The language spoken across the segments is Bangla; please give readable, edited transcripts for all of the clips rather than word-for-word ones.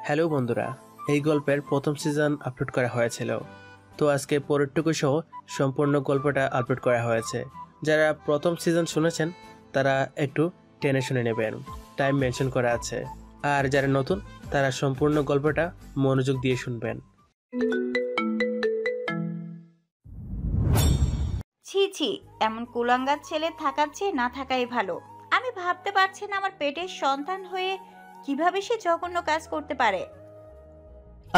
হ্যালো বন্ধুরা, এই গল্পের প্রথম সিজন আপলোড করা হয়েছিল। তো আজকে পরেরটুকু সহ সম্পূর্ণ গল্পটা আপলোড করা হয়েছে। যারা প্রথম সিজন শুনেছেন তারা একটু টেনে শুনে নেবেন, টাইম মেনশন করা আছে। আর যারা নতুন তারা সম্পূর্ণ গল্পটা মনোযোগ দিয়ে শুনবেন। ছি ছি, এমন কুলাঙ্গার ছেলে থাকার চেয়ে না থাকাই ভালো। আমি ভাবতে পারছি না আমার পেটের সন্তান হয়ে কিভাবে সে জঘন্য কাজ করতে পারে।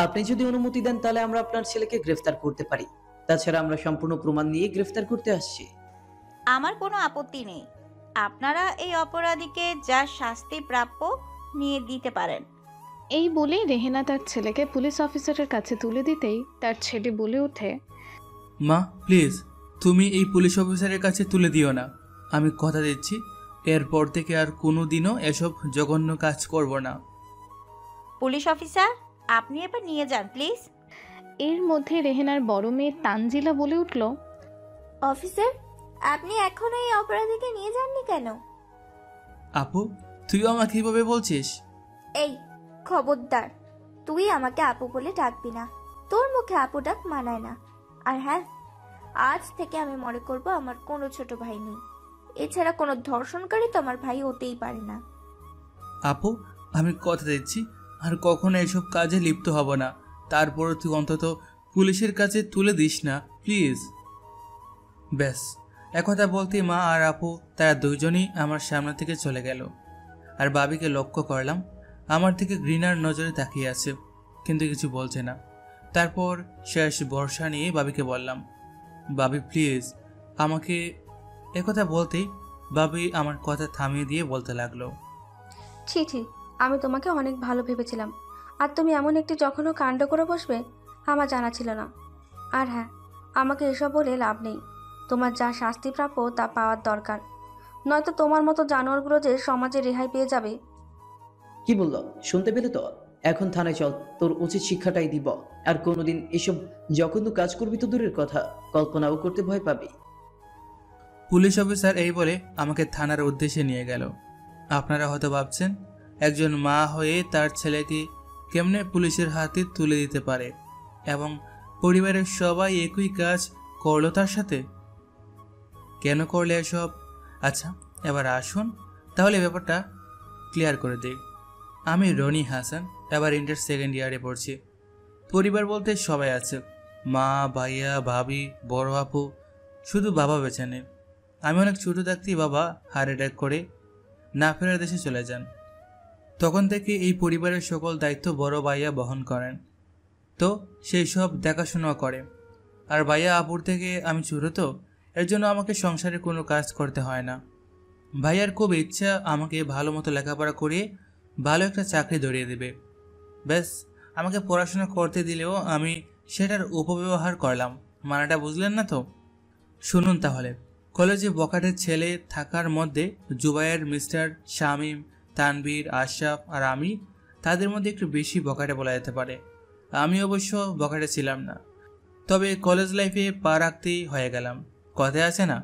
আপনি যদি অনুমতি দেন তাহলে আমরা আপনার ছেলেকে গ্রেফতার করতে পারি। তাছাড়া আমরা সম্পূর্ণ প্রমাণ নিয়ে গ্রেফতার করতে আসছি। আমার কোনো আপত্তি নেই। আপনারা এই অপরাধীকে যা শাস্তি প্রাপ্য নিয়ে দিতে পারেন। এই বলে রেহেনা তার ছেলেকে পুলিশ অফিসারের কাছে তুলে দিতেই তার ছেলে বলে ওঠে, মা প্লিজ, তুমি এই পুলিশ অফিসারের কাছে তুলে দিও না। আমি কথা দিচ্ছি এরপর থেকে আর কোনো দিনও এসব জঘন্য কাজ করব না। পুলিশ অফিসার, আপনি এবার নিয়ে যান প্লিজ। এর মধ্যে রেহেনার বড় মেয়ে তানজিলা বলে উঠল, অফিসার, আপনি এখনো এই অপরাধীকে নিয়ে যাননি কেন? আপু, তুইও আমাকে এইভাবে বলছিস? এই খবরদার, তুই আমাকে আপু বলে ডাকবি না। তোর মুখে আপু ডাক মানায় না। আর হ্যাঁ, আজ থেকে আমি মনে করব আমার কোনো ছোট ভাই নেই। এছাড়া কোনো ধর্ষণকারী তো আমার ভাই হতেই পারে না। আপু, আমি কথা দিচ্ছি আর কখনো এসব কাজে লিপ্ত হব না। তারপরও তুই অন্তত পুলিশের কাছে তুলে দিস না প্লিজ। ব্যাস, একথা বলতে মা আর আপু তারা দুইজনই আমার সামনে থেকে চলে গেল। আর বাবিকে লক্ষ্য করলাম আমার থেকে ঘৃণার নজরে তাকিয়ে আছে, কিন্তু কিছু বলছে না। তারপর শেষ ভরসা নিয়ে বাবিকে বললাম, বাবি প্লিজ আমাকে। একথা বলতেই বাবি আমার কথা থামিয়ে দিয়ে বলতে লাগলো, ছি ছি, আমি তোমাকে অনেক ভালো ভেবেছিলাম, আর তুমি এমন একটি জঘন্য কাণ্ড করে বসবে আমার জানা ছিল না। আর হ্যাঁ, আমাকে এসব বলে লাভ নেই। তোমার যা শাস্তি প্রাপ্য তা পাওয়ার দরকার, নয়তো তোমার মতো জানোয়ারগুলো যে সমাজে রেহাই পেয়ে যাবে। কি বললো শুনতে পেলে তো? এখন থানায় চল, তোর উচিত শিক্ষাটাই দিব। আর কোনোদিন এসব জঘন্য কাজ করবি তো দূরের কথা, কল্পনাও করতে ভয় পাবি। পুলিশ অফিসার এই বলে আমাকে থানার উদ্দেশ্যে নিয়ে গেল। আপনারা হয়তো ভাবছেন একজন মা হয়ে তার ছেলেকে কেমনে পুলিশের হাতে তুলে দিতে পারে এবং পরিবারের সবাই একই কাজ করলো তার সাথে। কেন করলে এসব? আচ্ছা, এবার আসুন তাহলে ব্যাপারটা ক্লিয়ার করে দিই। আমি রনি হাসান, এবার ইন্টার সেকেন্ড ইয়ারে পড়ছি। পরিবার বলতে সবাই আছে, মা, ভাইয়া, ভাবি, বড় আপু, শুধু বাবা বেঁচে নেই। আমি অনেক ছোটো থাকতেই বাবা হার্ট অ্যাটাক করে না ফেরার দেশে চলে যান। তখন থেকে এই পরিবারের সকল দায়িত্ব বড় ভাইয়া বহন করেন, তো সেই সব দেখাশোনা করে। আর ভাইয়া আপুর থেকে আমি ছোটো, তো এর জন্য আমাকে সংসারে কোনো কাজ করতে হয় না। ভাইয়ার খুব ইচ্ছা আমাকে ভালো মতো লেখাপড়া করিয়ে ভালো একটা চাকরি ধরিয়ে দেবে। ব্যাস, আমাকে পড়াশোনা করতে দিলেও আমি সেটার উপব্যবহার করলাম। মানাটা বুঝলেন না তো? শুনুন তাহলে, কলেজে বখাটের ছেলে থাকার মধ্যে জুবায়ের, মিস্টার শামীম, তানভীর, আশরাফ আর আমি তাদের মধ্যে একটু বেশি বখাটে বলা যেতে পারে। আমি অবশ্য বখাটে ছিলাম না, তবে কলেজ লাইফে পা রাখতেই হয়ে গেলাম। কথায় আছে না,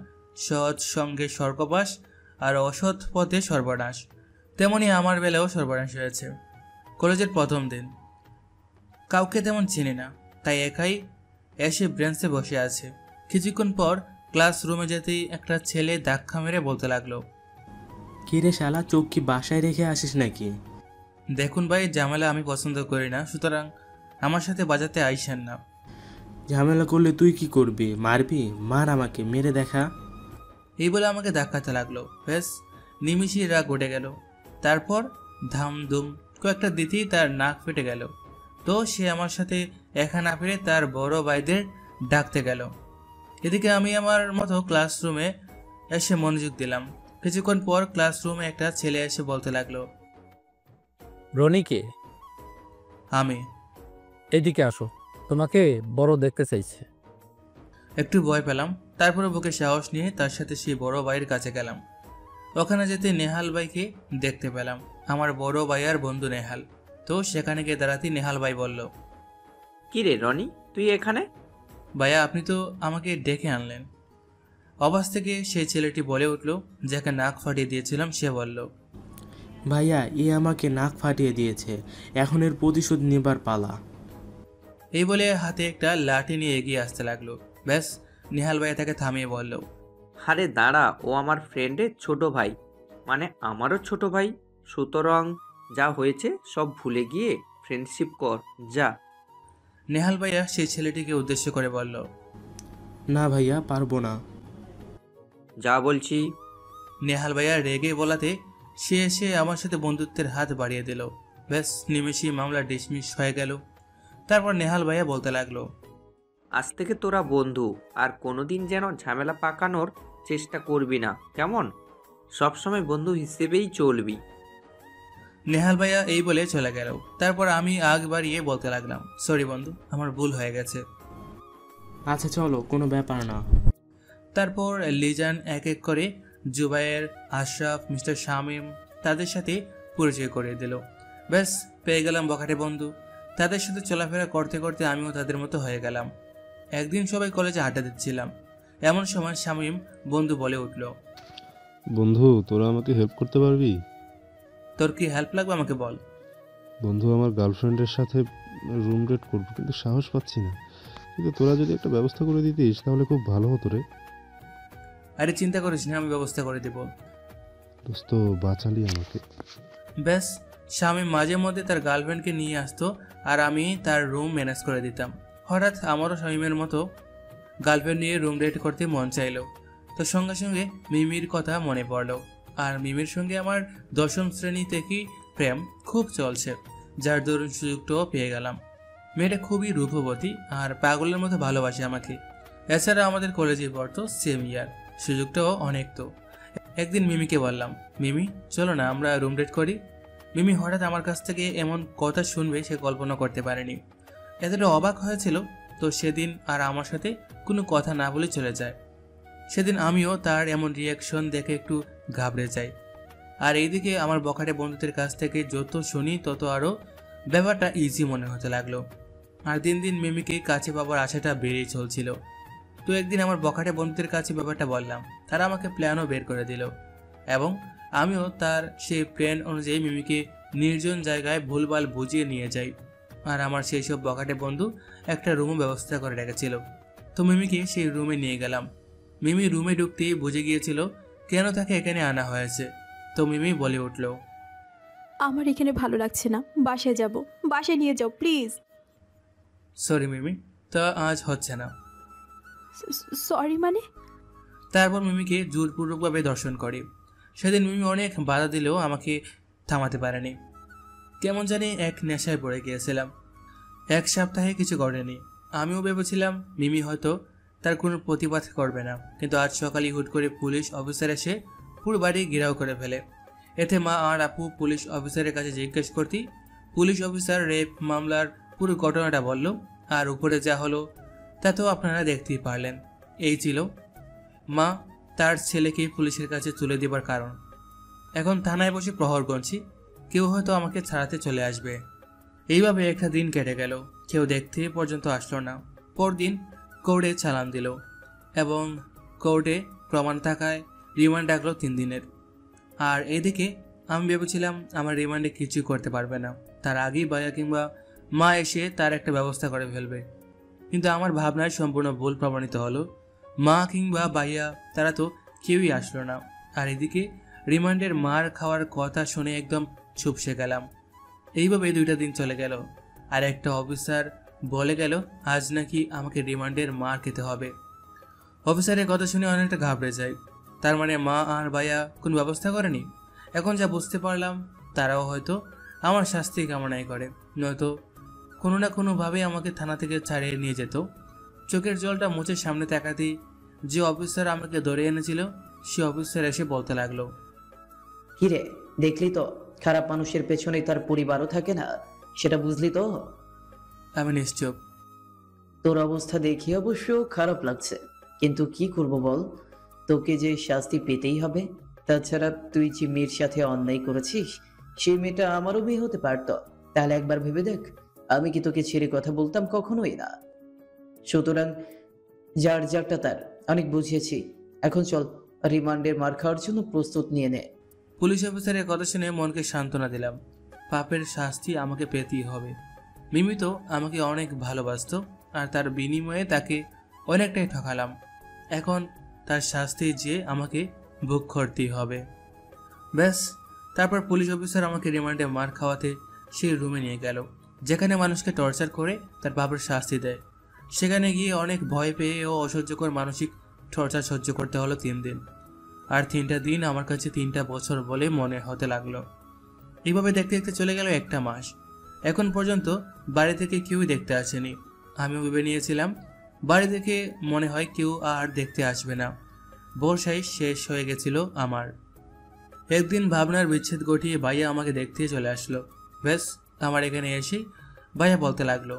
সৎ সঙ্গে স্বর্গবাস আর অসৎ পথে সর্বনাশ। তেমনি আমার বেলাও সর্বনাশ হয়েছে। কলেজের প্রথম দিন, কাউকে তেমন চিনি না, তাই একাই এসে ব্রেঞ্চে বসে আছে। কিছুক্ষণ পর ক্লাসরুমে যেতেই একটা ছেলে ধাক্কা মেরে বলতে লাগলো, কিরে শালা, চোখ কি বাসায় রেখে আসিস নাকি? দেখুন ভাই, ঝামেলা আমি পছন্দ করি না, সুতরাং আমার সাথে বাজাতে আইসেন না। ঝামেলা করলে তুই কি করবি? মারবি? মার আমাকে, মেরে দেখা। এই বলে আমাকে ধাক্কাতে লাগলো। বেশ, নিমিষেই রাগ উঠে গেল। তারপর ধামধুম কয়েকটা দিতেই তার নাক ফেটে গেল। তো সে আমার সাথে একা না ফিরে তার বড় ভাইদের ডাকতে গেল। এদিকে আমি আমার মতো ক্লাসরুমে এসে মনোযোগ দিলাম। কিছুক্ষণ পর ক্লাসরুমে একটা ছেলে এসে বলতে লাগলো, রনিকে, আমি। এদিকে আসো, তোমাকে বড় দেখতে চাইছে। একটু ভয় পেলাম, তারপরে বুকে সাহস নিয়ে তার সাথে সেই বড় ভাইয়ের কাছে গেলাম। ওখানে যেতে নেহাল ভাইকে দেখতে পেলাম, আমার বড় ভাইয়ার বন্ধু নেহাল। তো সেখানে গিয়ে দাঁড়াতে নেহাল ভাই বলল, কি রে রনি, তুই এখানে? ভাইয়া, আপনি তো আমাকে ডেকে আনলেন। অবাস থেকে সেই ছেলেটি বলে উঠল, যাকে নাক ফাটিয়ে দিয়েছিলাম, সে বলল, ভাইয়া এ আমাকে নাক ফাটিয়ে দিয়েছে, এখন এর প্রতিশোধ নেবার পালা। এই বলে হাতে একটা লাঠি নিয়ে এগিয়ে আসতে লাগলো। ব্যাস, নেহাল ভাইয়া তাকে থামিয়ে বলল, আরে দাঁড়া, ও আমার ফ্রেন্ডের ছোট ভাই, মানে আমারও ছোট ভাই। সুতরাং যা হয়েছে সব ভুলে গিয়ে ফ্রেন্ডশিপ কর, যা। নেহাল ভাইয়া সেই ছেলেটিকে উদ্দেশ্য করে বলল, না ভাইয়া, পারবো না। যা বলছি। নেহাল ভাইয়া রেগে বলাতে সে এসে আমার সাথে বন্ধুত্বের হাত বাড়িয়ে দিল। ব্যাস, নিমেষেই মামলা ডিসমিস হয়ে গেল। তারপর নেহাল ভাইয়া বলতে লাগলো, আজ থেকে তোরা বন্ধু, আর কোনোদিন যেন ঝামেলা পাকানোর চেষ্টা করবি না, কেমন? সবসময় বন্ধু হিসেবেই চলবি। নেহাল ভাইয়া এই বলে চলে গেল। তারপর আমি আগ বাড়িয়ে বলতে লাগলাম, সরি বন্ধু, আমার ভুল হয়ে গেছে। আচ্ছা চলো, কোনো ব্যাপার না। তারপর লিজান এক এক করে জুবায়ের, আশরাফ, মিস্টার শামীম তাদের সাথে পরিচয় করিয়ে দিল। ব্যাস, পেয়ে গেলাম বখাটে বন্ধু। তাদের সাথে চলাফেরা করতে করতে আমিও তাদের মতো হয়ে গেলাম। একদিন সবাই কলেজে আড্ডা দিচ্ছিলাম, এমন সময় শামীম বন্ধু বলে উঠল, বন্ধু তোরা আমাকে হেল্প করতে পারবি? তোর কি হেল্প লাগবে আমাকে বল। বন্ধু, আমার গার্লফ্রেন্ডের সাথে রুম ডেট করবো, কিন্তু সাহস পাচ্ছি না। কিন্তু তোরা যদি একটা ব্যবস্থা করে দিতিস তাহলে খুব ভালো হতো রে। আরে চিন্তা করিস না, আমি ব্যবস্থা করে দেব। দোস্ত, বাঁচালি আমাকে। ব্যাস, শামীম মাঝে মধ্যে তার গার্লফ্রেন্ডকে নিয়ে আসতো আর আমি তার রুম ম্যানেজ করে দিতাম। হঠাৎ আমারও শামীমের মতো গার্লফ্রেন্ড নিয়ে রুম ডেট করতে মন চাইলো। তো সঙ্গে সঙ্গে মিমির কথা মনে পড়লো। আর মিমির সঙ্গে আমার 10ম শ্রেণী থেকেই প্রেম খুব চলছে, যার দরুন সুযোগটাও পেয়ে গেলাম। মেয়েটা খুবই রূপবতী আর পাগলের মতো ভালোবাসে আমাকে। এছাড়া আমাদের কলেজে পড়তো সেম ইয়ার, সুযোগটাও অনেক। তো একদিন মিমিকে বললাম, মিমি চলো না আমরা রুম ডেট করি। মিমি হঠাৎ আমার কাছ থেকে এমন কথা শুনবে সে কল্পনা করতে পারেনি, এতটা অবাক হয়েছিল। তো সেদিন আর আমার সাথে কোনো কথা না বলে চলে যায়। সেদিন আমিও তার এমন রিয়াকশন দেখে একটু ঘাবড়ে যাই। আর এইদিকে আমার বখাটে বন্ধুদের কাছ থেকে যত শুনি তত আরও ব্যাপারটা ইজি মনে হতে লাগলো। আর দিন দিন মিমিকে কাছে পাবার আশাটা বেড়েই চলছিল। তো একদিন আমার বখাটে বন্ধুদের কাছে ব্যাপারটা বললাম, তারা আমাকে প্ল্যানও বের করে দিল এবং আমিও তার সেই প্ল্যান অনুযায়ী মিমিকে নির্জন জায়গায় ভুলভাল বুঝিয়ে নিয়ে যাই। আর আমার সেই সব বখাটে বন্ধু একটা রুমও ব্যবস্থা করে রেখেছিল। তো মিমিকে সেই রুমে নিয়ে গেলাম। মিমি রুমে ঢুকতেই বুঝে গিয়েছিল কেন তাকে এখানে আনা হয়েছে। তো মিমি বলে উঠল, আমার এখানে ভালো লাগছে না, বাসায় যাব, বাসায় নিয়ে যাও প্লিজ। সরি মিমি, তা আজ হচ্ছে না। সরি মানে? তারপর মিমিকে জোরপূর্বকভাবে দর্শন করি। সেদিন মিমি অনেক বাধা দিলেও আমাকে থামাতে পারেনি। কেমন জানি এক নেশায় পড়ে গিয়েছিলাম। 1 সপ্তাহে কিছু করেনি। আমিও ভেবেছিলাম মিমি হয়তো তার কোনো প্রতিবাদ করবে না, কিন্তু আজ সকালে হুট করে পুলিশ অফিসার এসে পুরো বাড়ি ঘেরাও করে ফেলে। এতে মা আর আপু পুলিশ অফিসারের কাছে জিজ্ঞেস করতেই পুলিশ অফিসার রেপ মামলার পুরো ঘটনাটা বলল। আর উপরে যা হলো তা তো আপনারা দেখতেই পারলেন। এই ছিল মা তার ছেলেকে পুলিশের কাছে তুলে দেবার কারণ। এখন থানায় বসে প্রহর গুনছি, কেউ হয়তো আমাকে ছাড়াতে চলে আসবে। এইভাবে একটা দিন কেটে গেল, কেউ দেখতে পর্যন্ত আসলো না। পরদিন কোর্টে চালান দিল এবং কোর্টে প্রমাণ থাকায় রিমান্ড ডাকলো 3 দিনের। আর এদিকে আমি ভেবেছিলাম আমার রিমান্ডে কিছু করতে পারবে না, তার আগেই ভাইয়া কিংবা মা এসে তার একটা ব্যবস্থা করে ফেলবে। কিন্তু আমার ভাবনায় সম্পূর্ণ ভুল প্রমাণিত হলো। মা কিংবা ভাইয়া তারা তো কেউই আসলো না। আর এদিকে রিমান্ডের মার খাওয়ার কথা শুনে একদম চুপসে গেলাম। এইভাবে 2টা দিন চলে গেল। আর একটা অফিসার বলে গেল আজ নাকি আমাকে রিমান্ডের মার খেতে হবে। অফিসারের কথা শুনে অনেকটা ঘাবড়ে যায়। তার মানে মা আর ভাইয়া কোনো ব্যবস্থা করেনি। এখন যা বুঝতে পারলাম তারাও হয়তো আমার শাস্তি কামনাই করে, নয়তো কোনো না কোনোভাবে আমাকে থানা থেকে ছাড়িয়ে নিয়ে যেত। চোখের জলটা মুছে সামনে তাকাতেই যে অফিসার আমাকে ধরে এনেছিল সে অফিসার এসে বলতে লাগলো, কিরে দেখলি তো, খারাপ মানুষের পেছনে তার পরিবারও থাকে না, সেটা বুঝলি তো? আমি নিশ্চুপ। তোর অবস্থা দেখে অবশ্য খারাপ লাগছে, কিন্তু কি করব বল, তোকে যে শাস্তি পেতেই হবে। তাছাড়া তুই যে মেয়ের সাথে অন্যায় করেছিস সেই মেয়েটা আমারও মেয়ে হতে পারতো। তাহলে একবার ভেবে দেখ, আমি কি তোকে ছেড়ে কথা বলতাম? কখনোই না। সুতরাং যার যারটা তার, অনেক বুঝিয়েছি। এখন চল রিমান্ডের মার খাওয়ার জন্য প্রস্তুত নিয়ে নে। পুলিশ অফিসারের কথা শুনে মনকে সান্ত্বনা দিলাম। পাপের শাস্তি আমাকে পেতেই হবে। মিমি তো আমাকে অনেক ভালোবাসতো, আর তার বিনিময়ে তাকে অনেকটাই ঠকালাম। এখন তার শাস্তি যে আমাকে ভোগ করতেই হবে। ব্যাস, তারপর পুলিশ অফিসার আমাকে রিমান্ডে মার খাওয়াতে সেই রুমে নিয়ে গেল, যেখানে মানুষকে টর্চার করে তার পাপের শাস্তি দেয়। সেখানে গিয়ে অনেক ভয় পেয়ে ও অসহ্যকর মানসিক টর্চার সহ্য করতে হলো 3 দিন। আর 3টা দিন আমার কাছে 3টা বছর বলে মনে হতে লাগলো। এইভাবে দেখতে দেখতে চলে গেল 1টা মাস। এখন পর্যন্ত বাড়ি থেকে কেউই দেখতে আসেনি। আমিও ভেবে নিয়েছিলাম বাড়ি থেকে মনে হয় কেউ আর দেখতে আসবে না। বর্ষায় শেষ হয়ে গেছিল আমার। একদিন ভাবনার বিচ্ছেদ ঘটিয়ে ভাইয়া আমাকে দেখতে চলে আসলো। ব্যাস, আমার এখানে এসে ভাইয়া বলতে লাগলো,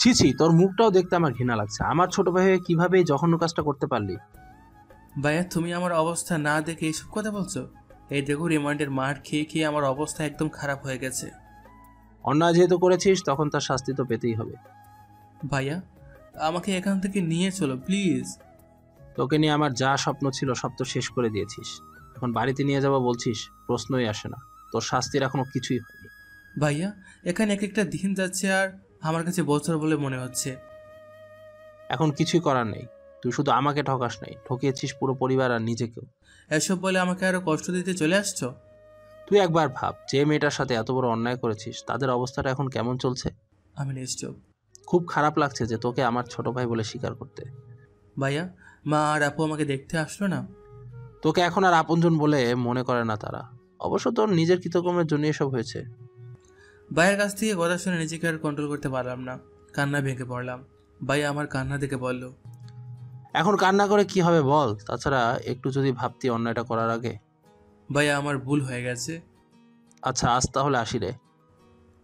ছি ছি, তোর মুখটাও দেখতে আমার ঘৃণা লাগছে। আমার ছোট ভাই হয়ে কিভাবে এই জঘন্য কাজটা করতে পারলি? ভাইয়া তুমি আমার অবস্থা না দেখে এইসব কথা বলছো? এই দেখো, রিমান্ডের মার খেয়ে খেয়ে আমার অবস্থা একদম খারাপ হয়ে গেছে। অন্যায় যেহেতু করেছিস তখন তার শাস্তি তো পেতেই হবে। ভাইয়া আমাকে এখান থেকে নিয়ে চলো প্লিজ। তোকে নিয়ে আমার যা স্বপ্ন ছিল সব তো শেষ করে দিয়েছিস। এখন বাড়িতে নিয়ে যাবো বলছিস, প্রশ্নই আসে না। তোর শাস্তির এখনো কিছুই হয়নি। ভাইয়া এখানে এক একটা দিন যাচ্ছে আর আমার কাছে বছর বলে মনে হচ্ছে। এখন কিছুই করার নেই। তুই শুধু আমাকে ঠকাস নাই, ঠকিয়েছিস পুরো পরিবার আর নিজেকেও। এসব বলে আমাকে আরো কষ্ট দিতে চলে আসছো? তুই একবার ভাব, যে মেয়েটার সাথে এত বড় অন্যায় করেছিস তাদের অবস্থাটা এখন কেমন চলছে। আমি নিশ্চয়। খুব খারাপ লাগছে যে তোকে আমার ছোট ভাই বলে স্বীকার করতে। ভাইয়া মা আর আপু আমাকে দেখতে আসলো না? তোকে এখন আর আপনজন বলে মনে করে না তারা। অবশ্য তোর নিজের কৃতকর্মের জন্য এসব হয়েছে। ভাইয়ের কাছ থেকে কথা শুনে নিজেকে আর কন্ট্রোল করতে পারলাম না, কান্না ভেঙে পড়লাম। ভাইয়া আমার কান্না দেখে বলল, এখন কান্না করে কি হবে বল? তাছাড়া একটু যদি ভাবতি অন্যায়টা করার আগে। ভাইয়া আমার ভুল হয়ে গেছে। আচ্ছা আজ তাহলে আসি রে।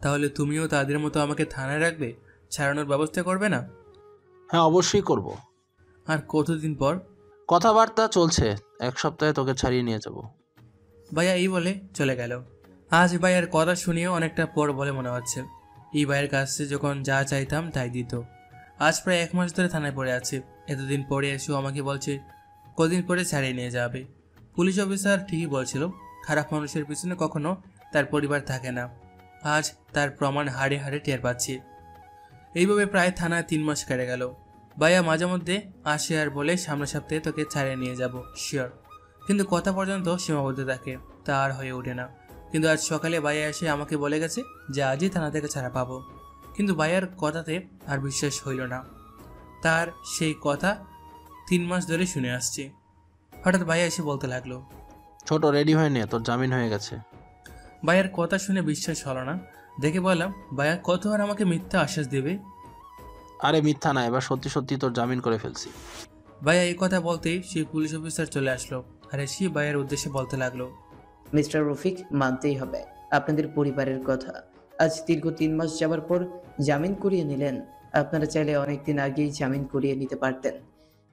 তাহলে তুমিও তাদের মতো আমাকে থানায় রাখবে, ছাড়ানোর ব্যবস্থা করবে না? হ্যাঁ অবশ্যই করব। আর কতদিন পর? কথাবার্তা চলছে, 1 সপ্তাহে তোকে ছাড়িয়ে নিয়ে যাব। ভাইয়া এই বলে চলে গেল। আজ ভাইয়ের কথা শুনিয়েও অনেকটা পর বলে মনে হচ্ছে। এই ভাইয়ের কাছে যখন যা চাইতাম তাই দিত। আজ প্রায় 1 মাস ধরে থানায় পড়ে আছে। এতদিন পরে এসেও আমাকে বলছে কদিন পরে ছাড়িয়ে নিয়ে যাবে। পুলিশ অফিসার ঠিকই বলছিল, খারাপ মানুষের পিছনে কখনো তার পরিবার থাকে না। আজ তার প্রমাণ হাড়ে হাড়ে টের পাচ্ছি। এইভাবে প্রায় থানায় 3 মাস কেটে গেল। ভাইয়া মাঝে মধ্যে আসে আর বলে সামনের সপ্তাহে তোকে ছাড়িয়ে নিয়ে যাব, শিওর। কিন্তু কথা পর্যন্ত সীমাবদ্ধ থাকে, তা আর হয়ে ওঠে না। কিন্তু আজ সকালে ভাইয়া এসে আমাকে বলে গেছে যে আজই থানা থেকে ছাড়া পাবো। কিন্তু ভাইয়ার কথাতে আর বিশ্বাস হইল না। তার সেই কথা 3 মাস ধরে শুনে আসছি। হঠাৎ ভাইয়া এসে বলতে লাগলো, ছোট রেডি হয়ে নে, তোর জামিন হয়ে গেছে। ভাইয়ার কথা শুনে বিশ্বাস হলো না। দেখে বললাম, ভাইয়া কত আর আমাকে মিথ্যা আশ্বাস দেবে? আরে মিথ্যা না, এবার সত্যি সত্যি তোর জামিন করে ফেলছি। ভাইয়া এই কথা বলতেই সেই পুলিশ অফিসার চলে আসলো আর এসে ভাইয়ের উদ্দেশ্যে বলতে লাগলো, মিস্টার রফিক, মানতেই হবে আপনাদের পরিবারের কথা। আজ দীর্ঘ 3 মাস যাবার পর জামিন করিয়ে নিলেন। আপনারা চাইলে অনেকদিন আগেই জামিন করিয়ে নিতে পারতেন,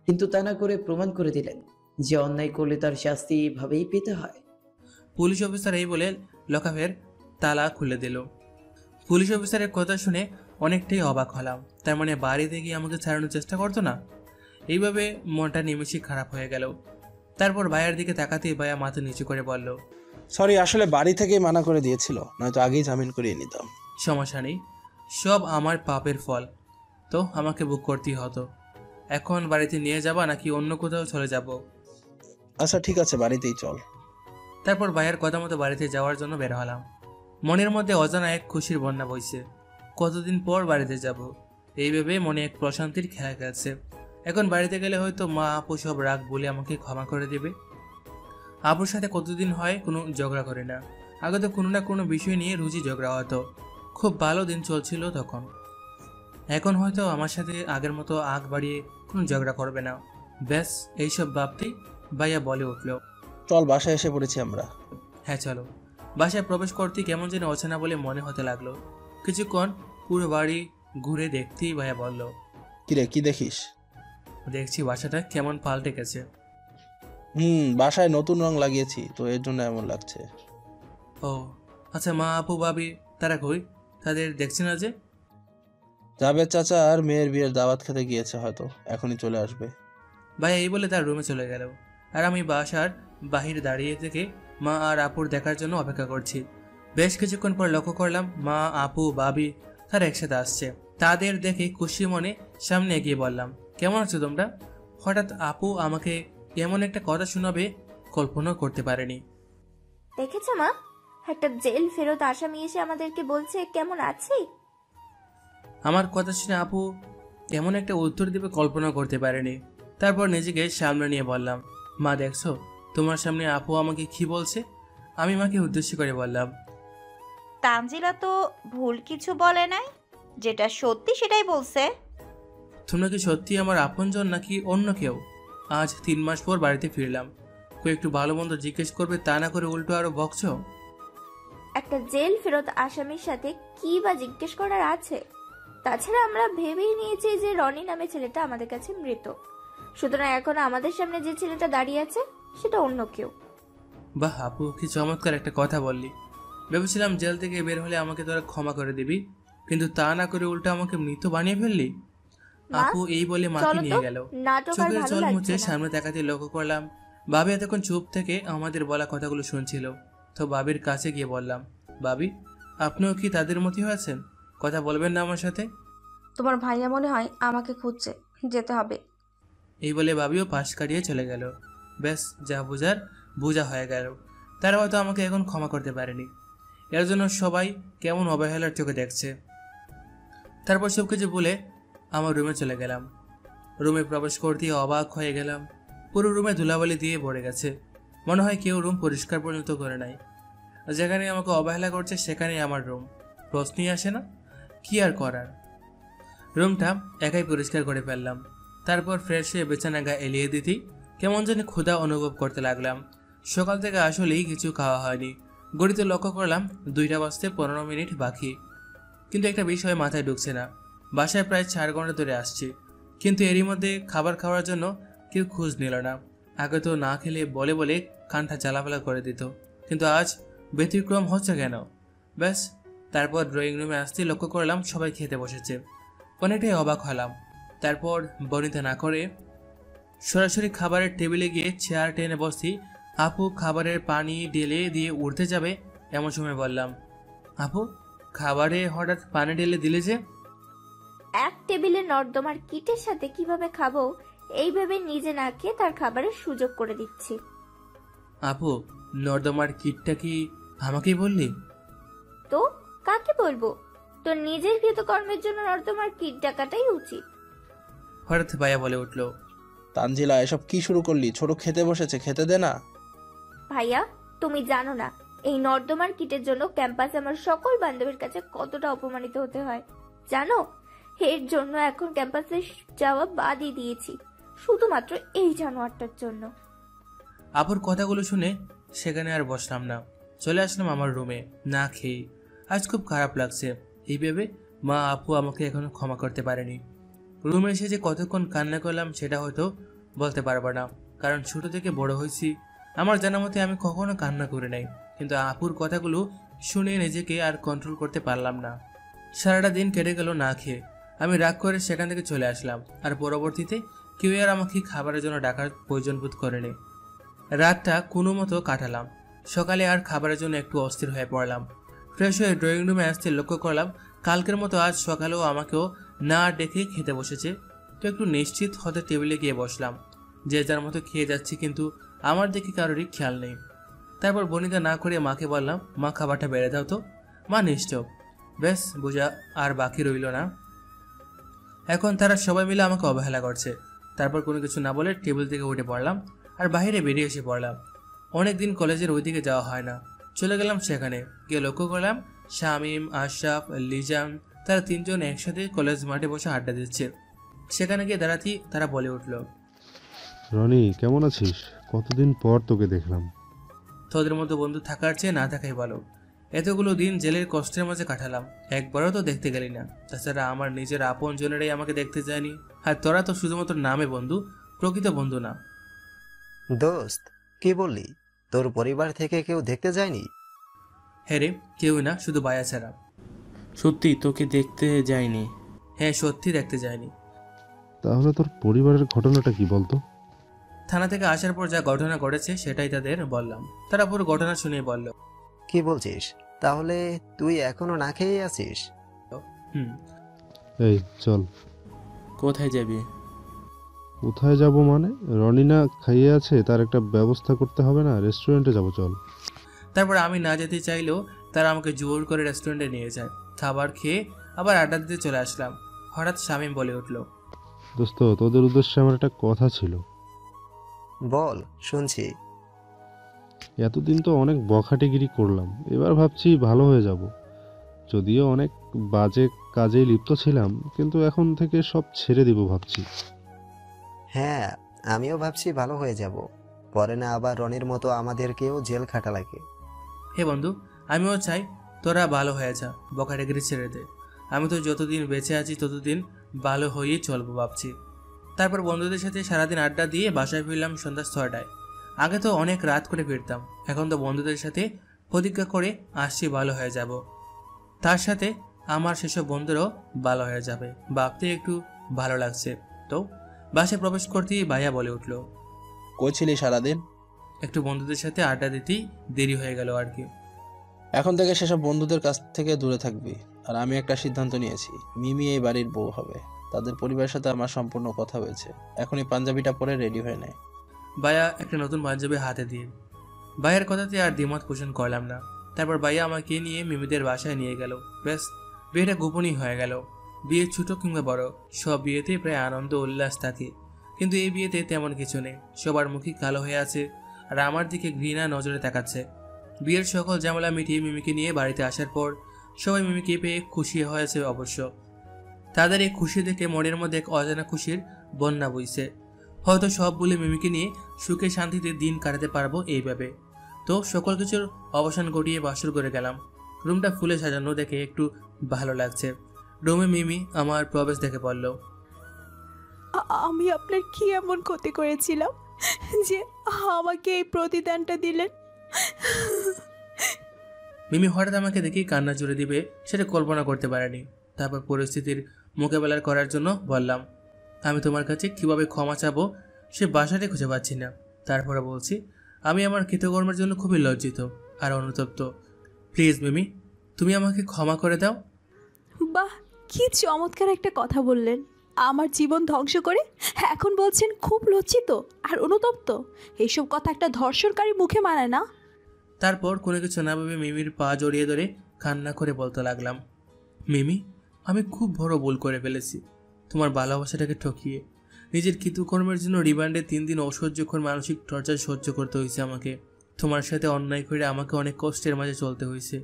কিন্তু তা না করে প্রমাণ করে দিলেন যে অন্যায় করলে তার শাস্তি এইভাবেই পেতে হয়। পুলিশ অফিসার এই বলে লকআপের তালা খুলে দিল। পুলিশ অফিসারের কথা শুনে অনেকটাই অবাক হলাম। তার মানে বাড়িতে গিয়ে আমাকে ছাড়ানোর চেষ্টা করতো না? এইভাবে মনটা নিমেষেই খারাপ হয়ে গেল। তারপর ভাইয়ার দিকে তাকাতেই ভাইয়া মাথা নিচু করে বলল, সরি, আসলে বাড়ি থেকেই মানা করে দিয়েছিল, নয়তো আগেই জামিন করিয়ে নিতাম। সমস্যা নেই, সব আমার পাপের ফল, তো আমাকে বুক করতেই হতো। এখন বাড়িতে নিয়ে যাবা নাকি অন্য কোথাও চলে যাব? আচ্ছা ঠিক আছে, বাড়িতেই চল। তারপর ভাইয়ের কথা মতো বাড়িতে যাওয়ার জন্য বের হলাম। মনের মধ্যে অজানা এক খুশির বন্যা বইছে। কতদিন পর বাড়িতে যাব, এই ভেবে মনে এক প্রশান্তির খেলা খেলছে। এখন বাড়িতে গেলে হয়তো মা আপু সব রাগ বলে আমাকে ক্ষমা করে দেবে। আপুর সাথে কতদিন হয় কোনো ঝগড়া করে না। আগে তো কোনো না কোনো বিষয় নিয়ে রুজি ঝগড়া হতো, খুব ভালো দিন চলছিল তখন। এখন হয়তো আমার সাথে আগের মতো আগ বাড়িয়ে কোনো ঝগড়া করবে না। ব্যাস এইসব ভাবতেই ভাইয়া বলে উঠল, চল বাসায় এসে পড়েছি আমরা। হ্যাঁ চলো। বাসায় প্রবেশ করতেই কেমন যেন অচেনা বলে মনে হতে লাগলো। কিছুক্ষণ পুরো বাড়ি ঘুরে দেখতেই ভাইয়া বলল, কিরে কি দেখিস? দেখছি বাসাটা কেমন পাল্টে গেছে। বাসায় নতুন রং লাগিয়েছি তো এর জন্য এমন লাগছে। ও আচ্ছা, মা আপু ভাবি তারা কই? তাদের দেখছি না যে। জাবেদ চাচা আর মেয়ের বিয়ের দাওয়াত খেতে গিয়েছে, হয়তো এখনই চলে আসবে। ভাইয়া এই বলে তার রুমে চলে গেল। আর আমি বাসার বাহির দাঁড়িয়ে থেকে মা আর আপুর দেখার জন্য অপেক্ষা করছি। বেশ কিছুক্ষণ পর লক্ষ্য করলাম মা, আপু, বাবি তারা একসাথে আসছে। তাদের দেখে খুশি মনে সামনে এগিয়ে বললাম, কেমন আছো তোমরা? হঠাৎ আপু আমাকে এমন একটা কথা শোনাবে কল্পনা করতে পারেনি। দেখেছো মা, একটা জেল ফেরত আসামি এসে আমাদেরকে বলছে কেমন আছি। আমার কথা শুনে আপু এমন একটা উত্তর দিবে কল্পনা করতে পারেনি। তারপর নিজেকে সামনে নিয়ে বললাম, মা দেখছো তোমার সামনে আপু আমাকে কি বলছে? আমি মাকে উদ্দেশ্য করে বললাম, তানজিলা তো ভুল কিছু বলে নাই, যেটা সত্যি সেটাই বলছে। তোমরা কি সত্যি আমার আপনজন নাকি অন্য কেউ? আজ 3 মাস পর বাড়িতে ফিরলাম, কেউ একটু ভালো মন্দ জিজ্ঞেস করবে তা না করে উল্টো আরো বকছো। একটা জেল ফেরত আসামির সাথে কি বা জিজ্ঞেস করার আছে? তাছাড়া আমরা ভেবেই নিয়েছি যে রনি নামে ছেলেটা আমাদের কাছে মৃত, সুতরাং এখন আমাদের সামনে যে ছেলেটা দাঁড়িয়ে আছে সেটা অন্য কেউ। বাহ আপু, কি চমৎকার একটা কথা বললি। ভেবেছিলাম জেল থেকে বের হলে আমাকে তোরা ক্ষমা করে দিবি, কিন্তু তা না করে উল্টো আমাকে মৃত বানিয়ে ফেললি। আপু এই বলে মাকে নিয়ে গেল। চোখের জল মুছে সামনে তাকাতে লক্ষ্য করলাম বাবি এতক্ষণ চুপ থেকে আমাদের বলা কথাগুলো শুনছিল। তো বাবির কাছে গিয়ে বললাম, বাবি আপনিও কি তাদের মতই হয়েছেন? কথা বলবেন না আমার সাথে? তোমার ভাইয়া মনে হয় আমাকে খুঁজছে, যেতে হবে। এই বলে বাবিও পাশ কাটিয়ে চলে গেল। ব্যাস, যা বোঝার বোঝা হয়ে গেল। তারা হয়তো আমাকে এখন ক্ষমা করতে পারেনি, এর জন্য সবাই কেমন অবহেলার চোখে দেখছে। তারপর সব কিছু বলে আমার রুমে চলে গেলাম। রুমে প্রবেশ করতেই অবাক হয়ে গেলাম, পুরো রুমে ধুলাবালি দিয়ে ভরে গেছে। মনে হয় কেউ রুম পরিষ্কার পর্যন্ত করে নাই। যেখানে আমাকে অবহেলা করছে সেখানেই আমার রুম। প্রশ্নই আসে না, কি আর করার। রুমটা একাই পরিষ্কার করে ফেললাম। তারপর ফ্রেশ হয়ে বিছানা গা এলিয়ে দিতেই কেমন জানি ক্ষুধা অনুভব করতে লাগলাম। সকাল থেকে আসলেই কিছু খাওয়া হয়নি। গড়িতে লক্ষ্য করলাম 2টা বাজতে 15 মিনিট বাকি। কিন্তু একটা বিষয় মাথায় ঢুকছে না। বাসায় প্রায় 4 ঘন্টা ধরে আসছি, কিন্তু এরই মধ্যে খাবার খাওয়ার জন্য কেউ খোঁজ নিল না। আগে তো না খেলে বলে বলে কানটা জ্বালাফেলা করে দিত, কিন্তু আজ ব্যতিক্রম হচ্ছে কেন? ব্যাস, তারপর ড্রয়িং রুমে আসতেই লক্ষ্য করলাম সবাই খেতে বসেছে। অনেকটাই অবাক হলাম। তারপর বনিতা না করে সরাসরি খাবারের টেবিলে গিয়ে চেয়ার টেনে বসি। আপু খাবারের পানি ঢেলে দিয়ে উঠতে যাবে, এমন সময় বললাম, আপু খাবারে হঠাৎ পানি ঢেলে দিলে যে? এক টেবিলে নর্দমার কিটের সাথে কিভাবে খাবো এইভাবে নিজে না খেয়ে তার খাবারের সুযোগ করে দিচ্ছি। আপু নর্দমার কিটটা কি আমাকেই বললি? তো কাকে বলবো? তোর নিজের কৃতকর্মের জন্য নর্দমার কিট ডাকাটাই উচিত। হঠাৎ ভাইয়া বলে উঠল, তানজিলা এসব কি শুরু করলি? ছোট খেতে বসেছে, খেতে দে না। ভাইয়া তুমি জানো না এই নর্দমার কিটের জন্য ক্যাম্পাসে আমার সকল বান্ধবীর কাছে কতটা অপমানিত হতে হয় জানো? এর জন্য এখন ক্যাম্পাসে যাওয়া বাদই দিয়েছি, শুধুমাত্র এই জানোয়ারটার জন্য। আপুর কথাগুলো শুনে সেখানে আর বসলাম না, চলে আসলাম আমার রুমে না খেয়ে। আজ খুব খারাপ লাগছে এই ভেবে মা আপু আমাকে এখনো ক্ষমা করতে পারেনি। রুমে এসে যে কতক্ষণ কান্না করলাম সেটা হয়তো বলতে পারবো না, কারণ ছোট থেকে বড় হয়েছি। আমার জানা মতে আমি কখনো কান্না করে নাই, কিন্তু আপুর কথাগুলো শুনে নিজেকে আর কন্ট্রোল করতে পারলাম না। সারাটা দিন কেটে গেল না খেয়ে। আমি রাগ করে সেখান থেকে চলে আসলাম, আর পরবর্তীতে কেউ আর আমাকে খাবারের জন্য ডাকার প্রয়োজন বোধ করেনি। রাতটা কোনো মতো কাটালাম। সকালে আর খাবারের জন্য একটু অস্থির হয়ে পড়লাম। ফ্রেশ হয়ে ড্রয়িং রুমে আসতে লক্ষ্য করলাম কালকের মতো আজ সকালেও আমাকেও না ডেকে খেতে বসেছে। তো একটু নিশ্চিত হতে টেবিলে গিয়ে বসলাম। যে যার মতো খেয়ে যাচ্ছি, কিন্তু আমার দিকে কারোরই খেয়াল নেই। তারপর বনিতা না করে মাকে বললাম, মা খাবারটা বেড়ে দাও তো। মা নিশ্চুপ। বেশ, বোঝা আর বাকি রইল না। এখন তারা সবাই মিলে আমাকে অবহেলা করছে। তারপর কোনো কিছু না বলে টেবিল থেকে উঠে পড়লাম আর বাইরে বেরিয়ে এসে পড়লাম। অনেকদিন কলেজের ওইদিকে যাওয়া হয় না। চলে গেলাম সেখানে গিয়ে লক্ষ্য করলাম শামিম, আশরাফ, লিজাম তারা 3 জন একসাথে কলেজ মাঠে বসে আড্ডা দিচ্ছে। সেখানে গিয়ে দাঁড়াতেই তারা বলে উঠল, রনি কেমন আছিস? কতদিন পর তোকে দেখলাম। তোদের মতো বন্ধু থাকার চেয়ে না থাকাই ভালো। এতগুলো দিন জেলের কষ্টের মাঝে কাটালাম, একবারও তো দেখতে গেলি না। তাছাড়া আমার নিজের আপন জনেরাই আমাকে দেখতে যায়নি, আর তোরা তো শুধুমাত্র নামে বন্ধু, প্রকৃত বন্ধু না। দোস্ত কি বললি? তোর পরিবার থেকে কেউ দেখতে যায়নি? হ্যাঁ রে, কেউ না, শুধু বায়া ছাড়া। সত্যি তোকে দেখতে যায়নি? হ্যাঁ সত্যি দেখতে যায়নি। তাহলে তোর পরিবারের ঘটনাটা কি বলতো? থানা থেকে আসার পর যা ঘটনা ঘটেছে সেটাই তাদের বললাম। তারা পুরো ঘটনা শুনে বলল, কি বলছিস? তাহলে তুই এখনো না খেয়ে আছিস? হুম। এই চল। কোথায় যাবি? কোথায় যাব মানে? রনিনা খাইয়ে আছে, তার একটা ব্যবস্থা করতে হবে না? রেস্টুরেন্টে যাব, চল। তারপর আমি না যেতে চাইলেও তারা আমাকে জোর করে রেস্টুরেন্টে নিয়ে যায়। খাবার খেয়ে আবার আড্ডা দিতে চলে আসলাম। হঠাৎ শামীম বলে উঠল, দোস্ত, তোদের উদ্দেশ্যে আমার একটা কথা ছিল। বল, শুনছি। এতদিন তো অনেক বখাটেগিরি করলাম, এবার ভাবছি ভালো হয়ে যাব। যদিও অনেক বাজে কাজেই লিপ্ত ছিলাম, কিন্তু এখন থেকে সব ছেড়ে দিব ভাবছি। হ্যাঁ, আমিও ভাবছি ভালো হয়ে যাব, পরে না আবার রনির মতো আমাদেরকেও জেল খাটা লাগে। হে বন্ধু, আমিও চাই তোরা ভালো হয়ে যা, বকাটাগিরি ছেড়ে দে। আমি তো যতদিন বেঁচে আছি ততদিন ভালো হয়েই চলবো ভাবছি। তারপর বন্ধুদের সাথে সারাদিন আড্ডা দিয়ে বাসায় ফিরলাম সন্ধ্যা 6টায়। আগে তো অনেক রাত করে ফিরতাম, এখন তো বন্ধুদের সাথে প্রতিজ্ঞা করে আসছি ভালো হয়ে যাব। তার সাথে আমার সেসব বন্ধুরাও ভালো হয়ে যাবে, ভাবতে একটু ভালো লাগছে। তো বাসায় প্রবেশ করতেই ভাইয়া বলে উঠল, কই ছিলি সারাদিন? একটু বন্ধুদের সাথে আড্ডা দিতেই দেরি হয়ে গেল আর কি। এখন থেকে সেসব বন্ধুদের কাছ থেকে দূরে থাকবি। আর আমি একটা সিদ্ধান্ত নিয়েছি, মিমি এই বাড়ির বউ হবে। তাদের পরিবারের সাথে আমার সম্পূর্ণ কথা হয়েছে। এখনই পাঞ্জাবিটা পরে রেডি হয়ে নেয়। ভাইয়া একটা নতুন পাঞ্জাবি হাতে দিয়ে ভাইয়ের কথাতে আর দ্বিমত পোষণ করলাম না। তারপর ভাইয়া আমাকে নিয়ে মিমিদের বাসায় নিয়ে গেল। বেশ, বিয়েটা গোপনই হয়ে গেল। বিয়ে ছোট কিংবা বড়, সব বিয়েতেই প্রায় আনন্দ উল্লাস থাকে, কিন্তু এই বিয়েতে তেমন কিছু নেই। সবার মুখই কালো হয়ে আছে আর আমার দিকে ঘৃণা নজরে তাকাচ্ছে। বিয়ের সকল ঝামেলা মিটিয়ে মিমিকে নিয়ে বাড়িতে আসার পর সবাই মিমিকে পেয়ে খুশি হয়েছে অবশ্য। তাদের এই খুশি দেখে মনের মধ্যে এক অজানা খুশির বন্যা বইছে। হয়তো সব বলে মিমিকে নিয়ে সুখে শান্তিতে দিন কাটাতে পারবো এইভাবে। তো সকল কিছুর অবসান ঘটিয়ে বাসর করে গেলাম। রুমটা ফুলে সাজানো দেখে একটু ভালো লাগছে। রুমে মিমি আমার প্রবেশ দেখে বলল, আমি আপনার কি এমন ক্ষতি করেছিলাম যে আমাকে এই প্রতিদানটা দিলেন? মিমি হঠাৎ আমাকে দেখি কান্না জুড়ে দিবে সেটা কল্পনা করতে পারেনি। তারপর পরিস্থিতির মোকাবেলা করার জন্য বললাম, আমি তোমার কাছে কিভাবে ক্ষমা চাবো সে ভাষাটাই খুঁজে পাচ্ছি না। তারপরে বলছি, আমি আমার কৃতকর্মের জন্য খুবই লজ্জিত আর অনুতপ্ত। প্লিজ মিমি, তুমি আমাকে ক্ষমা করে দাও। বাহ, কি চমৎকার একটা কথা বললেন। আমার জীবন ধ্বংস করে এখন বলছেন খুব লজ্জিত আর অনুতপ্ত। এইসব কথা একটা ধর্ষণকারী মুখে মানায় না। তারপর কোনো কিছু না ভেবে মিমির পা জড়িয়ে ধরে কান্না করে বলতে লাগলাম, মিমি, আমি খুব বড় ভুল করে ফেলেছি। তোমার ভালোবাসাটাকে ঠকিয়ে নিজের কৃতকর্মের জন্য রিমান্ডে 3 দিন অসহ্যকর মানসিক টর্চার সহ্য করতে হয়েছে আমাকে। তোমার সাথে অন্যায় করে আমাকে অনেক কষ্টের মাঝে চলতে হয়েছে।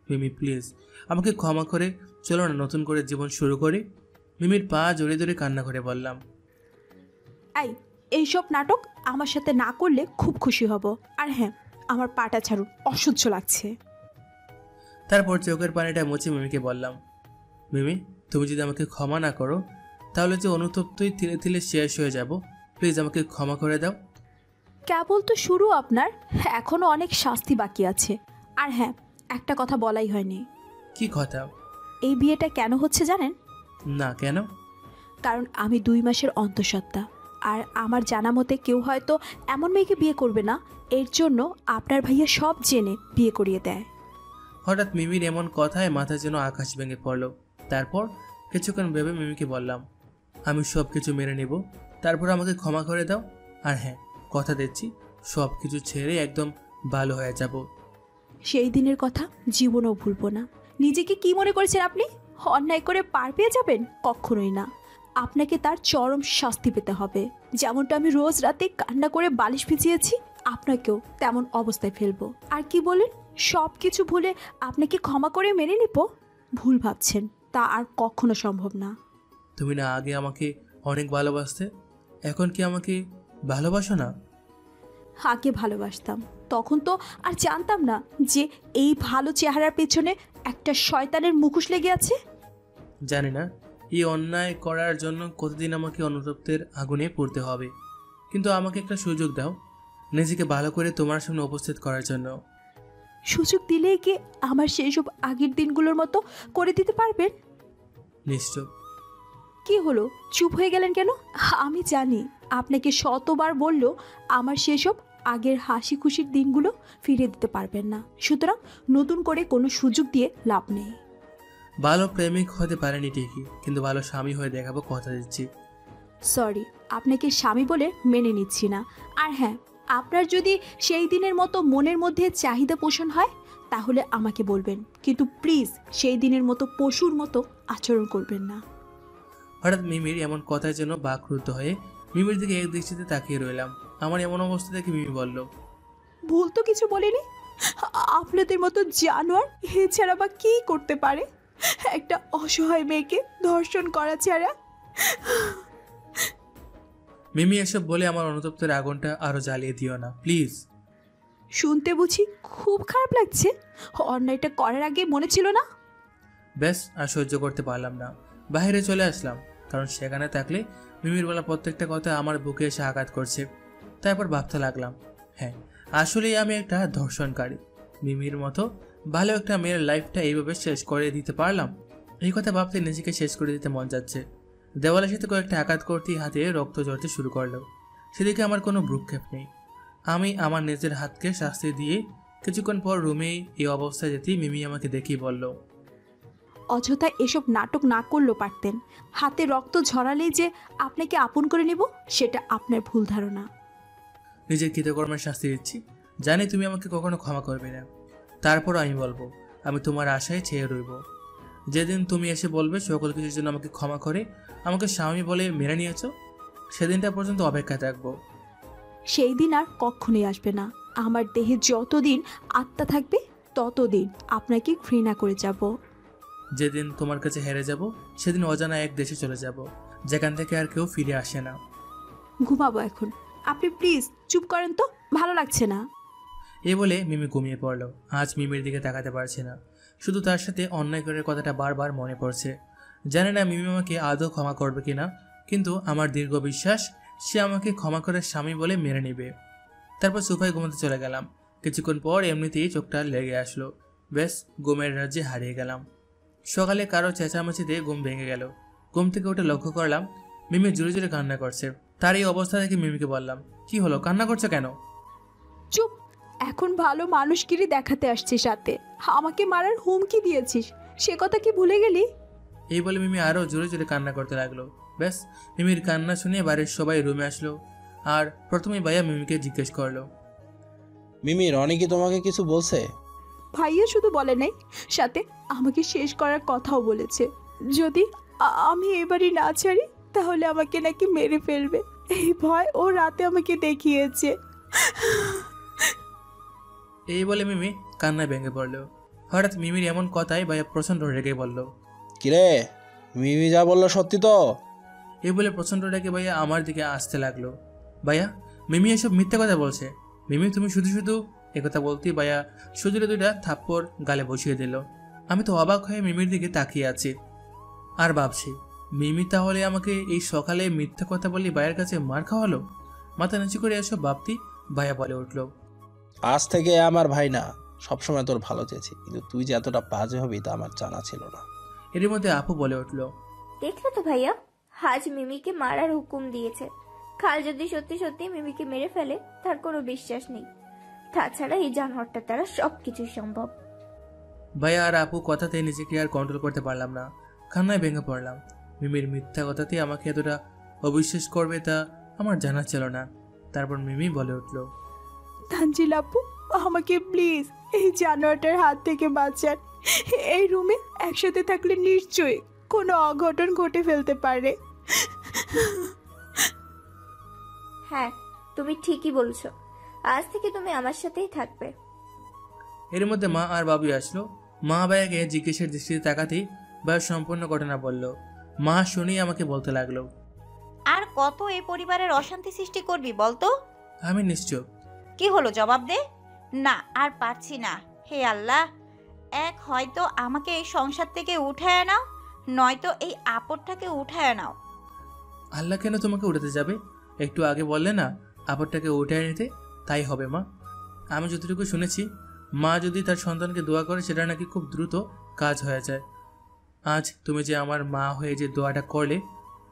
মিমি প্লিজ আমাকে ক্ষমা করে চলো না নতুন করে জীবন শুরু করি। মিমির পা জড়িয়ে ধরে কান্না করে বললাম, এইসব নাটক আমার সাথে না করলে খুব খুশি হব। আর হ্যাঁ, আমার পাটা ছাড়ুন, অসহ্য লাগছে। তারপর চোখের পানিটা মুছে মিমিকে বললাম, মিমি, তুমি যদি আমাকে ক্ষমা না করো তাহলে যে অনুতপ্তই তিলে তিলে শেষ হয়ে যাব। প্লিজ আমাকে ক্ষমা করে দাও। কেবল তো শুরু আপনার, এখনো অনেক শাস্তি বাকি আছে। আর হ্যাঁ, একটা কথা বলাই হয়নি। কি কথা? এই বিয়েটা কেন হচ্ছে জানেন? না, কেন? কারণ আমি 2 মাসের অন্তঃসত্ত্বা, আর আমার জানা মতে কেউ হয়তো এমন মেয়েকে বিয়ে করবে না। এর জন্য আপনার ভাইয়া সব জেনে বিয়ে করিয়ে দেয়। হঠাৎ মিমির এমন কথায় মাথা যেন আকাশ ভেঙে পড়ল। তারপর কিছুক্ষণ ভেবে মিমিকে বললাম, আমি সব কিছু মেনে নেব, তারপর আমাকে ক্ষমা করে দাও। আর হ্যাঁ, কথা দিচ্ছি সব কিছু ছেড়ে একদম ভালো হয়ে যাব। সেই দিনের কথা জীবনেও ভুলবো না। নিজেকে কি মনে করেছেন আপনি? অন্যায় করে পার পেয়ে যাবেন? কখনোই না। আপনাকে তার চরম শাস্তি পেতে হবে। যেমনটা আমি রোজ রাতে কান্না করে বালিশ ভিজিয়েছি, আপনাকেও তেমন অবস্থায় ফেলবো। আর কি বলেন, সব কিছু ভুলে আপনাকে ক্ষমা করে মেনে নিব? ভুল ভাবছেন, তা আর কখনো সম্ভব না। তুমি না আগে আমাকে অনেক ভালোবাসতে, এখন কি আমাকে ভালোবাসো না? আগে ভালোবাসতাম, তখন তো আর জানতাম না যে এই ভালো চেহারার পেছনে একটা শয়তানের মুখোশ লেগে আছে। জানি না এই অন্যায় করার জন্য কতদিন আমাকে অনুতপ্তের আগুনে পড়তে হবে, কিন্তু আমাকে একটা সুযোগ দাও নিজেকে ভালো করে তোমার সামনে উপস্থিত করার জন্য। সুযোগ দিলে কি আমার সেই সব আগের দিনগুলোর মতো করে দিতে পারবেন? নিশ্চয়। কি হলো, চুপ হয়ে গেলেন কেন? আমি জানি আপনাকে শতবার বললেও আমার সেসব আগের হাসি খুশির দিনগুলো ফিরিয়ে দিতে পারবেন না, সুতরাং নতুন করে কোনো সুযোগ দিয়ে লাভ নেই। ভালো প্রেমিক হতে পারেনি ঠিকই, কিন্তু ভালো স্বামী হয়ে দেখাবো, কথা দিচ্ছি। সরি, আপনাকে স্বামী বলে মেনে নিচ্ছি না। আর হ্যাঁ, আপনার যদি সেই দিনের মতো মনের মধ্যে চাহিদা পোষণ হয় তাহলে আমাকে বলবেন, কিন্তু প্লিজ সেই দিনের মতো পশুর মতো আচরণ করবেন না। হঠাৎ মিমির এমন কথার জন্য বাকরুদ্ধ হয়ে মিমির দিকে এক দৃষ্টিতে তাকিয়ে রইলাম। আমার এমন অবস্থা দেখে মিমি বলল, ভুল তো কিছু বলিনি। আপনাদের মতো জানোয়ার এছাড়া বা কি করতে পারে? একটা অসহায় মেয়েকে ধর্ষণ করা ছাড়া। মিমি এসব বলে আমার অনুতপ্তের আগুনটা আরো জ্বালিয়ে দিও না প্লিজ। শুনতে বুঝি খুব খারাপ লাগছে? অন্যায়টা করার আগে মনে ছিল না? ব্যাস, আর সহ্য করতে পারলাম না, বাইরে চলে আসলাম। কারণ সেখানে থাকলে মিমির বলা প্রত্যেকটা কথা আমার বুকে এসে আঘাত করছে। তারপর ভাবতে লাগলাম, হ্যাঁ আসলেই আমি একটা ধর্ষণকারী। মিমির মতো ভালো একটা মেয়ের লাইফটা এইভাবে শেষ করে দিতে পারলাম। এই কথা ভাবতে নিজেকে শেষ করে দিতে মন যাচ্ছে। দেওয়ালের সাথে কয়েকটা আঘাত করতেই হাতে রক্ত ঝরতে শুরু করলো। সেদিকে আমার কোনো ভ্রুক্ষেপ নেই। আমি আমার নিজের হাতকে শাস্তি দিয়ে কিছুক্ষণ পর রুমে এই অবস্থায় যেতেই মিমি আমাকে দেখিয়ে বলল, অযথা এসব নাটক না করলেও পারতেন। হাতে রক্ত ঝরালেই যে আপনাকে আপন করে নেব, সেটা আপনার ভুল ধারণা। নিজের কৃতকর্মের শাস্তি দিচ্ছি, জানি তুমি আমাকে কখনো ক্ষমা করবে না। তারপর আমি বলবো, আমি তোমার আশায় চেয়ে রইব। যেদিন তুমি এসে বলবে সকল কিছুর জন্য আমাকে ক্ষমা করে আমাকে স্বামী বলে মেনে নিয়েছ, সেদিনটা পর্যন্ত অপেক্ষা থাকবো। সেই দিন আর কখনোই আসবে না। আমার দেহে যতদিন আত্মা থাকবে ততদিন আপনাকে ঘৃণা করে যাব। যেদিন তোমার কাছে হেরে যাব সেদিন অজানা এক দেশে চলে যাব, যেখান থেকে আর কেউ ফিরে আসে না। ঘুমাবো এখন, আপনি প্লিজ চুপ করেন তো, ভালো লাগছে না। এ বলে মিমি ঘুমিয়ে পড়লো। আজ মিমির দিকে তাকাতে পারছে না, শুধু তার সাথে অন্যায় করার কথাটা বারবার মনে পড়ছে। জানে না মিমি আমাকে আদৌ ক্ষমা করবে কিনা, কিন্তু আমার দীর্ঘ বিশ্বাস সে আমাকে ক্ষমা করে স্বামী বলে মেনে নেবে। তারপর সোফায় ঘুমাতে চলে গেলাম। কিছুক্ষণ পর এমনিতেই চোখটা লেগে আসলো। বেশ, ঘুমের রাজ্যে হারিয়ে গেলাম। সকালে কারো চেঁচামেচিতে ঘুম ভেঙে গেল। ঘুম থেকে উঠে লক্ষ্য করলাম মিমি জোরে জোরে কান্না করছে। তার এই অবস্থা দেখে মিমিকে বললাম, কি হলো, কান্না করছো কেন? চুপ, এখন ভালো মানুষগিরি দেখাতে আসছিস, সাথে আমাকে মারার হুমকি দিয়েছিস, সে কথা কি ভুলে গেলি? এই বলে মিমি আরো জোরে জোরে কান্না করতে লাগলো। ব্যাস, মিমির কান্না শুনে বাড়ির সবাই রুমে আসলো। আর প্রথমে ভাইয়া মিমিকে জিজ্ঞেস করলো, মিমি, রনি কি তোমাকে কিছু বলছে? ভাইয়া শুধু বলে নাই, সাথে আমাকে শেষ করার কথাও বলেছে। যদি আমি এবারই না ছাড়ি তাহলে আমাকে নাকি মেরে ফেলবে, এই ভয় ও রাতে আমাকে দেখিয়েছে। এই বলে মিমি কান্নায় ভেঙে পড়লো। হঠাৎ মিমির এমন কথায় ভাইয়া প্রচণ্ড রেগে বলল, কিরে, মিমি যা বললো সত্যি তো? এই বলে প্রচণ্ড রেগে ভাইয়া আমার দিকে আসতে লাগলো। ভাইয়া, মিমি এসব মিথ্যে কথা বলছে। মিমি, তুমি শুধু শুধু একথা বলতেই ভাইয়া সুজুরে দুইটা থাপ্পড় গালে বসিয়ে দিল। আমি তো অবাক হয়ে মিমির দিকে তাকিয়ে আছি আর ভাবছি, মিমি তাহলে আমাকে এই সকালে মিথ্যা কথা বলি ভাইয়ের কাছে মার খাওয়ালো? মাথা নিচু করে এসব ভাবতি ভাইয়া বলে উঠল, আজ থেকে আমার ভাই না, সবসময় তোর ভালো চেয়েছি, কিন্তু তুই যে এতটা বাজে হবি তা আমার জানা ছিল না। এর মধ্যে আপু বলে উঠল, দেখলে তো ভাইয়া, আজ মিমিকে মারার হুকুম দিয়েছে। কাল যদি সত্যি সত্যি মিমিকে মেরে ফেলে তার কোনো বিশ্বাস নেই। তাছাড়া এই জানোয়ারটা দ্বারা সবকিছু সম্ভব। ভাইয়া আর আপু কথাতে নিজেকে আর কন্ট্রোল করতে পারলাম না, কান্নায় ভেঙে পড়লাম। মিমির মিথ্যা কথাতে আমাকে এতটা অবিশ্বাস করবে তা আমার জানা ছিল না। তারপর মিমি বলে উঠল, তানজিল আপু, আমাকে প্লিজ এই জানোয়ারটার হাত থেকে বাঁচান। এই রুমে একসাথে থাকলে নিশ্চয়ই কোনো অঘটন ঘটে ফেলতে পারে। হ্যাঁ, তুমি ঠিকই বলছো, আজ থেকে তুমি আমার সাথেই থাকবে। এর মধ্যে মা আর বাবু আসলো। মা ভাইয়াকে জিজ্ঞেসের দৃষ্টিতে তাকাতেই ভাইয়া সম্পূর্ণ ঘটনা বলল। মা শুনেই আমাকে বলতে লাগলো, আর কত এই পরিবারের অশান্তি সৃষ্টি করবি বলতো? আমি নিশ্চয়। কি হলো, জবাব দে। না, আর পারছি না। হে আল্লাহ, এক হয়তো আমাকে এই সংসার থেকে উঠায় নাও, নয়তো এই আপদটাকে উঠায় নাও। আল্লাহ কেন তোমাকে উঠাতে যাবে? একটু আগে বললে না আপদটাকে উঠায় নিতে, তাই হবে মা। আমি যতটুকু শুনেছি, মা যদি তার সন্তানকে দোয়া করে সেটা নাকি খুব দ্রুত কাজ হয়ে যায়। আজ তুমি যে আমার মা হয়ে যে দোয়াটা করলে,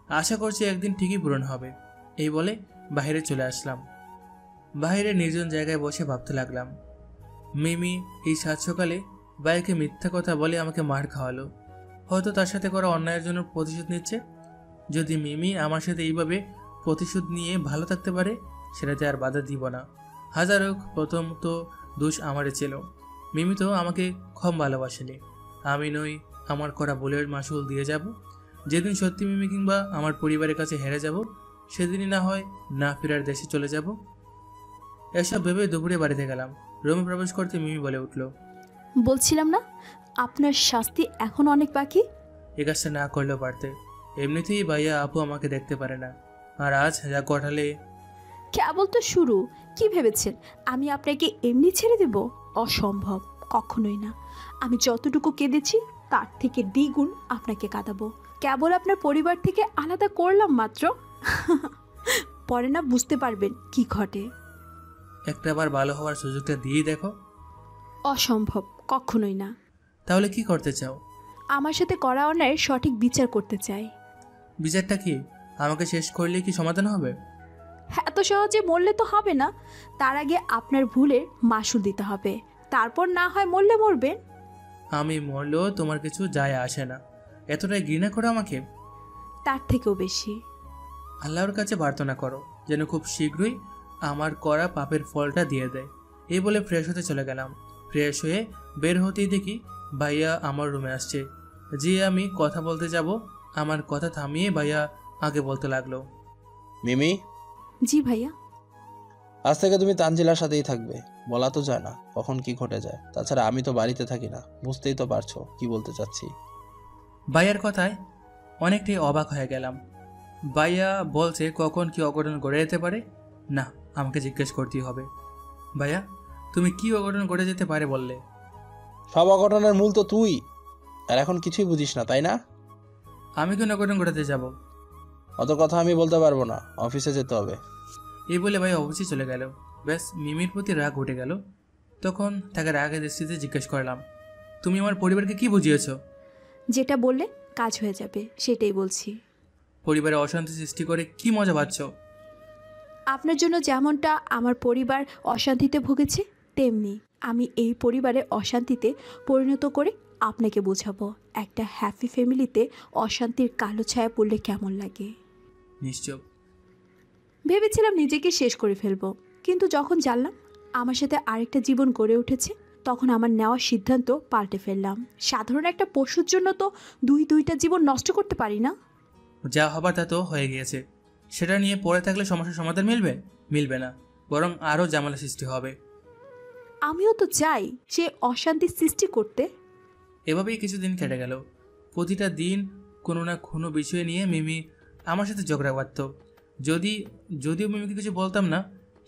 আশা করছি একদিন ঠিকই পূরণ হবে। এই বলে বাইরে চলে আসলাম। বাইরে নির্জন জায়গায় বসে ভাবতে লাগলাম, মিমি এই সাত সকালে ভাইকে মিথ্যা কথা বলে আমাকে মার খাওয়ালো। হয়তো তার সাথে করা অন্যায়ের জন্য প্রতিশোধ নিচ্ছে। যদি মিমি আমার সাথে এইভাবে প্রতিশোধ নিয়ে ভালো থাকতে পারে, সেটাতে আর বাধা দিব না। হাজার হোক, প্রথম তো দোষ আমারই ছিল। মিমি তো আমাকে কম ভালোবাসেনি। আমি নই আমার করা ভুলের মাসুল দিয়ে যাব। যেদিন সত্যি মিমি কিংবা আমার পরিবারের কাছে হেরে যাব, সেদিনই না হয় না ফেরার দেশে চলে যাব। এসব ভেবে দুপুরে বাড়িতে গেলাম। রুমে প্রবেশ করতে মিমি বলে উঠল, বলছিলাম না আপনার শাস্তি এখন অনেক বাকি। এ কাজটা না করলেও পারতে। এমনিতেই ভাইয়া আপু আমাকে দেখতে পারে না, আর আজ যা ঘটালে। কেবল তো শুরু। কি ভেবেছেন আমি আপনাকে এমনি ছেড়ে দেব? অসম্ভব, কখনোই না। আমি যতটুকু কেঁদেছি তার থেকে দ্বিগুণ আপনাকে কাঁদাবো। কেবল আপনার পরিবার থেকে আলাদা করলাম মাত্র। পরে না বুঝতে পারবেন কি ঘটে। একটাবার ভালো হওয়ার সুযোগটা দিয়ে দেখো। অসম্ভব, কখনোই না। তাহলে কি করতে চাও? আমার সাথে করা অন্যায়ের সঠিক বিচার করতে চাই। বিচারটা কি? আমাকে শেষ করলে কি সমাধান হবে? এত সহজে মরলে তো হবে না। তার আগে আপনার ভুলের মাসুল দিতে হবে, তারপর না হয় মরলে মরবেন। আমি মরলেও তোমার কিছু যায় আসে না। এতটাই ঘৃণা করো আমাকে? তার থেকেও বেশি। আল্লাহর কাছে প্রার্থনা করো যেন খুব শীঘ্রই আমার করা পাপের ফলটা দিয়ে দেয়। এই বলে ফ্রেশ হতে চলে গেলাম। ফ্রেশ হয়ে বের হতেই দেখি ভাইয়া আমার রুমে আসছে। যে আমি কথা বলতে যাব, আমার কথা থামিয়ে ভাইয়া আগে বলতে লাগলো, মিমি, জি ভাইয়া। আজ থেকে তুমি তানজিলার সাথেই থাকবে। বলা তো যায় না কখন কি ঘটে যায়। তাছাড়া আমি তো বাড়িতে থাকি না, বুঝতেই তো পারছো কি বলতে চাচ্ছি। ভাইয়ার কথায় অনেকটাই অবাক হয়ে গেলাম। ভাইয়া বলছে কখন কি অঘটন ঘটে যেতে পারে। না, আমাকে জিজ্ঞেস করতেই হবে। ভাইয়া, তুমি কি অঘটন ঘটে যেতে পারে বললে? সব অঘটনের মূল তো তুই, আর এখন কিছুই বুঝিস না তাই না? আমি কেন অঘটন ঘটাতে যাব? অত কথা আমি বলতে পারবো না, অফিসে যেতে হবে। এই বলে ভাই অফিসে চলে গেল। ব্যাস, মিমির প্রতি রাগ উঠে গেল। তখন তাকে রাগের দৃষ্টিতে জিজ্ঞেস করলাম, তুমি আমার পরিবারকে কি বুঝিয়েছ? যেটা বললে কাজ হয়ে যাবে সেটাই বলছি। পরিবারে অশান্তি সৃষ্টি করে কি মজা পাচ্ছ? আপনার জন্য যেমনটা আমার পরিবার অশান্তিতে ভুগেছে, তেমনি আমি এই পরিবারে অশান্তিতে পরিণত করে আপনাকে বোঝাবো একটা হ্যাপি ফ্যামিলিতে অশান্তির কালো ছায়া পড়লে কেমন লাগে। নিশ্চয়। ভেবেছিলাম নিজেকে শেষ করে ফেলবো, কিন্তু যখন জানলাম আমার সাথে আরেকটা জীবন গড়ে উঠেছে, তখন আমার নেওয়া সিদ্ধান্ত পাল্টে ফেললাম। সাধারণ একটা পশুর জন্য তো দুইটা জীবন নষ্ট করতে পারি না। যা হবার তা তো হয়ে গিয়েছে। সেটা নিয়ে পড়ে থাকলে সমস্যার সমাধান মিলবে না, বরং আরও ঝামেলা সৃষ্টি হবে। আমিও তো চাই সে অশান্তি সৃষ্টি করতে। এভাবেই কিছুদিন কেটে গেল। প্রতিটা দিন কোনো না কোনো বিষয় নিয়ে মিমি আমার সাথে ঝগড়া বাঁধত। যদিও মিমিকে কিছু বলতাম না,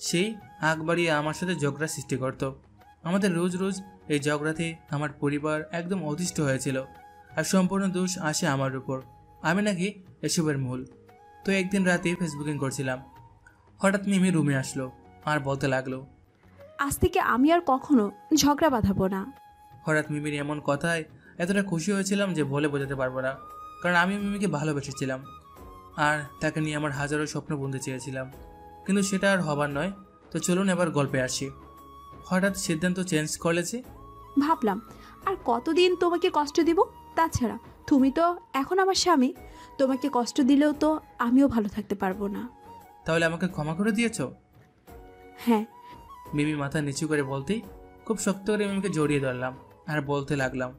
সেই আগ বাড়িয়ে আমার সাথে ঝগড়া সৃষ্টি করত। আমাদের রোজ রোজ এই ঝগড়াতে আমার পরিবার একদম অতিষ্ঠ হয়েছিল, আর সম্পূর্ণ দোষ আসে আমার উপর। আমি নাকি এসবের মূল। তো একদিন রাতে ফেসবুকিং করছিলাম, হঠাৎ মিমি রুমে আসলো আর বলতে লাগলো, আজ থেকে আমি আর কখনো ঝগড়া বাঁধাবো না। হঠাৎ মিমির এমন কথায় এতটা খুশি হয়েছিলাম যে বলে বোঝাতে পারবো না। কারণ আমি মিমিকে ভালোবেসেছিলাম, আর তাকে নিয়ে আমার হাজারো স্বপ্ন বুনতে চেয়েছিলাম, কিন্তু সেটা আর হবার নয়। তো চলুন এবার গল্পে আসি। হঠাৎ সিদ্ধান্ত চেঞ্জ করেছে। ভাবলাম আর কতদিন তোমাকে কষ্ট দিব। তাছাড়া তুমি তো এখন আমার স্বামী, তোমাকে কষ্ট দিলেও তো আমিও ভালো থাকতে পারবো না। তাহলে আমাকে ক্ষমা করে দিয়েছ? হ্যাঁ। মিমি মাথা নিচু করে বলতেই খুব শক্ত করে মিমিকে জড়িয়ে ধরলাম আর বলতে লাগলাম,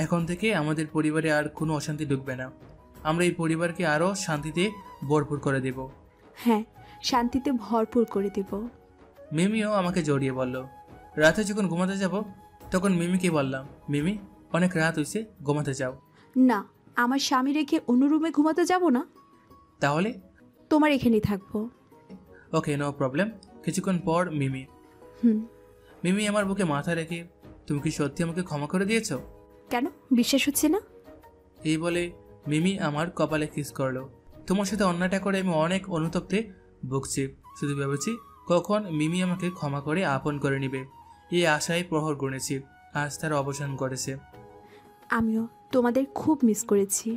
এখন থেকে আমাদের পরিবারে আর কোনো অশান্তি ঢুকবে না। আমরা এই পরিবারকে আরও শান্তিতে ভরপুর করে দেব। হ্যাঁ, শান্তিতে ভরপুর করে দেব। মিমিও আমাকে জড়িয়ে বলল। রাতে যখন ঘুমাতে যাব তখন মিমিকে বললাম, মিমি অনেক রাত হয়েছে, ঘুমাতে যাও। না, আমার স্বামী রেখে অন্য রুমে ঘুমাতে যাব না। তাহলে? তোমার এখানেই থাকবো। ওকে, নো প্রবলেম। কিছুক্ষণ পর মিমি আমার বুকে মাথা রেখে, তুমি কি সত্যি আমাকে ক্ষমা করে দিয়েছ? কেন বিশ্বাস হচ্ছে না? এই বলে মিমি আমার কপালে কিস করলো। তোমার সাথে অন্যায়টা করে আমি অনেক অনুতপ্তে ভুগছি। শুধু ভেবেছি কখন মিমি আমাকে ক্ষমা করে আপন করে নিবে। এই আশায় প্রহর গুনেছি। আজ তার অবসান করেছে। আমিও তোমাদের খুব মিস করেছি।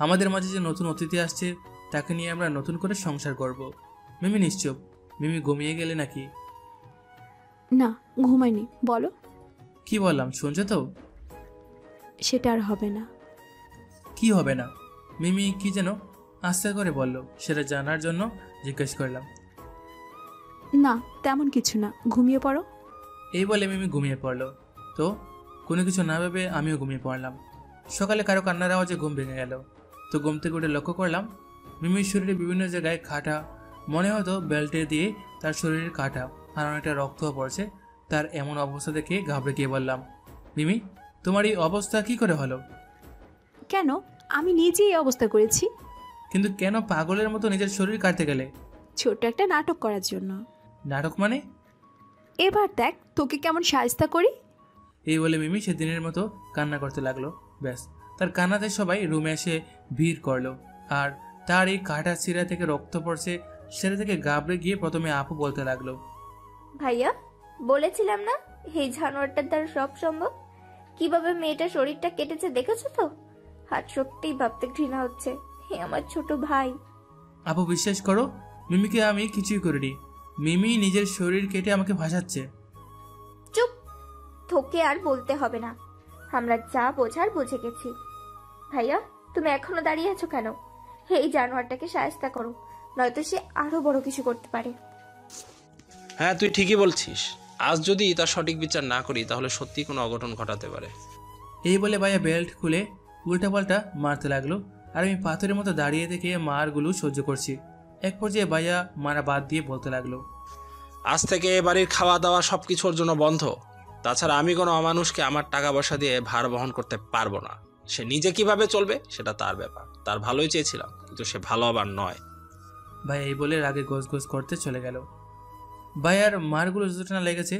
আমাদের মাঝে যে নতুন অতিথি আসছে তাকে নিয়ে আমরা নতুন করে সংসার করব। মিমি নিশ্চুপ। মিমি ঘুমিয়ে গেলে নাকি? না, ঘুমাইনি। বলো। কি বললাম শুনছো তো? সেটা আর হবে না। কি হবে না? মিমি কি যেন আস্তে করে বলল, সেটা জানার জন্য জিজ্ঞেস করলাম। না, তেমন কিছু না, ঘুমিয়ে পড়ো। এই বলে মিমি ঘুমিয়ে পড়ল। তো কোনো কিছু না ভেবে আমিও ঘুমিয়ে পড়লাম। সকালে কারো কান্নার আওয়াজে ঘুম ভেঙে গেল। তো ঘুম থেকে উঠে লক্ষ্য করলাম মিমির শরীরে বিভিন্ন জায়গায় কাটা, মনে হতো বেল্টে দিয়ে তার শরীরের কাটা, আর অনেকটা রক্তও পড়ছে। তার এমন অবস্থা দেখে ঘাবড়ে গিয়ে বললাম, মিমি তোমার এই অবস্থা কি করে হলো? কেন? আমি নিজেই এই অবস্থা করেছি। কিন্তু কেন পাগলের মতো নিজের শরীর কাটতে গেলে? ছোট একটা নাটক করার জন্য। নাটক মানে? এবার দেখ তোকে কেমন সাজতা করি। এই বলে মিমি সেদিনের মতো কান্না করতে লাগলো। ব্যাস, তার কান্নাতে সবাই রুমে এসে ভিড় করলো। আর তার এই কাটা চিরা থেকে রক্ত পড়ছে, সেটা থেকে ঘাবড়ে গিয়ে প্রথমে আপু বলতে লাগলো, ভাইয়া বলেছিলাম না এই জানোয়ারটার দ্বারা সব সম্ভব। কিভাবে মেয়েটার শরীরটা কেটেছে দেখেছো তো? আর সত্যিই ভাবতে ঘৃণা হচ্ছে, হে আমার ছোট ভাই। আপু বিশ্বাস করো, মিমিকে আমি কিছুই করিনি। মিমি নিজের শরীর কেটে আমাকে ভাসাচ্ছে। চুপ, তোকে আর বলতে হবে না, আমরা যা বোঝার বুঝে গেছি। ভাইয়া তুমি এখনো দাঁড়িয়ে আছো কেন? এই জানোয়ারটাকে সাহায্য করো, নয়তো সে আরো বড় কিছু করতে পারে। হ্যাঁ তুই ঠিকই বলছিস, আজ যদি তার সঠিক বিচার না করি তাহলে সত্যি কোনো অঘটন ঘটাতে পারে। এই বলে ভাইয়া বেল্ট খুলে উল্টাপাল্টা মারতে লাগলো। আর আমি পাথরের মতো দাঁড়িয়ে থেকে মারগুলো সহ্য করছি। এক পর্যায়ে ভাইয়া মারা বাদ দিয়ে বলতে লাগলো, আজ থেকে এ বাড়ির খাওয়া দাওয়া সবকিছুর জন্য বন্ধ। তাছাড়া আমি কোনো অমানুষকে আমার টাকা পয়সা দিয়ে ভার বহন করতে পারবো না। সে নিজে কিভাবে চলবে সেটা তার ব্যাপার। তার ভালোই চেয়েছিলাম, কিন্তু সে ভালো আবার নয়। ভাইয়া এই বলে রাগে গোছ গোছ করতে চলে গেল। ভাইয়ার মারগুলো যতটা না লেগেছে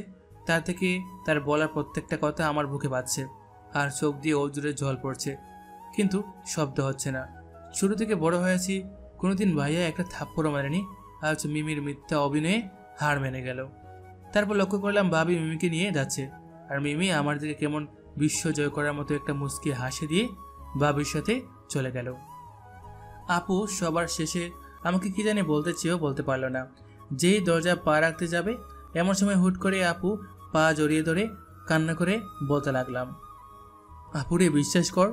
তার থেকে তার বলার প্রত্যেকটা কথা আমার বুকে বাজছে, আর চোখ দিয়ে ওজুরে জল পড়ছে, কিন্তু শব্দ হচ্ছে না। শুরু থেকে বড় হয়েছি, কোনোদিন ভাইয়া একটা থাপ্পড়ও মারেনি, আর মিমির মিথ্যা অভিনয়ে হার মেনে গেল। তারপর লক্ষ্য করলাম ভাবি মিমিকে নিয়ে যাচ্ছে, আর মিমি আমার দিকে কেমন বিশ্ব জয় করার মতো একটা মুচকি হাসি দিয়ে ভাবির সাথে চলে গেল। আপু সবার শেষে আমাকে কি জানি বলতে চেয়েও বলতে পারল না। যেই দরজা পা রাখতে যাবে এমন সময় হুট করে আপু পা জড়িয়ে ধরে কান্না করে বলতে লাগলাম, আপুরে বিশ্বাস কর,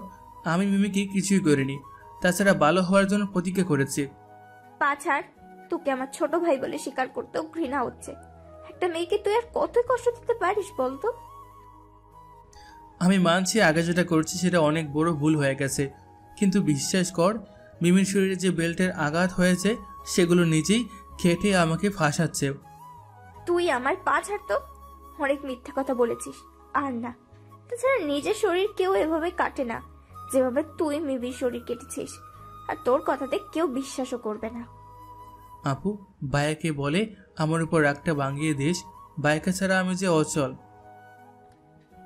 আমি মিমিকে কিছুই করিনি। তাছাড়া ভালো হওয়ার জন্য প্রতিজ্ঞা করেছি। পা ছাড়, তোকে আমার ছোট ভাই বলে স্বীকার করতেও ঘৃণা হচ্ছে। একটা মেয়েকে তুই আর কতই কষ্ট দিতে পারিস বলতো? আমি মানছি আগে যেটা করছি সেটা অনেক বড় ভুল হয়ে গেছে, কিন্তু বিশ্বাস কর, মিমির শরীরে যে বেল্টের আঘাত হয়েছে সেগুলো নিজেই খেটে আমাকে ফাঁসাচ্ছে। তুই আমার পা ছাড় তো, অনেক মিথ্যা কথা বলেছিস। আর না, তাছাড়া নিজের শরীর কেউ এভাবে কাটে না যেভাবে তুই মিমির শরীর কেটেছিস, আর তোর কথাতে কেউ বিশ্বাসও করবে না। আপু ভাইয়াকে বলে আমার উপর রাগটা ভাঙিয়ে দিস, ভাইকে ছাড়া আমি যে অচল।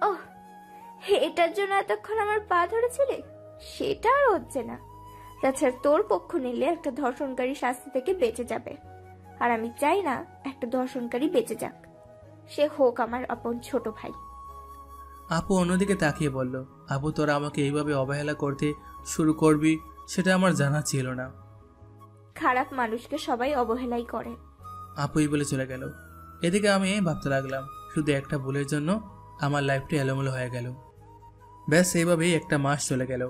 ওহ, এটার জন্য এতক্ষণ আমার পা ধরেছিলে? সেটা আর হচ্ছে না। তাছাড়া তোর পক্ষ নিলে একটা ধর্ষণকারী শাস্তি থেকে বেঁচে যাবে, আর আমি চাই না একটা ধর্ষণকারী বেঁচে যাক, সে হোক আমার আপন ছোট ভাই। আপু অন্যদিকে তাকিয়ে বলল, আপু তোরা আমাকে এইভাবে অবহেলা করতে শুরু করবি সেটা আমার জানা ছিল না। খারাপ মানুষকে সবাই অবহেলাই করে। আপু এই বলে চলে গেল। এদিকে আমি ভাবতে লাগলাম, শুধু একটা ভুলের জন্য আমার লাইফটা এলোমেলো হয়ে গেল। ব্যাস এইভাবেই একটা মাস চলে গেল,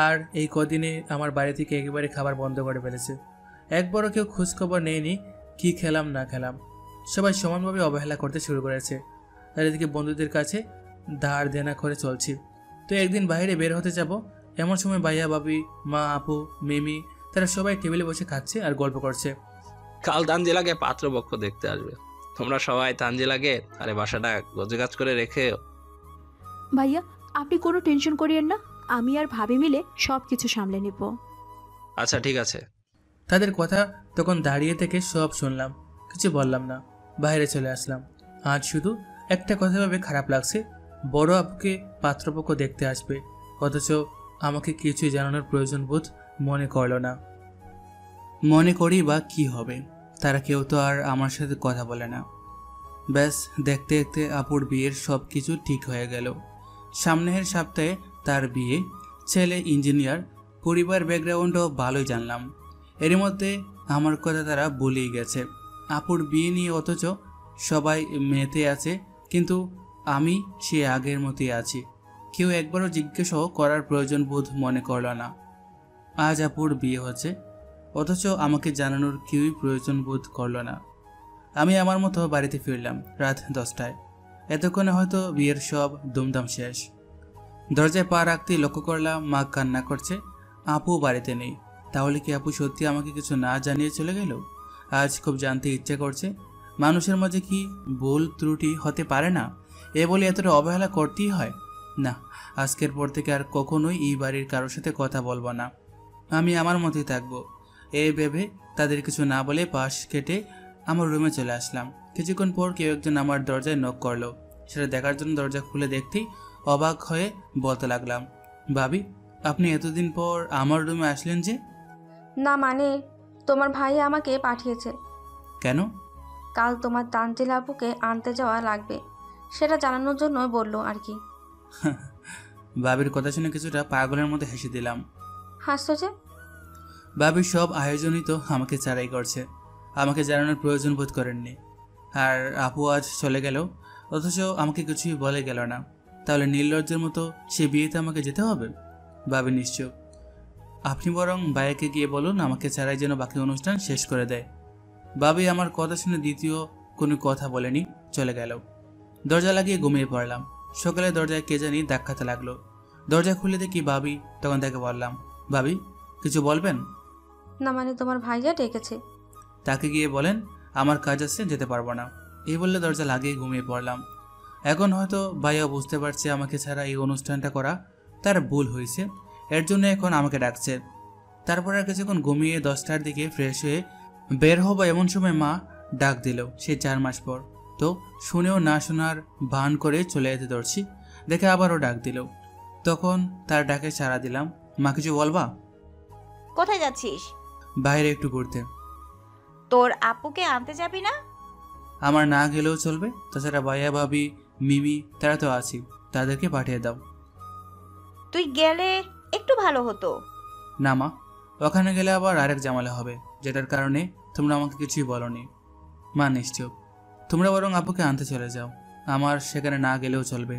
আর এই কদিনে আমার বাড়ি থেকে একেবারে খাবার বন্ধ করে ফেলেছে। একবারও কেউ খোঁজখবর নেয়নি কি খেলাম না খেলাম, সবাই সমানভাবে অবহেলা করতে শুরু করেছে। আর এদিকে বন্ধুদের কাছে ধার দেনা করে চলছি। তো একদিন বাইরে বের হতে যাব, এমন সময় ভাইয়া ভাবি মা আপু মিমি তারা সবাই টেবিলে বসে খাচ্ছে আর গল্প করছে। কাল তানজিলাকে পাত্রপক্ষ দেখতে আসবে, তোমরা সবাই তানজিলাকে আরে বাসাটা গোছগাছ করে রেখে। ভাইয়া আপনি কোনো টেনশন করিয়েন না, আমি আর ভাবি মিলে সব কিছু সামলে নেব। আচ্ছা ঠিক আছে। তাদের কথা তখন দাঁড়িয়ে থেকে সব শুনলাম, কিছু বললাম না, বাইরে চলে আসলাম। আজ শুধু একটা কথা ভেবে খারাপ লাগছে, বড় আপুকে পাত্রপক্ষ দেখতে আসবে, অথচ আমাকে কিছুই জানানোর প্রয়োজন বোধ মনে করল না। মনে করি বা কি হবে, তারা কেউ তো আর আমার সাথে কথা বলে না। ব্যাস দেখতে দেখতে আপুর বিয়ের সব কিছু ঠিক হয়ে গেল। সামনের সপ্তাহে তার বিয়ে। ছেলে ইঞ্জিনিয়ার, পরিবার ব্যাকগ্রাউন্ডও ভালোই জানলাম। এরই মধ্যে আমার কথা তারা বলেই গেছে। আপুর বিয়ে নিয়ে অথচ সবাই মেতে আছে, কিন্তু আমি সে আগের মতোই আছি। কেউ একবারও জিজ্ঞেসও করার প্রয়োজন বোধ মনে করল না। আজ আপুর বিয়ে হচ্ছে, অথচ আমাকে জানানোর কেউই প্রয়োজন বোধ করল না। আমি আমার মতো বাড়িতে ফিরলাম রাত 10টায়। এতক্ষণে হয়তো বিয়ের সব দুমদাম শেষ। দরজায় পা রাখতেই লক্ষ্য করলাম মা কান্না করছে। আপু বাড়িতে নেই। তাহলে কি আপু সত্যি আমাকে কিছু না জানিয়ে চলে গেল? আজ খুব জানতে ইচ্ছে করছে, মানুষের মাঝে কি ভুল ত্রুটি হতে পারে না? এ বলে এতটা অবহেলা করতেই হয়? না, আজকের পর থেকে আর কখনোই এই বাড়ির কারোর সাথে কথা বলবো না। আমি আমার মতোই থাকবো। এই ভেবে তাদের কিছু না বলে পাশ কেটে আমার রুমে চলে আসলাম। কিছুক্ষণ পর কেউ একজন আমার দরজায় নক করলো। সেটা দেখার জন্য দরজা খুলে দেখতেই অবাক হয়ে বলতে লাগলাম, ভাবি, আপনি এতদিন পর আমার রুমে আসলেন যে? না মানে, তোমার ভাই আমাকে পাঠিয়েছে। কেন? কাল তোমার তানজিল আপুকে আনতে যাওয়া লাগবে, সেটা জানানোর জন্য বললো আর কি। ভাবির কথা শুনে কিছুটা পাগলের মতো হেসে দিলাম। হাসছো যে? ভাবির সব আয়োজনই তো আমাকে ছাড়াই করছে, আমাকে জানানোর প্রয়োজন বোধ করেননি। আর আপু আজ চলে গেল, অথচ আমাকে কিছুই বলে গেল না। তাহলে নির্লজ্জের মতো সে বিয়েতে আমাকে যেতে হবে? ভাবি নিশ্চয়। আপনি বরং ভাইয়াকে গিয়ে বলুন আমাকে ছাড়াই যেন বাকি অনুষ্ঠান শেষ করে দেয়। ভাবি আমার কথা শুনে দ্বিতীয় কোনো কথা বলেনি, চলে গেল। দরজা লাগিয়ে ঘুমিয়ে পড়লাম। সকালে দরজায় কে জানি ধাক্কাতে লাগলো। দরজা খুলে দেখি ভাবি। তখন তাকে বললাম, ভাবি, কিছু বলবেন? না মানে, তোমার ভাইয়া ডেকেছে। তাকে গিয়ে বলেন আমার কাজ আছে, যেতে পারবো না। এই বললে দরজা লাগিয়ে ঘুমিয়ে পড়লাম। এখন হয়তো ভাইয়া বুঝতে পারছে আমাকে ছাড়া এই অনুষ্ঠানটা করা তার ভুল হয়েছে, এর জন্য এখন আমাকে ডাকছে। তারপর আর কিছুক্ষণ ঘুমিয়ে 10টার দিকে ফ্রেশ হয়ে বের হবো এমন সময় মা ডাক দিল, সে 4 মাস পর। তো শুনেও না শোনার ভান করে চলে যেতে ধরছি, দেখে আবারও ডাক দিল। তখন তার ডাকে সাড়া দিলাম। মা, কিছু বলবা? কোথায় যাচ্ছিস? বাইরে একটু ঘুরতে। তোর আপুকে আনতে যাবি না? আমার না গেলেও চলবে, তাছাড়া ভাইয়া, ভাবি, মিমি তারা তো আছি, তাদেরকে পাঠিয়ে দাও। তুই গেলে একটু ভালো হতো। না মা, ওখানে গেলে আবার আরেক ঝামেলা হবে, যেটার কারণে তোমরা আমাকে কিছুই বলনি। মা নিশ্চয়, তোমরা বরং আপুকে আনতে চলে যাও, আমার সেখানে না গেলেও চলবে।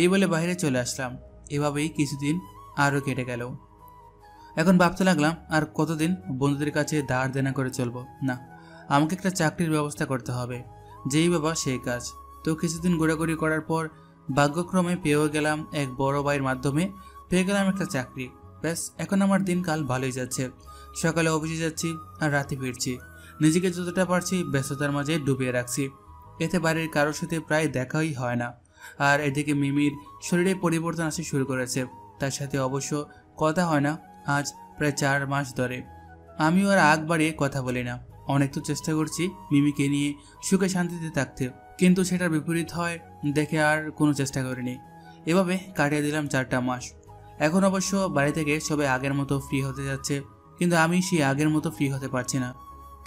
এই বলে বাইরে চলে আসলাম। এভাবেই কিছুদিন আরও কেটে গেল। এখন ভাবতে লাগলাম আর কতদিন বন্ধুদের কাছে ধার দেনা করে চলবো? না, আমাকে একটা চাকরির ব্যবস্থা করতে হবে। যেই বাবা সেই কাজ। তো কিছুদিন ঘোরাঘুরি করার পর ভাগ্যক্রমে পেয়েও গেলাম এক বড় ভাইয়ের মাধ্যমে, পেয়ে গেলাম একটা চাকরি। ব্যাস, এখন আমার দিনকাল ভালোই যাচ্ছে। সকালে অফিসে যাচ্ছি আর রাতে ফিরছি। নিজেকে যতটা পারছি ব্যস্ততার মাঝে ডুবিয়ে রাখছি। এতে বাড়ির কারোর সাথে প্রায় দেখাই হয় না। আর এদিকে মিমির শরীরে পরিবর্তন আসতে শুরু করেছে, তার সাথে অবশ্য কথা হয় না আজ প্রায় 4 মাস ধরে। আমিও আর আগ বাড়িয়ে কথা বলি না। অনেক তো চেষ্টা করছি মিমিকে নিয়ে সুখে শান্তিতে থাকতে, কিন্তু সেটার বিপরীত হয় দেখে আর কোনো চেষ্টা করিনি। এভাবে কাটিয়ে দিলাম 4টা মাস। এখন অবশ্য বাড়ি থেকে সবাই আগের মতো ফ্রি হতে যাচ্ছে, কিন্তু আমি সেই আগের মতো ফ্রি হতে পারছি না।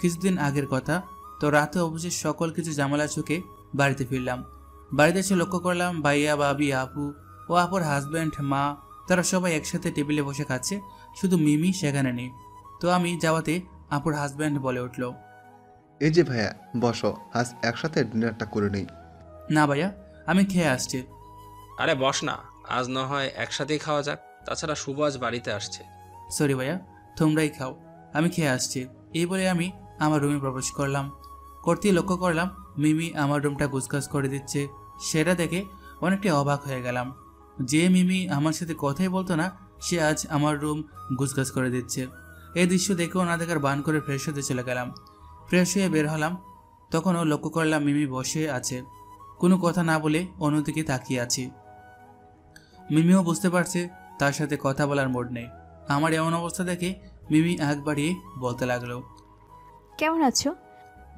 কিছুদিন আগের কথা, তো রাতে অবশ্যই সকল কিছু ঝামেলা চোখে বাড়িতে ফিরলাম। বাড়িতে এসে লক্ষ্য করলাম ভাইয়া, ভাবি, আপু ও আপুর হাজব্যান্ড, মা তারা সবাই একসাথে টেবিলে বসে খাচ্ছে, শুধু মিমি সেখানে নেই। তো আমি যাওয়াতে আপুর হাজব্যান্ড বলে উঠল, এই যে ভাইয়া, বসো, আজ একসাথে ডিনারটা করে নেই। না ভাইয়া, আমি খেয়ে আসছি। আরে বস না, আজ না হয় একসাথেই খাওয়া যাক, তাছাড়া শুভ আজ বাড়িতে আসছে। সরি ভাইয়া, তোমরাই খাও, আমি খেয়ে আসছি। এই বলে আমি আমার রুমে প্রবেশ করলাম। করতেই লক্ষ্য করলাম মিমি আমার রুমটা গুছগাছ করে দিচ্ছে। সেটা দেখে অনেকটা অবাক হয়ে গেলাম। যে মিমি আমার সাথে কথাই বলতো না, সে আজ আমার রুম গুছগাছ করে দিচ্ছে। এই দৃশ্য দেখেও না দেখার বান করে ফ্রেশ হতে চলে গেলাম। ফ্রেশ হয়ে বের হলাম, তখনও লক্ষ্য করলাম মিমি বসে আছে, কোনো কথা না বলে অন্যদিকে তাকিয়ে আছি। মিমিও বুঝতে পারছে তার সাথে কথা বলার মুড নেই। আমার এমন অবস্থা দেখে মিমি আগ বাড়িয়ে বলতে লাগলো, কেমন আছো?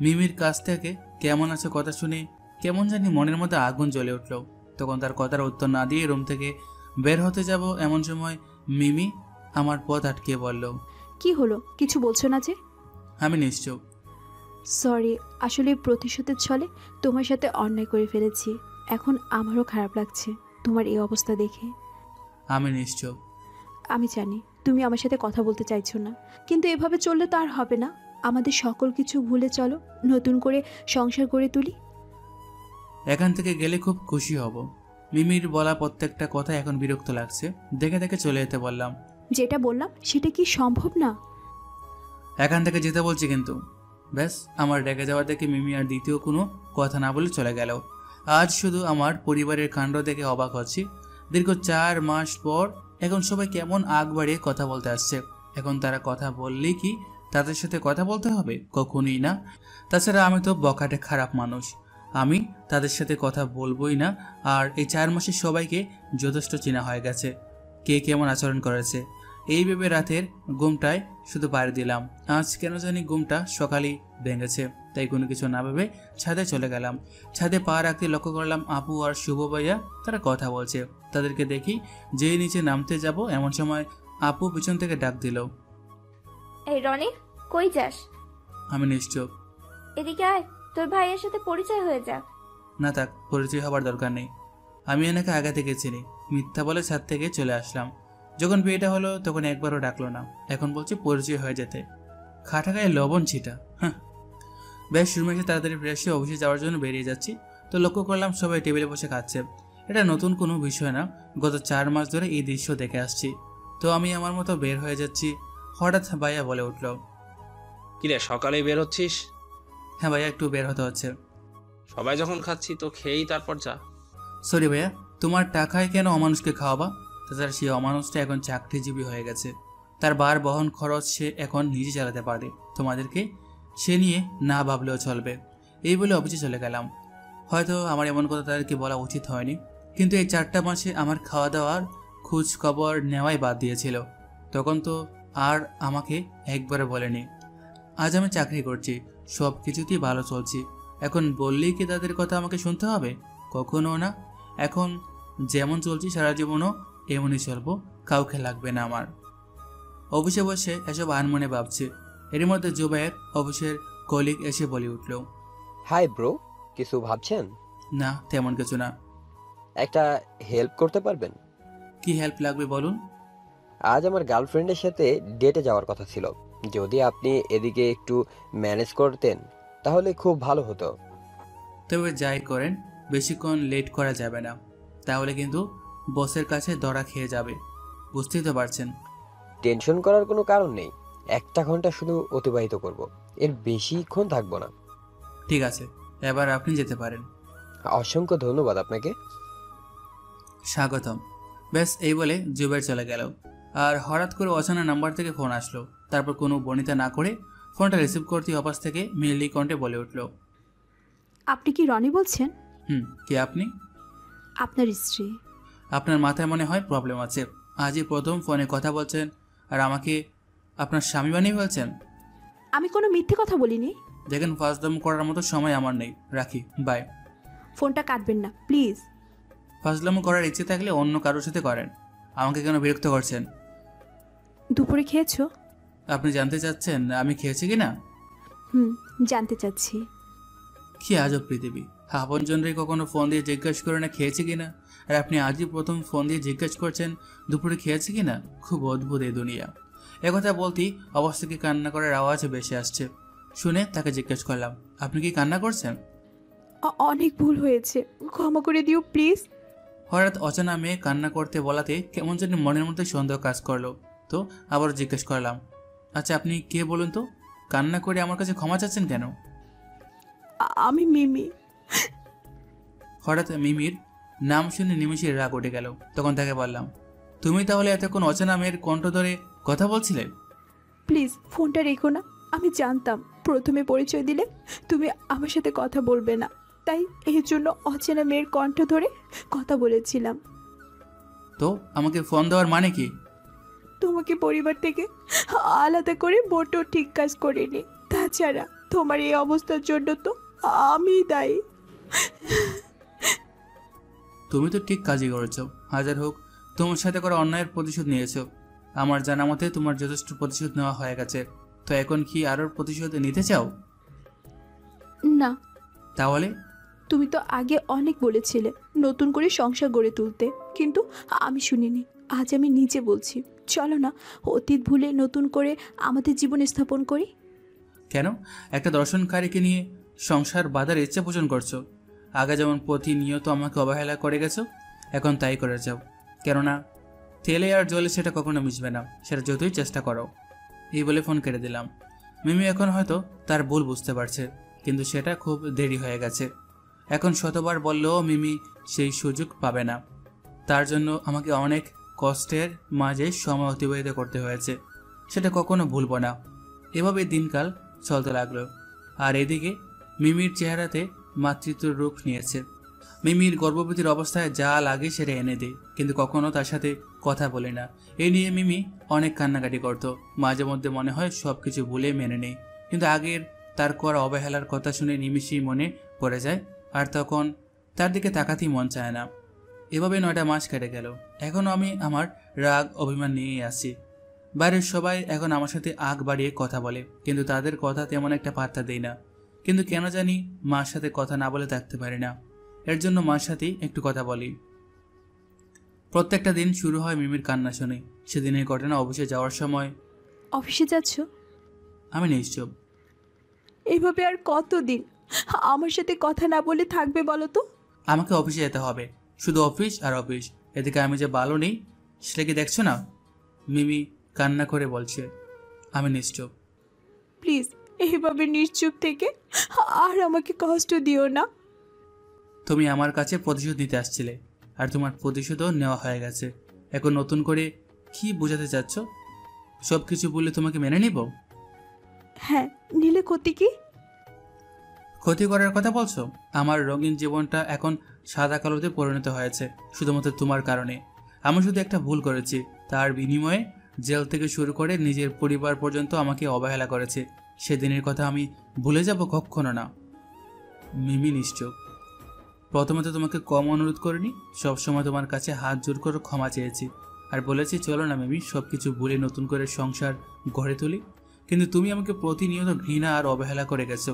মিমির কাছ থেকে কেমন আছো কথা শুনে কেমন জানি মনের মধ্যে আগুন জ্বলে উঠল। তখন তার কথার উত্তর না দিয়ে রুম থেকে বের হতে যাব এমন সময় মিমি আমার পথ আটকে বলল, কি হলো, কিছু বলছো না যে? আমি নিশ্চয়। সরি, আসলে প্রতিশোধের ছলে তোমার সাথে অন্যায় করে ফেলেছি। এখন আমারও খারাপ লাগছে তোমার এই অবস্থা দেখে। আমি নিশ্চয়। আমি জানি তুমি আমার সাথে কথা বলতে চাইছো না, কিন্তু এভাবে চললে তো আর হবে না। আমাদের সকল কিছু ভুলে চলো, নতুন করে সংসার গড়ে তুলি। এখান থেকে গেলে খুব খুশি হব। মিমির বলা প্রত্যেকটা কথা এখন বিরক্ত লাগছে। দেখে দেখে চলে যেতে বললাম। যেটা বললাম সেটা কি সম্ভব না? এখান থেকে যেতে বলছি কিন্তু। ব্যাস, আমার রেগে যাওয়া দেখে মিমি আর দ্বিতীয় কোনো কথা না বলে চলে গেল। আজ শুধু আমার পরিবারের কাণ্ড দেখে অবাক হচ্ছি। দীর্ঘ 4 মাস পর এখন সবাই কেমন আগ বাড়িয়ে কথা বলতে আসছে। এখন তারা কথা বললেই কি তাদের সাথে কথা বলতে হবে? কখনোই না। তাছাড়া আমি তো বখাটে খারাপ মানুষ, আমি তাদের সাথে কথা বলবোই না। আর এই 4 মাসে সবাইকে যথেষ্ট চেনা হয়ে গেছে, কে কেমন আচরণ করেছে। এই ভেবে রাতের ঘুমটায় শুধু পাড়ি দিলাম। আজ কেন জানি ঘুমটা সকালেই ভেঙেছে, তাই কোনো কিছু না ভেবে ছাদে চলে গেলাম। ছাদে পা রাখতে লক্ষ্য করলাম আপু আর শুভ ভাইয়া তারা কথা বলছে। তাদেরকে দেখি যেই নিচে নামতে যাব এমন সময় আপু পিছন থেকে ডাক দিল। এই রনি, কই যাস? আমি নিশ্চুপ। এদিকে আয়, তোর ভাইয়ের সাথে পরিচয় হয়ে যা। না থাক, পরিচয় হবার দরকার নেই। আমি এনাকে আগে থেকে চিনি। মিথ্যা বলে ছাদ থেকে চলে আসলাম। যখন বিয়েটা হলো তখন একবারও ডাকলো না, এখন বলছে পরিচয় হয়ে যেতে। খাটা গায়ে লবণ ছিটা। হ্যাঁ, বেশ রুমে এসে তাড়াতাড়ি ফ্রেশ হয়ে অফিসে যাওয়ার জন্য বেরিয়ে যাচ্ছি, তো লক্ষ্য করলাম সবাই টেবিলে বসে খাচ্ছে। এটা নতুন কোনো বিষয় না, গত 4 মাস ধরে এই দৃশ্য দেখে আসছি। তো আমি আমার মতো বের হয়ে যাচ্ছি, হঠাৎ ভাইয়া বলে উঠল। কিরে, সকালেই বের হচ্ছিস? হ্যাঁ ভাইয়া, একটু বের হতে হচ্ছে। সবাই যখন খাচ্ছি তো খেয়েই তারপর যা। সরি ভাইয়া, তোমার টাকায় কেন অমানুষকে খাওয়াবা? তাছাড়া সেই অমানুষটা এখন চাকরিজীবী হয়ে গেছে, তার বার বহন খরচ সে এখন নিজে চালাতে পারে। তোমাদেরকে সে নিয়ে না ভাবলেও চলবে। এই বলে অফিসে চলে গেলাম। হয়তো আমার এমন কথা তাদেরকে বলা উচিত হয়নি, কিন্তু এই 4টা মাসে আমার খাওয়া দাওয়ার খোঁজ খবর নেওয়াই বাদ দিয়েছিল। তখন তো আর আমাকে একবারে বলেনি। আজ আমি চাকরি করছি, সব কিছুতেই ভালো চলছি। এখন বললেই কি তাদের কথা আমাকে শুনতে হবে? কখনো না। এখন যেমন চলছি সারা জীবনও এমনই চলবো, কাউকে লাগবে না আমার। অফিসে বসে এসব আনমনে ভাবছি। এর মধ্যে জুবায়ের অফিসের কলিগ এসে বলে উঠল। হাই ব্রো, কিছু ভাবছেন? না, তেমন কিছু না। একটা হেল্প করতে পারবেন? কি হেল্প লাগবে বলুন। আজ আমার গার্লফ্রেন্ডের সাথে ডেটে যাওয়ার কথা ছিল। যদি আপনি এদিকে একটু ম্যানেজ করতেন তাহলে খুব ভালো হতো। তবে যাই করেন বেশিক্ষণ লেট করা যাবে না, তাহলে কিন্তু বসের কাছে ধরা খেয়ে যাবে, বুঝতেই তো পারছেন। টেনশন করার কোনো কারণ নেই, 1 ঘন্টা শুধু অতিবাহিত করব, এর বেশিক্ষণ থাকবো না। ঠিক আছে, এবার আপনি যেতে পারেন। অসংখ্য ধন্যবাদ আপনাকে। স্বাগতম। ব্যাস এই বলে জুবাইর চলে গেল। আর হঠাৎ করে অজানা নাম্বার থেকে ফোন আসলো। তারপর কোনো বনিতা না করে ফোনটা রিসিভ করতে অপাস থেকে মিলি কণ্ঠে বলে উঠল। আপনি কি রনি বলছেন? কে আপনি? আপনার স্ত্রী। আপনার মাথায় মনে হয় প্রবলেম আছে। আজই প্রথম ফোনে কথা বলছেন আর আমাকে আপনার স্বামী বানিয়ে বলছেন। আমি কোনো মিথ্যে কথা বলিনি। দেখেন, ফাজলাম করার মতো সময় আমার নেই, রাখি, বাই। ফোনটা কাটবেন না প্লিজ। ফাজলামো করার ইচ্ছে থাকলে অন্য কারোর সাথে করেন, আমাকে কেন বিরক্ত করছেন? দুপুরে খেয়েছো? আপনি জানতে চাচ্ছেন আমি খেয়েছি কিনা? জানতে চাচ্ছি। কি আজব পৃথিবী, আপনজনরে কখনো ফোন দিয়ে জিজ্ঞেস করে না খেয়েছি কিনা, আর আপনি আজই প্রথম ফোন দিয়ে জিজ্ঞেস করছেন দুপুরে খেয়েছি কিনা। খুব অদ্ভুত এই দুনিয়া। একথা বলতেই অবশ থেকে কান্না করার আওয়াজ বেশি আসছে। শুনে তাকে জিজ্ঞেস করলাম, আপনি কি কান্না করছেন? অনেক ভুল হয়েছে, ক্ষমা করে দিও প্লিজ। হঠাৎ অচেনা মেয়ে কান্না করতে বলাতে কেমন যেন মনের মধ্যে সন্দেহ কাজ করলো। তো আবার জিজ্ঞেস করলাম, আচ্ছা আপনি কে বলুন তো, কান্না করে আমার কাছে ক্ষমা চাচ্ছেন কেন? আমি মিমি। হঠাৎ মিমির নাম শুনে নিমিষের রাগ উঠে গেল। তখন তাকে বললাম, তুমি তাহলে এতক্ষণ অচেনা মেয়ের কণ্ঠ ধরে কথা বলছিলে? প্লিজ ফোনটা রেখো না। আমি জানতাম প্রথমে পরিচয় দিলে তুমি আমার সাথে কথা বলবে না, তাই এই জন্য অচেনা মেয়ের কণ্ঠ ধরে কথা বলেছিলাম। তো আমাকে ফোন দেওয়ার মানে কি? তোমাকে পরিবার থেকে আলাদা করে মোটেও ঠিক কাজ করিনি। তাছাড়া তোমার এই অবস্থার জন্য তো আমি দায়ী। তুমি তো ঠিক কাজই করেছো। হাজার হোক, তোমার সাথে করা অন্যায়ের প্রতিশোধ নিয়েছো। আমার জানা মতে তোমার যথেষ্ট প্রতিশোধ নেওয়া হয়ে গেছে। তো এখন কি আরও প্রতিশোধ নিতে চাও? না। তাহলে? তুমি তো আগে অনেক বলেছিলে নতুন করে সংসার গড়ে তুলতে, কিন্তু আমি শুনিনি। আজ আমি নিজে বলছি চলো না অতীত ভুলে নতুন করে আমাদের জীবন স্থাপন করি। কেন একটা দর্শনকারীকে নিয়ে সংসার বাঁধার ইচ্ছে পোষণ করছো? আগে যেমন প্রতিনিয়ত আমাকে অবহেলা করে গেছো, এখন তাই করে যাও। কেননা তেলে আর জলে সেটা কখনো মিশবে না, সেটা যতই চেষ্টা করো। এই বলে ফোন কেটে দিলাম। মিমি এখন হয়তো তার ভুল বুঝতে পারছে, কিন্তু সেটা খুব দেরি হয়ে গেছে। এখন শতবার বললেও মিমি সেই সুযোগ পাবে না। তার জন্য আমাকে অনেক কষ্টের মাঝে সময় অতিবাহিত করতে হয়েছে, সেটা কখনো ভুলব না। এভাবে দিনকাল চলতে লাগলো। আর এদিকে মিমির চেহারাতে মাতৃত্বের রূপ নিয়েছে। মিমির গর্ভবতীর অবস্থায় যা লাগে সেটা এনে দেয়, কিন্তু কখনো তার সাথে কথা বলে না। এই নিয়ে মিমি অনেক কান্নাকাটি করত। মাঝে মধ্যে মনে হয় সব কিছু ভুলে মেনে নেই, কিন্তু আগের তার করা অবহেলার কথা শুনে নিমিষেই মনে পড়ে যায়, আর তখন তার দিকে তাকাতেই মন চায় না। এভাবে 9টা মাস কেটে গেল। এখনও আমি আমার রাগ অভিমান নিয়েই আসি। বাইরের সবাই এখন আমার সাথে আগ বাড়িয়ে কথা বলে, কিন্তু তাদের কথা তেমন একটা পাত্তা দেই না। কিন্তু কেন জানি মার সাথে কথা না বলে থাকতে পারি না। এর জন্য মার সাথেই একটু কথা বলি। প্রত্যেকটা দিন শুরু হয় মিমির কান্না শুনে। সেদিনের ঘটনা অফিসে যাওয়ার সময়। অফিসে যাচ্ছ? আমি নিশ্চুপ। এইভাবে আর কতদিন আমার সাথে কথা না বলে থাকবে বলো তো? আমাকে অফিসে যেতে হবে, শুধু অফিস আর অফিস। এদিকে আমি যে ভালো নেই সেটা কি দেখছো না? মিমি কান্না করে বলছে। আমি নিশ্চুপ। প্লিজ এইভাবে নিশ্চুপ থেকে আর আমাকে কষ্ট দিও না। তুমি আমার কাছে প্রতিশোধ নিতে আসছিলে, আর তোমার প্রতিশোধও নেওয়া হয়ে গেছে। এখন নতুন করে কি বোঝাতে চাচ্ছ? সব কিছু বললে তোমাকে মেনে নিব? হ্যাঁ, নিলে ক্ষতি কি? ক্ষতি করার কথা বলছো? আমার রঙিন জীবনটা এখন সাদা কালোতে পরিণত হয়েছে শুধুমাত্র তোমার কারণে। আমি শুধু একটা ভুল করেছি, তার বিনিময়ে জেল থেকে শুরু করে নিজের পরিবার পর্যন্ত আমাকে অবহেলা করেছে। সেদিনের কথা আমি ভুলে যাব কখনো না। মিমি নিশ্চুপ। প্রথমে তো তোমাকে কম অনুরোধ করিনি, সবসময় তোমার কাছে হাত জোর করে ক্ষমা চেয়েছি, আর বলেছি চলো না মিমি সব কিছু ভুলে নতুন করে সংসার গড়ে তুলি। কিন্তু তুমি আমাকে প্রতিনিয়ত ঘৃণা আর অবহেলা করে গেছো।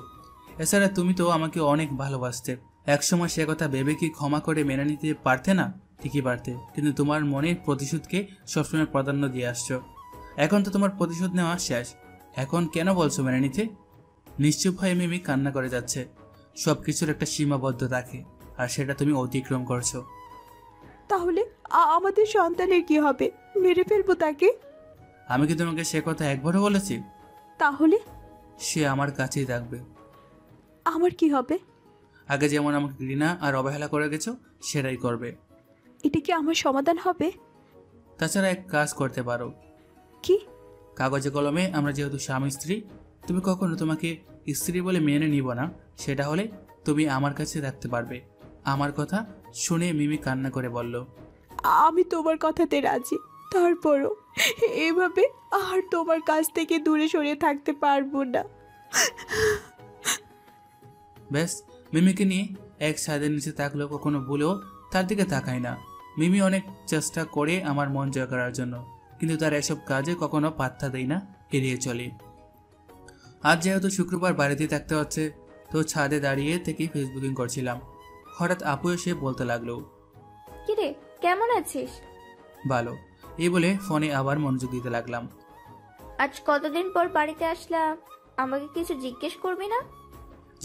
এছাড়া তুমি তো আমাকে অনেক ভালোবাসতে। একসময় সে কথা ভেবে কি ক্ষমা করে মেনে নিতে পারতে না? ঠিকই পারতে, কিন্তু তোমার মনের প্রতিশোধকে সবসময় প্রাধান্য দিয়ে আসছো। এখন তো তোমার প্রতিশোধ নেওয়া শেষ, এখন কেন বলছো মেনে নিতে? নিশ্চুপ হয়ে মিমি কান্না করে যাচ্ছে। সব কিছুর একটা সীমাবদ্ধ থাকে, আর সেটা তুমি অতিক্রম করছো। তাহলে আমাদের সন্তানের কি হবে? মেরে ফেলবো তাকে? আমি কি তোমাকে সে কথা একবারও বলেছি? তাহলে সে আমার কাছেই থাকবে। আমার কি হবে? আগে যেমন আমাকে ঘৃণা আর অবহেলা করে গেছো সেটাই করবে। এটা কি আমার সমাধান হবে? তাছাড়া এক কাজ করতে পারো। কি? কাগজে কলমে আমরা যেহেতু স্বামী স্ত্রী, তুমি কখনো তোমাকে স্ত্রী বলে মেনে নিব না। সেটা হলে তুমি আমার কাছে থাকতে পারবে। আমার কথা শুনে মিমি কান্না করে বলল, আমি তোমার কথাতে রাজি, তারপরও এভাবে আর তোমার কাছ থেকে দূরে সরিয়ে থাকতে পারবো না। ব্যাস, মিমিকে নিয়ে এক ছাদের নিচে থাকলেও কখনো ভুলেও তার দিকে তাকাই না। মিমি অনেক চেষ্টা করে আমার মন জয় করার জন্য, কিন্তু তার এসব কাজে কখনো পাত্তা দেই না, এড়িয়ে চলি। আজ যেহেতু শুক্রবার বাড়িতে থাকতে হচ্ছে, তো ছাদে দাঁড়িয়ে থেকেই ফেসবুকিং করছিলাম। হঠাৎ আপু এসে বলতে লাগলো, কিরে কেমন আছিস? ভালো। এই বলে ফোনে আবার মনোযোগ দিতে লাগলাম। আজ কতদিন পর বাড়িতে আসলাম, আমাকে কিছু জিজ্ঞেস করবি না?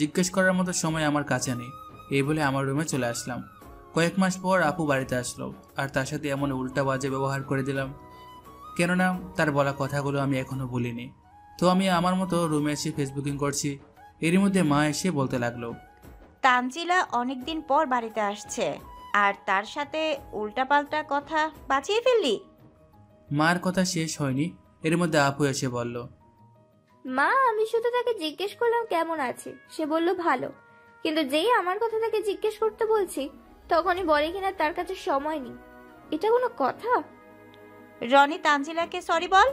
জিজ্ঞেস করার মতো সময় আমার কাছে নেই। এই বলে আমার রুমে চলে আসলাম। কয়েক মাস পর আপু বাড়িতে আসলো, আর তার সাথে এমন উল্টা বাজে ব্যবহার করে দিলাম, কেননা তার বলা কথাগুলো আমি এখনো ভুলিনি। তো আমি আমার মতো রুমে এসে ফেসবুকিং করছি। এরই মধ্যে মা এসে বলতে লাগলো, তানজিলা অনেকদিন পর বাড়িতে আসছে, আর তার সাথে উল্টাপাল্টা কথা বাঁচিয়ে ফেললি। মার কথা শেষ হয়নি, এর মধ্যে আপু এসে বলল, মা আমি শুধু তাকে জিজ্ঞেস করলাম কেমন আছে, সে বলল ভালো, কিন্তু যেই আমার কথা তাকে জিজ্ঞেস করতে বলছি তখনই বলে কিনা তার কাছে সময় নেই। এটা কোনো কথা? রনি তানজিলাকে সরি বল।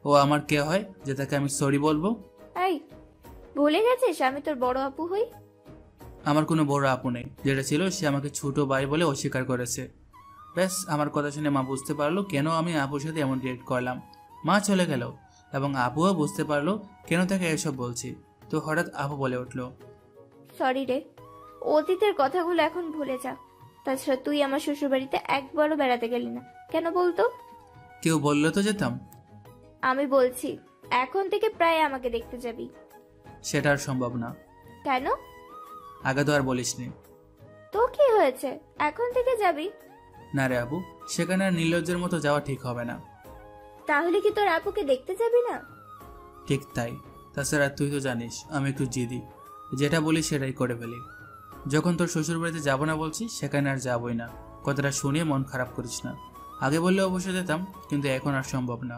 ও আমার কে হয় যে তাকে আমি সরি বলবো? এই ভুলে গেছিস আমি তোর বড় আপু হই? আমার কোনো বড় আপু নেই, যেটা ছিল সে আমাকে ছোট ভাই বলে অস্বীকার করেছে। ব্যাস, আমার কথা শুনে মা বুঝতে পারলো কেন আমি আপুর সাথে এমন রিয়েক্ট করলাম। মা চলে গেল এবং আপুও বুঝতে পারলো কেন তাকে এসব বলছি। তো হঠাৎ আপু বলে উঠলো, সরি রে, অতীতের কথাগুলো এখন ভুলে যা। তাছাড়া তুই আমার শ্বশুরবাড়িতে একবারও বেড়াতে গেলি না, কেন বলতো? কেউ বললো তো যেতাম। আমি বলছি এখন থেকে প্রায় আমাকে দেখতে যাবি। সেটা আর সম্ভব না। কেন? আগে তো আর বলিসনি। তো কি হয়েছে, এখন থেকে যাবি? না রে আপু, সেখানে আর নির্লজ্জের মতো যাওয়া ঠিক হবে না। তাহলে কি তোর আপুকে দেখতে যাবি না? ঠিক তাই। তাছাড়া তুই তো জানিস আমি একটু জিদি, যেটা বলি সেটাই করে ফেলি। যখন তোর শ্বশুর বাড়িতে যাবো না বলছি, সেখানে আর যাবোই না। কথাটা শুনে মন খারাপ করিস না। আগে বললে অবশ্যই যেতাম, কিন্তু এখন আর সম্ভব না।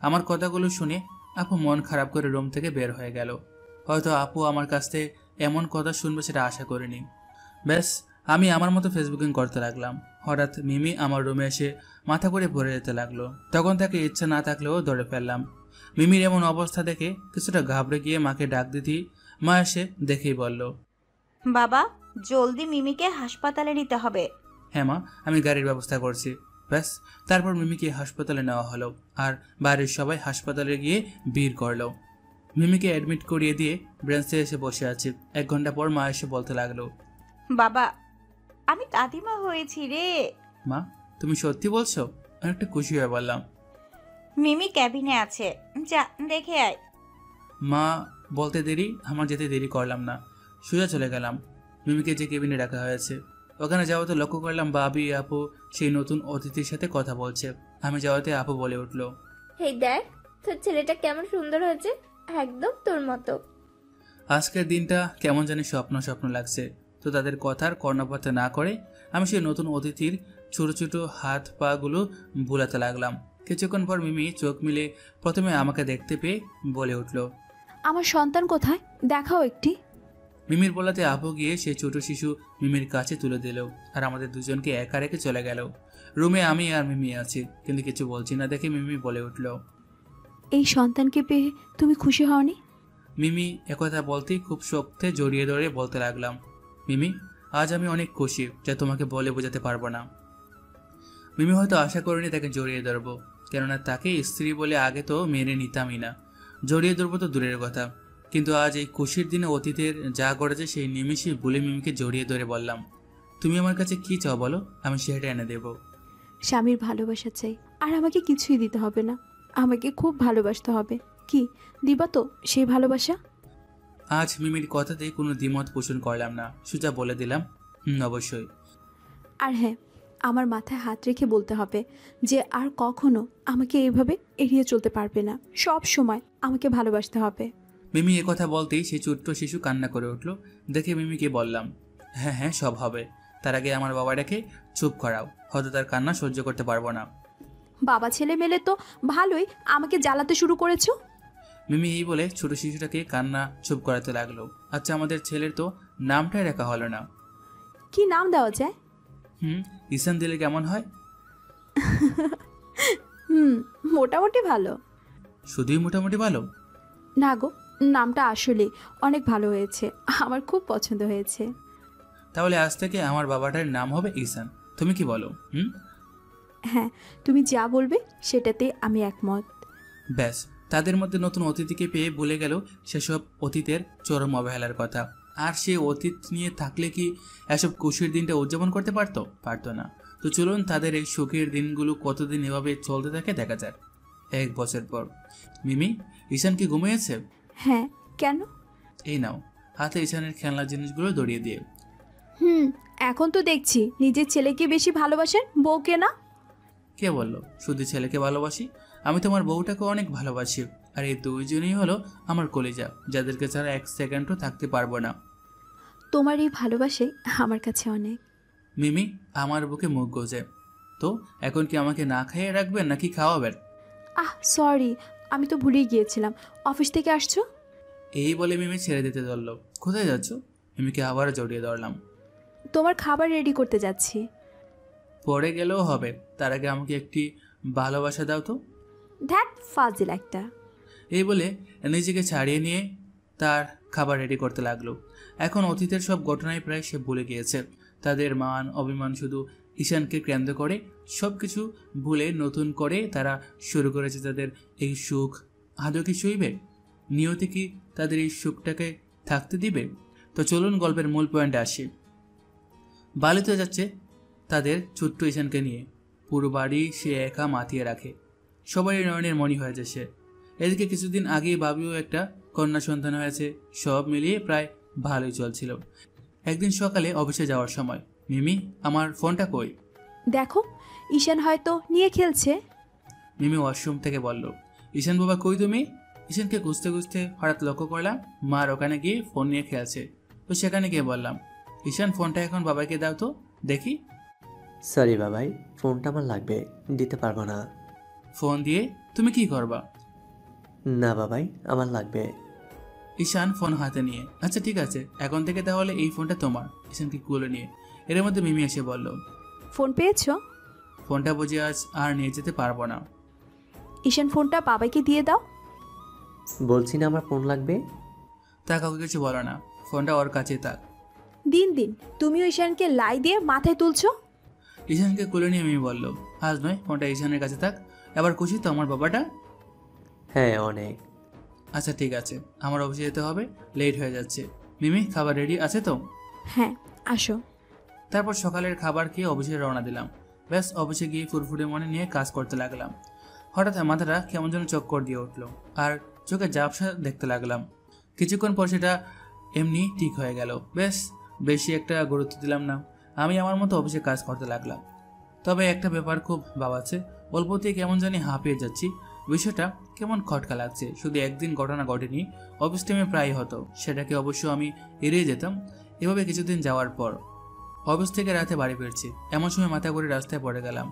আমার কথাগুলো শুনে আপু মন খারাপ করে রুম থেকে বের হয়ে গেল। হয়তো আপু আমার কাছ থেকে এমন কথা শুনবে সেটা আশা করিনি। ব্যাস, আমি আমার মতো ফেসবুকিং করতে লাগলাম। হঠাৎ মিমি আমার রুমে এসে মাথা করে পড়ে যেতে লাগলো। তখন তাকে ইচ্ছা না থাকলেও ধরে ফেললাম। মিমির এমন অবস্থা দেখে কিছুটা ঘাবড়ে গিয়ে মাকে ডাক দিতেই মা এসে দেখেই বলল, বাবা, জলদি মিমিকে হাসপাতালে নিতে হবে। হ্যাঁ মা, আমি গাড়ির ব্যবস্থা করছি। ব্যাস, তারপর মিমিকে হাসপাতালে নেওয়া হলো, আর বাড়ির সবাই হাসপাতালে গিয়ে ভিড় করলো। মিমিকে অ্যাডমিট করিয়ে দিয়ে ব্রেঞ্চে এসে বসে আছি। 1 ঘন্টা পর মা এসে বলতে লাগলো, বাবা, আমি দাদিমা হয়েছি রে। মা, তুমি সত্যি বলছো? অনেকটা খুশি হয়ে বললাম। মিমি ক্যাবিনে আছে, যা দেখে আয়। মা বলতে দেরি, আমার যেতে দেরি করলাম না, সোজা চলে গেলাম। মিমিকে যে কেবিনে রাখা হয়েছে ওখানে যাওয়াতে লক্ষ্য করলাম বাবি আপু সেই নতুন অতিথির সাথে কথা বলছে। আমি যাওয়াতে আপু বলে উঠলো, হেই দেখ, তোর ছেলেটা কেমন সুন্দর হয়েছে, একদম তোর মতো। আজকের দিনটা কেমন জানি স্বপ্ন স্বপ্ন লাগছে। তো তাদের কথার কর্ণপাত না করে আমি সেই নতুন অতিথির ছোট ছোট হাত পা গুলো বুলাতে লাগলাম। কিছুক্ষণ পর মিমি চোখ মিলে প্রথমে আমাকে দেখতে পেয়ে বলে উঠল, আমার সন্তান কোথায়, দেখাও একটি। মিমির বলাতে আপু গিয়ে সেই ছোট শিশু মিমির কাছে তুলে দিল, আর আমাদের দুজনকে একা রেখে চলে গেল। রুমে আমি আর মিমি আছি, কিন্তু কিছু বলছি না দেখে মিমি বলে উঠল, এই সন্তানকে পেয়ে তুমি খুশি হওনি? মিমি একথা বলতেই খুব শক্তে জড়িয়ে ধরে বলতে লাগলাম, মিমি, আজ আমি অনেক খুশি, যা তোমাকে বলে বোঝাতে পারবো না। মিমি হয়তো আশা করেনি তাকে জড়িয়ে ধরবো, কেননা তাকে স্ত্রী বলে আগে তো মেনে নিতামই না। জড়িয়ে ধরবো তো দূরের কথা, কিন্তু আজ এই খুশির দিনে অতীতের যা করেছে সেই নিমিষে ভুলে মিমিকে জড়িয়ে ধরে বললাম, তুমি আমার কাছে কি চাও বলো, আমি সেটা এনে দেব। স্বামীর ভালোবাসা চাই, আর আমাকে কিছুই দিতে হবে না, আমাকে খুব ভালোবাসতে হবে। কি দিবা তো সেই ভালোবাসা? আজ মিমির কথাতে কোনো দ্বিমত পোষণ করলাম না, সোজা বলে দিলাম, অবশ্যই। আর হ্যাঁ, আমার মাথায় হাত রেখে বলতে হবে যে আর কখনো আমাকে এইভাবে এড়িয়ে চলতে পারবে না, সব সময় আমাকে ভালোবাসতে হবে। মিমি কথা বলতেই সেই ছোট্ট শিশু কান্না করে উঠল। দেখে মিমিকে বললাম, হ্যাঁ হ্যাঁ সব হবে, তার আগে আমার বাবাটাকে চুপ করাও, হয়তো তার কান্না সহ্য করতে পারবো না। বাবা ছেলে মেলে তো ভালোই, আমাকে জ্বালাতে শুরু করেছো। মিমি এই বলে ছোট শিশুটাকে কান্না চুপ করাতে লাগলো। আচ্ছা, আমাদের ছেলের তো নামটাই রাখা হলো না। কি নাম দেওয়া যায়? ঈশান দিলে কেমন হয়? মোটামুটি ভালো। শুধুই মোটামুটি ভালো? না গো, নামটা আসলে অনেক ভালো হয়েছে, আমার খুব পছন্দ হয়েছে। তাহলে আজ থেকে আমার বাবাটার নাম হবে ঈশান, তুমি কি বলো? হ্যাঁ, তুমি যা বলবে সেটাতে আমি একমত। ব্যাস, তাদের মধ্যে নতুন অতিথিকে পেয়ে ভুলে গেল সেসব অতীতের চরম অবহেলার কথা। আর সে অতীত নিয়ে থাকলে কি এসব খুশির দিনটা উদযাপন করতে পারতো না। তো চলুন তাদের এই সুখের দিনগুলো কতদিন এভাবে চলতে থাকে দেখা যাক। 1 বছর পর। মিমি, ঈশান কি ঘুমিয়েছে? হ্যাঁ, কেন? এই নাও, হাতে ঈশানের খেলনার জিনিসগুলো ধরিয়ে দিয়ে। এখন তো দেখছি নিজের ছেলেকে বেশি ভালোবাসেন, বউকে না। কে বললো শুধু ছেলেকে ভালোবাসি? আমি তোমার বউটাকে অনেক ভালোবাসি, আর এই দুইজনই হলো আমার কলিজা, যাদেরকে ছাড়া 1 সেকেন্ডও থাকতে পারবো না। তোমার এই ভালোবাসাই আমার কাছে অনেক। মিমি আমার বুকে মুখ গোজে। তো এখন কি আমাকে না খাইয়ে রাখবেন নাকি খাওয়াবেন? সরি, আমি তো ভুলেই গিয়েছিলাম, অফিস থেকে আসছো? এই বলে মিমি ছেড়ে দিতে ধরলো। কোথায় যাচ্ছ? মিমিকে আবার জড়িয়ে ধরলাম। তোমার খাবার রেডি করতে যাচ্ছি। পরে গেলেও হবে, তার আগে আমাকে একটি ভালোবাসা দাও তো। ধ্যাট ফাজিল একটা। এই বলে নিজেকে ছাড়িয়ে নিয়ে তার খাবার রেডি করতে লাগলো। এখন অতীতের সব ঘটনায় প্রায় সে ভুলে গিয়েছে। তাদের মান অভিমান শুধু ঈশানকে কেন্দ্র করে সব কিছু ভুলে নতুন করে তারা শুরু করেছে তাদের এই সুখ। আদৌ কি সইবে? নিয়তি কি তাদের এই সুখটাকে থাকতে দিবে? তো চলুন গল্পের মূল পয়েন্টে আসি। বালিতে যাচ্ছে তাদের ছোট্ট ঈশানকে নিয়ে। পুরো বাড়ি সে একা মাতিয়ে রাখে। সবারই নয়নের মণি হয়েছে সে। এদিকে কিছুদিন আগেই বাবিও একটা কন্যা সন্তান হয়েছে। সব মিলিয়ে প্রায় ভালোই চলছিল। একদিন সকালে অফিসে যাওয়ার সময়, মিমি আমার ফোনটা কই? দেখো, ঈশান হয়তো নিয়ে খেলছে। মিমি ওয়াশরুম থেকে বলল, ঈশান বাবা কই তুমি? ঈশানকে খুঁজতে খুঁজতে হঠাৎ লক্ষ্য করলাম মার ওখানে গিয়ে ফোন নিয়ে খেলছে। তো সেখানে গিয়ে বললাম, ঈশান ফোনটা এখন বাবাকে দাও তো দেখি। সরি বাবাই, ফোনটা আমার লাগবে, দিতে পারবো না। ফোন দিয়ে তুমি কি করবা? না বাবাই, আমার লাগবে। ঈশান ফোন হাতে নিয়ে, আচ্ছা ঠিক আছে, এখন থেকে তাহলে এই ফোনটা তোমার। ঈশানকে কুলে নিয়ে এর মধ্যে মিমি এসে বলল, ফোন পেয়েছো? ফোনটা বুঝে আজ আর নিয়ে যেতে পারবো না। ঈশান ফোনটা বাবাকে দিয়ে দাও। বলছি না আমার ফোন লাগবে। তা কাউকে কিছু বলো না, ফোনটা ওর কাছে থাক। দিন দিন তুমিও ঈশানকে লাই দিয়ে মাথায় তুলছো। ঈশানকে কুলে নিয়ে মিমি বলল, আজ নয়, ফোনটা ঈশানের কাছে থাক। এবার খুশি তো আমার বাবাটা? হ্যাঁ অনেক। আচ্ছা ঠিক আছে, আমার অফিসে যেতে হবে, লেট হয়ে যাচ্ছে। মিমি খাবার রেডি আছে তো? হ্যাঁ আসো। তারপর সকালের খাবার খেয়ে অফিসে রওনা দিলাম। ব্যাস অফিসে গিয়ে ফুরফুরে মনে নিয়ে কাজ করতে লাগলাম। হঠাৎ মাথাটা কেমন যেন চক্কর দিয়ে উঠলো আর চোখে ঝাপসা দেখতে লাগলাম। কিছুক্ষণ পর সেটা এমনি ঠিক হয়ে গেল। বেশি একটা গুরুত্ব দিলাম না, আমি আমার মতো অফিসে কাজ করতে লাগলাম। তবে একটা ব্যাপার খুব ভাবাচ্ছে, অল্পতেই কেমন জানি হাঁপিয়ে যাচ্ছি। বিষয়টা কেমন খটকা লাগছে। শুধু একদিন ঘটনা ঘটেনি, অফিস টাইমে প্রায় হতো, সেটাকে অবশ্য আমি এড়িয়ে যেতাম। এভাবে কিছুদিন যাওয়ার পর অফিস থেকে রাতে বাড়ি ফিরছি, এমন সময় মাথা করে রাস্তায় পড়ে গেলাম।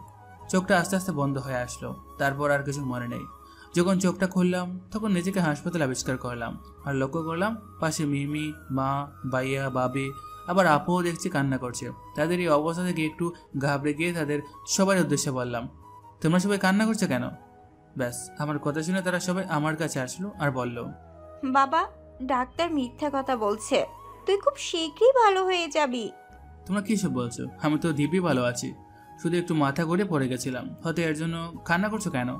চোখটা আস্তে আস্তে বন্ধ হয়ে আসলো। তারপর আর কিছু মনে নেই। যখন চোখটা খুললাম তখন নিজেকে হাসপাতালে আবিষ্কার করলাম আর লক্ষ্য করলাম পাশে মিমি, মা, ভাইয়া, বাবি, আবার আপুও দেখছি কান্না করছে। তাদের এই অবস্থা থেকে একটু ঘাবড়ে গিয়ে তাদের সবার উদ্দেশ্যে বললাম, তোমরা সবাই কান্না করছো কেন? ব্যাস আমার কথা শুনে তারা সবাই আমার কাছে আসলো আর বলল, বাবা, ডাক্তার মিথ্যা কথা বলছে, তুই খুব শীঘ্রই ভালো হয়ে যাবি। তোমরা কি সব বলছো? আমি তো দিব্যি ভালো আছি, শুধু একটু মাথা ঘুরে পড়ে গেছিলাম, হয়তো এর জন্য কান্না করছো কেন?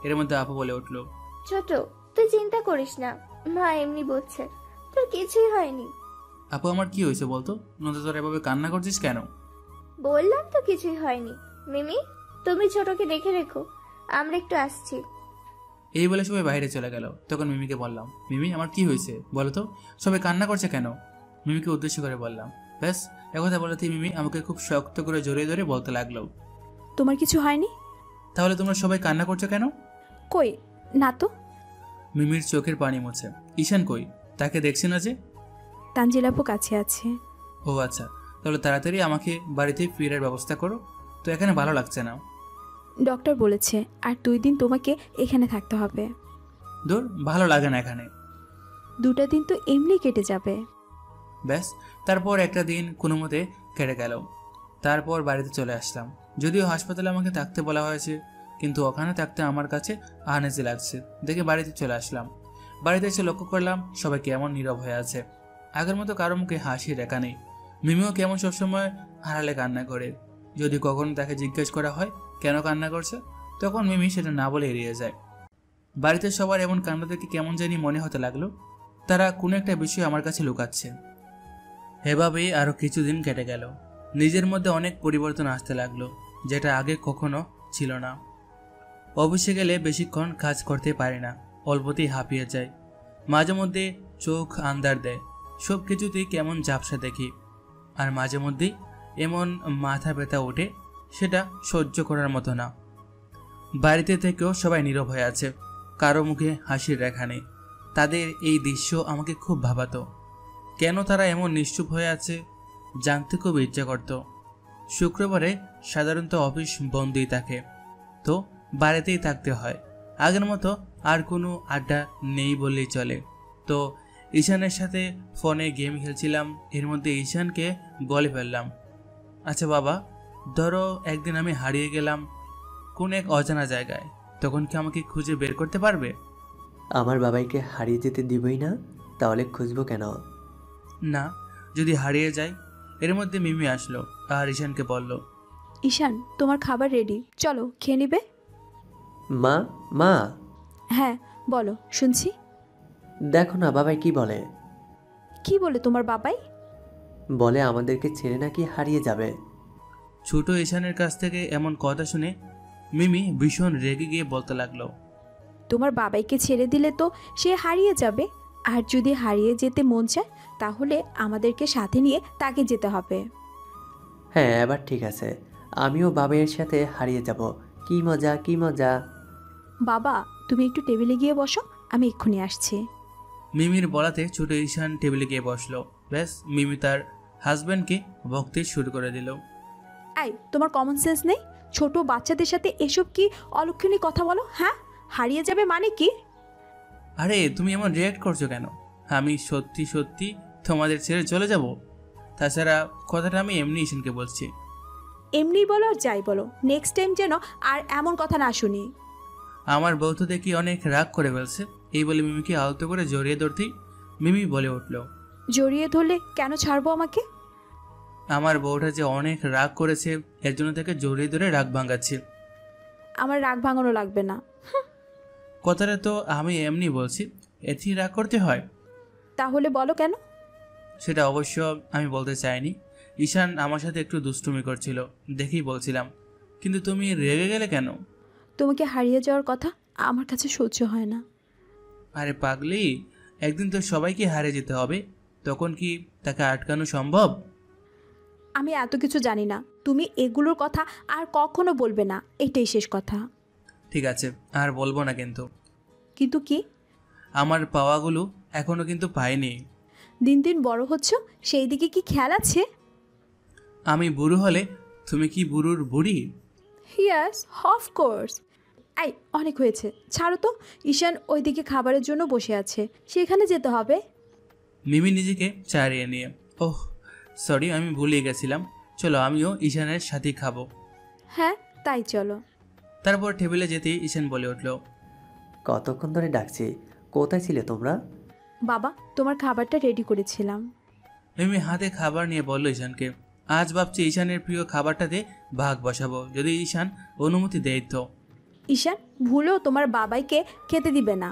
এর মধ্যে আপু বলে উঠলো, ছোট তুই চিন্তা করিস না, মা এমনি বলছে, তোর কিছুই হয়নি। আপু আমার কি হয়েছে বলতো? নয়তো তোর এভাবে কান্না করছিস কেন? বললাম তো কিছুই হয়নি। মিমি তুমি ছোটকে দেখে রেখো, আমরা একটু আসছি। এই বলে সবাই বাইরে চলে গেল। তখন মিমিকে বললাম, মিমি আমার কি হয়েছে বলো তো, সবাই কান্না করছে কেন? মিমিকে উদ্দেশ্য করে বললাম। ব্যাস একথা বলতেই মিমি আমাকে খুব শক্ত করে জড়িয়ে ধরে বলতে লাগলো, তোমার কিছু হয়নি? তাহলে তোমরা সবাই কান্না করছো কেন? কই না তো। মিমির চোখের পানি মুছে, ঈশান কই? তাকে দেখছি না যে। তানজিলাপু কাছে আছে। ও আচ্ছা, তাহলে তাড়াতাড়ি আমাকে বাড়িতে ফিরার ব্যবস্থা করো, তো এখানে ভালো লাগছে না। ডক্টর বলেছে আর 2 দিন তোমাকে এখানে থাকতে হবে। দূর, ভালো লাগে না এখানে। 2টা দিন তো এমনি কেটে যাবে। ব্যাস তারপর একটা দিন কোনো মতে কেটে গেল। তারপর বাড়িতে চলে আসলাম। যদিও হাসপাতালে আমাকে থাকতে বলা হয়েছে, কিন্তু ওখানে থাকতে আমার কাছে আনইজি লাগছে দেখে বাড়িতে চলে আসলাম। বাড়িতে এসে লক্ষ্য করলাম সবাই কেমন নীরব হয়ে আছে। আগের মতো কারো মুখে হাসি রেখা নেই। মিমিও কেমন সবসময় আড়ালে কান্না করে। যদি কখনো তাকে জিজ্ঞেস করা হয় কেন কান্না করছে, তখন মিমি সেটা না বলে এড়িয়ে যায়। বাড়িতে সবার এমন কান্না দেখে কেমন জানি মনে হতে লাগলো তারা কোনো একটা বিষয় আমার কাছে লুকাচ্ছে। এভাবেই আরও কিছুদিন কেটে গেল। নিজের মধ্যে অনেক পরিবর্তন আসতে লাগলো, যেটা আগে কখনো ছিল না। অফিসে গেলে বেশিক্ষণ কাজ করতে পারি না, অল্পতেই হাঁপিয়ে যায়। মাঝে মধ্যে চোখ আন্দার দেয়, সব কিছুতেই কেমন ঝাপসা দেখি। আর মাঝে মধ্যেই এমন মাথা ব্যথা ওঠে, সেটা সহ্য করার মতো না। বাড়িতে থেকেও সবাই নীরব হয়ে আছে, কারো মুখে হাসির রেখা নেই। তাদের এই দৃশ্য আমাকে খুব ভাবাতো। কেন তারা এমন নিশ্চুপ হয়ে আছে জানতে খুব ইচ্ছে করত। শুক্রবারে সাধারণত অফিস বন্ধই থাকে, তো বাড়িতেই থাকতে হয়। আগের মতো আর কোনো আড্ডা নেই বললেই চলে। তো ঈশানের সাথে ফোনে গেম খেলছিলাম, এর মধ্যে ঈশানকে বলে ফেললাম, আচ্ছা বাবা, ধরো একদিন আমি হারিয়ে গেলাম কোন এক অজানা জায়গায়, তখন কি আমাকে খুঁজে বের করতে পারবে? আমার বাবাইকে হারিয়ে যেতে দিবই না, তাহলে খুঁজবো কেন? না, যদি হারিয়ে যায়। এর মধ্যে মিমি আসলো আর ঈশানকে বলল, ঈশান তোমার খাবার রেডি, চলো খেয়ে নিবে। মা মা হ্যাঁ বলো, শুনছি। দেখো না বাবাই কি বলে। কি বলে তোমার বাবাই? বলে আমাদেরকে ছেড়ে নাকি হারিয়ে যাবে। ছোট ঈশানের কাছ থেকে এমন কথা শুনে মিমি ভীষণ রেগে গিয়ে বলতে লাগলো, তোমার বাবাইকে ছেড়ে দিলে তো সে হারিয়ে যাবে, আর যদি হারিয়ে যেতে মন চায় তাহলে আমাদেরকে সাথে নিয়ে তাকে যেতে হবে। হ্যাঁ, এবার ঠিক আছে, আমিও বাবাইয়ের সাথে হারিয়ে যাব। কি মজা, কি মজা। বাবা, তুমি একটু টেবিলে গিয়ে বসো, আমি এক্ষুনি আসছি। মিমির বলাতে ছোট ঈশান টেবিলে গিয়ে বসলো। ব্যাস, মিমি তার হাজব্যান্ডকে বকতে শুরু করে দিল। এই, তোমার কমন সেন্স নেই? ছোট বাচ্চাদের সাথে এসব কি অলক্ষণী কথা বলো? হ্যাঁ, হারিয়ে যাবে মানে কি? আরে তুমি এমন রিয়াক্ট করছো কেন? আমি সত্যি সত্যি তোমাদের ছেড়ে চলে যাব? তাছাড়া কথাটা আমি এমনি ঈশানকে বলছি। এমনি বলো আর যাই বলো, নেক্সট টাইম যেন আর এমন কথা না শুনি। আমার বউ তো দেখি অনেক রাগ করে ফেলছে। এই বলে মিমিকে আলতো করে জড়িয়ে ধরতেই মিমি বলে উঠল, জড়িয়ে ধরলে কেন ছাড়বো আমাকে? আমার বউটা যে অনেক রাগ করেছে, এর জন্য তাকে জড়িয়ে ধরে রাগ ভাঙাচ্ছে। আমার রাগ ভাঙানো লাগবে না। কথাটা তো আমি এমনি বলছি, এতেই রাগ করতে হয়? তাহলে বলো কেন? সেটা অবশ্য আমি বলতে চাইনি। ঈশান আমার সাথে একটু দুষ্টুমি করছিল, দেখেই বলছিলাম। কিন্তু তুমি রেগে গেলে কেন? তোমাকে হারিয়ে যাওয়ার কথা আমার কাছে সহ্য হয় না। আরে পাগলি, একদিন তো সবাইকে হারিয়ে যেতে হবে, তখন কি তাকে আটকানো সম্ভব? আমি এত কিছু জানি না, তুমি এগুলোর কথা আর কখনো বলবে না, এটাই শেষ কথা। ঠিক আছে, আর বলবো না। কিন্তু কিন্তু কি? আমার পাওয়াগুলো এখনো কিন্তু পাইনি। দিন দিন বড় হচ্ছ, সেই দিকে কি খেয়াল আছে? আমি বুড়ো হলে তুমি কি বুড়োর বুড়ি? Yes, of course. এই, অনেক হয়েছে, ছাড়ো তো। ঈশান ওইদিকে খাবারের জন্য বসে আছে, সেখানে যেতে হবে। মিমি নিজেকে চারিয়ে নিয়ে, ওহ সরি, আমি ভুলে গেছিলাম। চলো, আমিও ঈশানের সাথেই খাবো। হ্যাঁ, তাই চলো। তারপর টেবিলে যেতেই ঈশান বলে উঠল, কতক্ষণ ধরে ডাকছি, কোথায় ছিলে তোমরা? বাবা, তোমার খাবারটা রেডি করেছিলাম। মিমি হাতে খাবার নিয়ে বলল ঈশানকে, আজ ভাবছি ঈশানের প্রিয় খাবারটাতে ভাগ বসাবো, যদি ঈশান অনুমতি দেয় তো। ঈশান ভুলেও তোমার বাবাইকে খেতে দিবে না।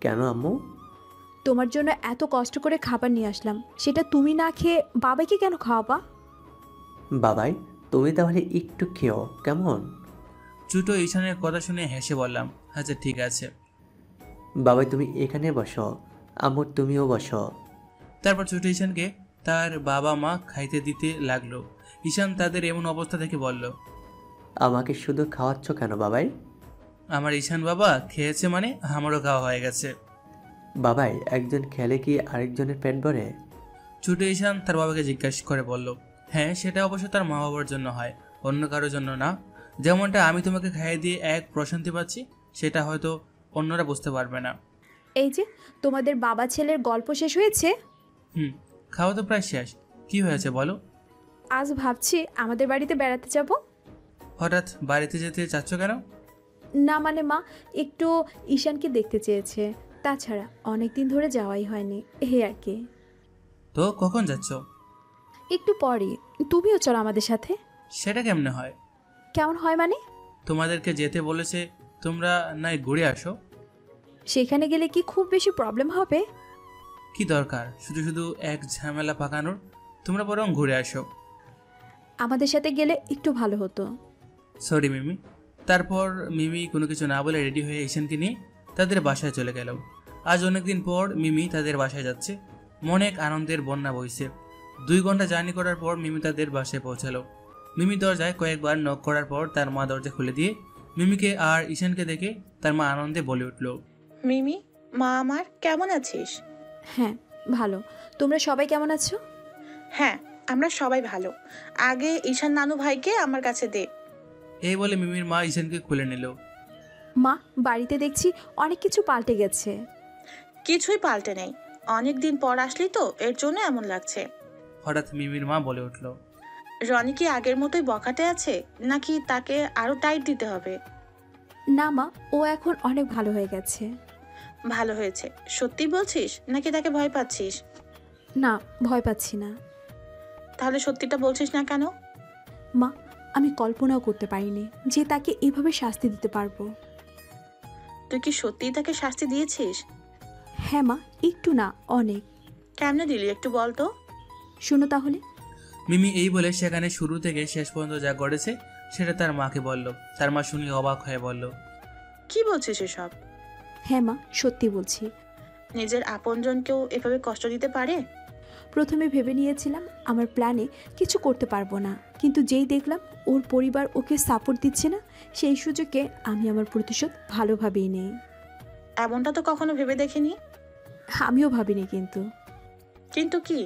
কেন আম্মু? তোমার জন্য এত কষ্ট করে খাবার নিয়ে আসলাম, সেটা তুমি না খেয়ে বাবাইকে কেন খাওয়াবা? বাবাই, তুমি তাহলে একটু খেও কেমন? ছোট ঈশানের কথা শুনে হেসে বললাম, আচ্ছা ঠিক আছে। বাবাই তুমি এখানে বসো, আম্মু তুমিও বসো। তারপর ছোট ঈশানকে তার বাবা মা খাইতে দিতে লাগলো। ঈশান তাদের এমন অবস্থা দেখে বলল, আমাকে শুধু খাওয়াচ্ছ কেন বাবাই? আমার ঈশান বাবা খেয়েছে মানে আমারও খাওয়া হয়ে গেছে। বাবাই, একজন খেলে কি আরেকজনের পেট ভরে? ছোট ঈশান তার বাবাকে জিজ্ঞাসা করে বলল, হ্যাঁ সেটা অবশ্য তার মা বাবার জন্য হয়, অন্য কারোর জন্য না। যেমনটা আমি তোমাকে খাইয়ে দিয়ে এক প্রশান্তি পাচ্ছি, সেটা হয়তো অন্যরা বুঝতে পারবে না। এই যে তোমাদের বাবা ছেলের গল্প শেষ হয়েছে? খাওয়া তো প্রায় শেষ। কি হয়েছে বলো? আজ ভাবছি আমাদের বাড়িতে বেড়াতে যাব। হঠাৎ বাড়িতে যেতে চাচ্ছ কেন? না মানে মা একটু ঈশানকে দেখতে চেয়েছে, তাছাড়া অনেক দিন ধরে যাওয়াই হয়নি, এই আর কি। তো কখন যাচ্ছ? একটু পরে। তুমিও চলো আমাদের সাথে। সেটা কেমনে হয়? কেমন হয় মানে? তোমাদেরকে যেতে বলেছে, তোমরা নাই ঘুরে আসো। সেখানে গেলে কি খুব বেশি প্রবলেম হবে? কি দরকার শুধু শুধু এক ঝামেলা পাকানোর? তোমরা বরং ঘুরে আসো। আমাদের সাথে গেলে একটু ভালো হতো। সরি মিমি। তারপর মিমি কোনো কিছু না বলে রেডি হয়ে ঈশানকে নিয়ে তাদের বাসায় চলে গেল। আজ অনেকদিন পর মিমি তাদের বাসায় যাচ্ছে, মনে এক আনন্দের বন্যা বইছে। 2 ঘন্টা জার্নি করার পর মিমি তাদের বাসায় পৌঁছালো। মিমি দরজায় কয়েকবার নক করার পর তার মা দরজা খুলে দিয়ে মিমিকে আর ঈশানকে দেখে তার মা আনন্দে বলে উঠল, মিমি, মা আমার, কেমন আছিস? হ্যাঁ ভালো, তোমরা সবাই কেমন আছো? হ্যাঁ, আমরা সবাই ভালো। আগে ঈশান নানু ভাইকে আমার কাছে দে। এই বলে মিমির মা ঈশানকে খুলে নিল। মা, বাড়িতে দেখছি অনেক কিছু পাল্টে গেছে। কিছুই পাল্টে নেই, অনেক দিন পর আসলি তো এর জন্য এমন লাগছে। হঠাৎ মিমির মা বলে উঠল, রনি কি আগের মতোই বকাটে আছে, নাকি তাকে আরো টাইট দিতে হবে? না মা, ও এখন অনেক ভালো হয়ে গেছে। ভালো হয়েছে সত্যি বলছিস, নাকি তাকে ভয় পাচ্ছিস? না, ভয় পাচ্ছি না। তাহলে সত্যিটা বলছিস না কেন? মা, আমি কল্পনাও করতে পারিনি যে তাকে এভাবে শাস্তি দিতে পারবো। তুই কি সত্যিই তাকে শাস্তি দিয়েছিস? হ্যাঁ মা, একটু না অনেক। কেমনে দিলি একটু বল তো। শোনো তাহলে। মিমি এই বলে সেখানে শুরু থেকে শেষ পর্যন্ত যা ঘটেছে সেটা তার মাকে বলল। তার মা শুনে অবাক হয়ে বলল, কি বলছিস এসব? হ্যাঁ মা, সত্যি বলছি। নিজের আপনজনকেও এভাবে কষ্ট দিতে পারে? প্রথমে ভেবে নিয়েছিলাম আমার প্ল্যানে কিছু করতে পারবো না, কিন্তু যেই দেখলাম ওর পরিবার ওকে সাপোর্ট দিচ্ছে না, সেই সুযোগে আমি আমার প্রতিশোধ ভালোভাবেই নেই। এমনটা তো কখনো ভেবে দেখিনি। আমিও ভাবিনি। কিন্তু কিন্তু কি?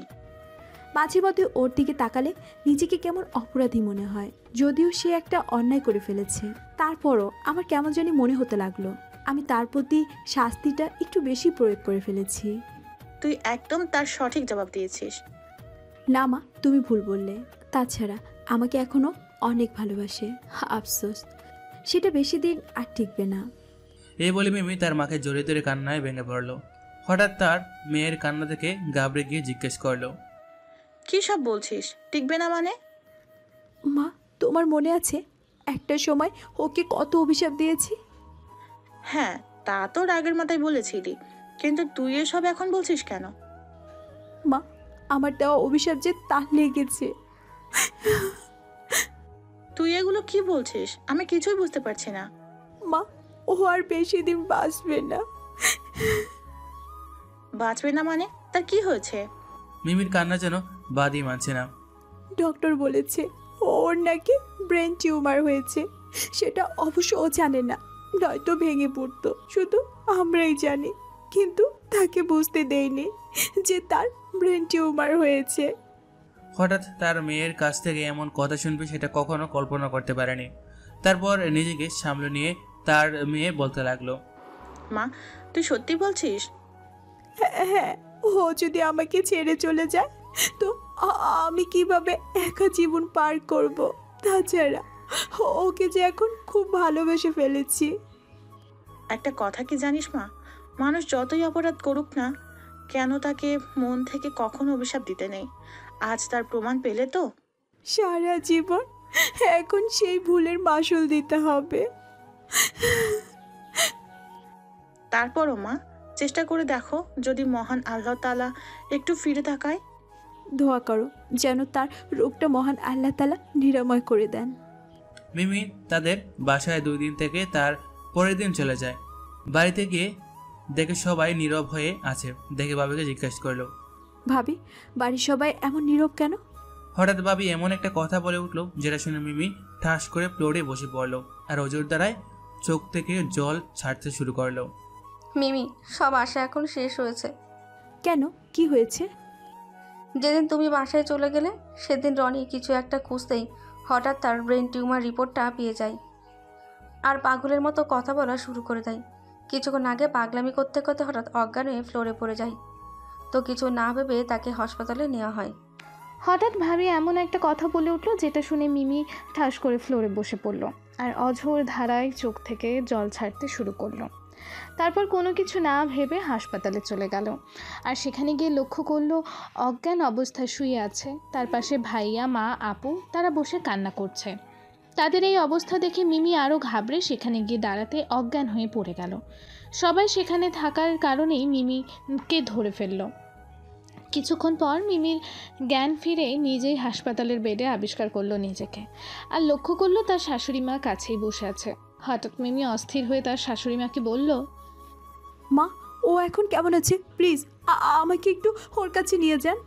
মাঝে মধ্যে ওর দিকে তাকালে নিজেকে কেমন অপরাধী মনে হয়। যদিও সে একটা অন্যায় করে ফেলেছে, তারপরও আমার কেমন জানি মনে হতে লাগলো আমি তার প্রতি শাস্তিটা একটু বেশি প্রয়োগ করে ফেলেছি। তুই একদম তার সঠিক জবাব দিয়েছিস। না মা, তুমি ভুল বললে। তাছাড়া আমাকে এখনো অনেক ভালোবাসে। আফসোস সেটা বেশি দিন আর টিকবে না। এই বলে মিমি তার মাকে জড়িয়ে ধরে কান্নায় ভেঙে পড়ল। হঠাৎ তার মেয়ের কান্না দেখে ঘাবড়ে গিয়ে জিজ্ঞেস করলো, কি সব বলছিস? টিকবে না মানে? মা, তোমার মনে আছে একটা সময় ওকে কত অভিশাপ দিয়েছি? হ্যাঁ, তা তো রাগের মাথায় বলেছিলি, কিন্তু তুই এসব এখন বলছিস কেন? মা, আমার দেওয়া অভিশাপ যে তার লেগেছে। তুই এগুলো কি বলছিস? আমি কিছুই বুঝতে পারছি না। মা, ও আর বেশি দিন বাঁচবে না। বাঁচবে না মানে? তার কি হয়েছে? মিমির কান্না যেন বাদই মানছে না। ডক্টর বলেছে ওর নাকি ব্রেন টিউমার হয়েছে। সেটা অবশ্য ও জানে না, নয়তো ভেঙে পড়তো। শুধু আমরাই জানি, কিন্তু তাকে বুঝতে দেয়নি যে তার ব্রেন টিউমার হয়েছে। হঠাৎ তার মেয়ের কাছ থেকে এমন কথা শুনবে সেটা কখনো কল্পনা করতে পারেনি। তারপর নিজেকে সামলে নিয়ে তার মেয়ে বলতে লাগলো, মা, তুই সত্যি বলছিস? হ্যাঁ, ও যদি আমাকে ছেড়ে চলে যায় তো আমি কিভাবে একা জীবন পার করব? তাছাড়া ওকে যে এখন খুব ভালোবেসে ফেলেছি। একটা কথা কি জানিস মা, মানুষ যতই অপরাধ করুক না কেন, তাকে মন থেকে কখনো অভিশাপ দিতে নেই। আজ তার প্রমাণ পেলে তো সারা জীবন এখন সেই ভুলের মাসুল দিতে হবে। তারপরও মা, চেষ্টা করে দেখো, যদি মহান আল্লাহ তাআলা একটু ফিরে তাকায়। দোয়া করো যেন তার রোগটা মহান আল্লাহ তাআলা নিরাময় করে দেন। মিমি তাদের বাসায় 2 দিন থেকে তার পরের দিন চলে যায়। বাড়িতে গিয়ে দেখে সবাই নীরব হয়ে আছে। দেখে ভাবিকে জিজ্ঞেস করলো, ভাবি, বাড়ির সবাই এমন নীরব কেন? হঠাৎ ভাবি এমন একটা কথা বলে উঠলো যেটা শুনে মিমি ঠাস করে ফ্লোরে বসে পড়লো আর অজুর দ্বারায় চোখ থেকে জল ছাড়তে শুরু করলো। মিমি, সব আশা এখন শেষ হয়েছে। কেন, কি হয়েছে? যেদিন তুমি বাসায় চলে গেলে সেদিন রনি কিছু একটা খুঁজতেই হঠাৎ তার ব্রেন টিউমার রিপোর্টটা পেয়ে যায় আর পাগলের মতো কথা বলা শুরু করে দেয়। কিছুক্ষণ আগে পাগলামি করতে করতে হঠাৎ অজ্ঞান হয়ে ফ্লোরে পড়ে যায়। তো কিছু না ভেবে তাকে হাসপাতালে নেওয়া হয়। হঠাৎ ভাবি এমন একটা কথা বলে উঠলো যেটা শুনে মিমি ঠাস করে ফ্লোরে বসে পড়ল আর অঝোর ধারায় চোখ থেকে জল ছাড়তে শুরু করলো। তারপর কোনো কিছু না ভেবে হাসপাতালে চলে গেল আর সেখানে গিয়ে লক্ষ্য করলো অজ্ঞান অবস্থায় শুয়ে আছে তার পাশে ভাইয়া, মা, আপু, তারা বসে কান্না করছে। তাদের এই অবস্থা দেখে মিমি আরও ঘাবড়ে সেখানে গিয়ে দাঁড়াতে অজ্ঞান হয়ে পড়ে গেল। সবাই সেখানে থাকার কারণেই মিমিকে ধরে ফেলল। কিছুক্ষণ পর মিমির জ্ঞান ফিরে নিজেই হাসপাতালের বেডে আবিষ্কার করলো নিজেকে আর লক্ষ্য করলো তার শাশুড়ি মা কাছেই বসে আছে। হঠাৎ মিমি অস্থির হয়ে তার শাশুড়ি মাকে বলল, মা, ও এখন কেমন আছে? প্লিজ আমাকে একটু ওর কাছে নিয়ে যান।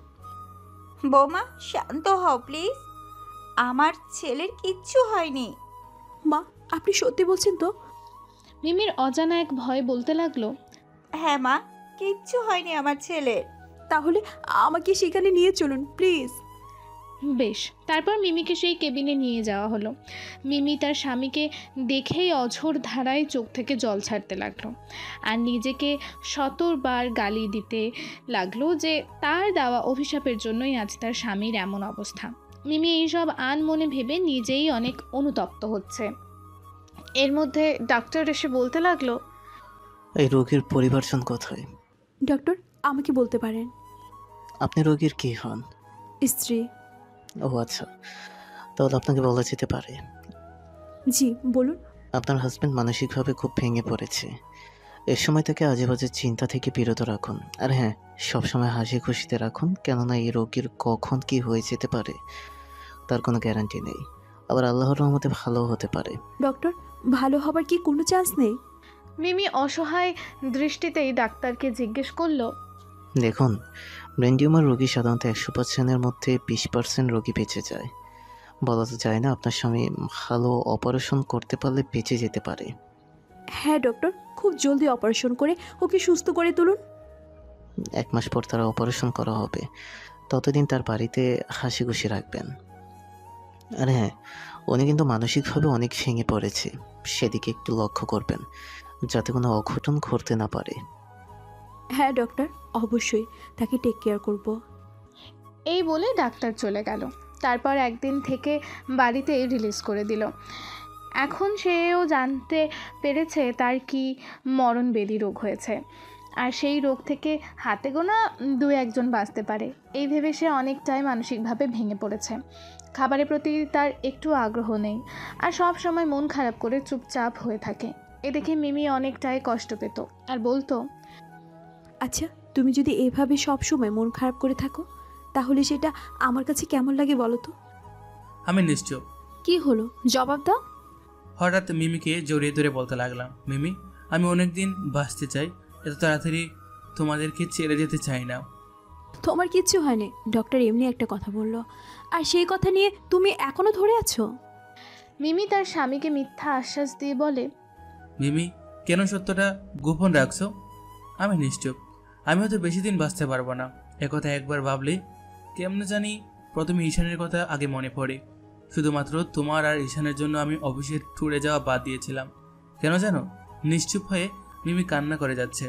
বৌমা, শান্ত হও প্লিজ। আমার ছেলের কিচ্ছু হয়নি। মা, আপনি সত্যি বলছেন তো? মিমির অজানা এক ভয় বলতে লাগলো, হ্যাঁ মা, কিচ্ছু হয়নি আমার ছেলের। তাহলে আমাকে সেখানে নিয়ে চলুন প্লিজ। বেশ। তারপর মিমিকে সেই কেবিনে নিয়ে যাওয়া হলো। মিমি তার স্বামীকে দেখেই অঝোর ধারায় চোখ থেকে জল ছাড়তে লাগলো আর নিজেকে শতবার গালি দিতে লাগলো যে তার দেওয়া অভিশাপের জন্যই আজ তার স্বামীর এমন অবস্থা। মিমি এইসব আনমনে ভেবে নিজেই অনেক অনুতপ্ত হচ্ছে। এর মধ্যে ডাক্তার এসে বলতে লাগলো, এই রোগীর পরিবারজন কোথায়? ডক্টর, আমাকে বলতে পারেন। আপনি রোগীর কি হন? স্ত্রী। ও আচ্ছা, তাহলে আপনাকে বলা যেতে পারে। জি বলুন। আপনার হাজবেন্ড মানসিকভাবে খুব ভেঙে পড়েছে। এর সময় তাকে আজেবাজে চিন্তা থেকে বিরত রাখুন। আর হ্যাঁ, সবসময় হাসি খুশিতে রাখুন, কেননা এই রোগীর কখন কি হয়ে যেতে পারে তার কোনো গ্যারান্টি নেই। আবার আল্লাহর রহমতে ভালো হতে পারে। ডক্টর, ভালো হবার কি কোনো চান্স নেই? মিমি অসহায় দৃষ্টিতেই ডাক্তারকে জিজ্ঞেস করলো, দেখুন, ব্রেন টিউমার রোগী সাধারণত 100%-এর মধ্যে 20% রোগী বেঁচে যায়। বলা তো যায় না, আপনার স্বামী ভালো অপারেশন করতে পারলে বেঁচে যেতে পারে। হ্যাঁ ডক্টর, খুব জলদি অপারেশন করে ওকে সুস্থ করে তুলুন। 1 মাস পর তারা অপারেশন করা হবে, ততদিন তার বাড়িতে হাসি খুশি রাখবেন। আর হ্যাঁ, উনি কিন্তু মানসিকভাবে অনেক ভেঙে পড়েছে, সেদিকে একটু লক্ষ্য করবেন যাতে কোনো অঘটন ঘটতে না পারে। হ্যাঁ ডক্টর, অবশ্যই তাকে টেক কেয়ার করব। এই বলে ডাক্তার চলে গেল। তারপর একদিন থেকে বাড়িতে রিলিজ করে দিল। এখন সেও জানতে পেরেছে তার কি মরণবেদী রোগ হয়েছে, আর সেই রোগ থেকে হাতে গোনা 2-1 বাঁচতে পারে। এই ভেবে সে অনেকটাই মানসিকভাবে ভেঙে পড়েছে। খাবারের প্রতি তার একটু আগ্রহ নেই, আর সব সময় মন খারাপ করে চুপচাপ হয়ে থাকে। এ দেখে মিমি অনেকটাই কষ্ট পেত আর বলতো, আচ্ছা, তুমি যদি এভাবে সব সময় মন খারাপ করে থাকো তাহলে সেটা আমার কাছে কেমন লাগে বলো তো? আমি নিশ্চুপ। কি হলো, জবাব দাও। হঠাৎ মিমিকে জড়িয়ে ধরে বলতে লাগলাম, মিমি, আমি অনেক দিন বাঁচতে চাই, এত তাড়াতাড়ি তোমাদেরকে ছেড়ে যেতে চাই না। তোমার কিচ্ছু হয়নি, ডক্টর এমনি একটা কথা বললো, আর সেই কথা নিয়ে তুমি এখনো ধরে আছো? মিমি তার স্বামীকে মিথ্যা আশ্বাস দিয়ে বলে, মিমি, কেন সত্যটা গোপন রাখছো? আমি নিশ্চুপ, আমি হয়তো বেশি দিন বাঁচতে পারবো না। একথা একবার ভাবলে কেমন জানি প্রথমে ঈশানের কথা আগে মনে পড়ে। শুধুমাত্র তোমার আর ঈশানের জন্য আমি অফিসের ট্যুরে যাওয়া বাদ দিয়েছিলাম। কেন জানো? নিশ্চুপ হয়ে মিমি কান্না করে যাচ্ছে।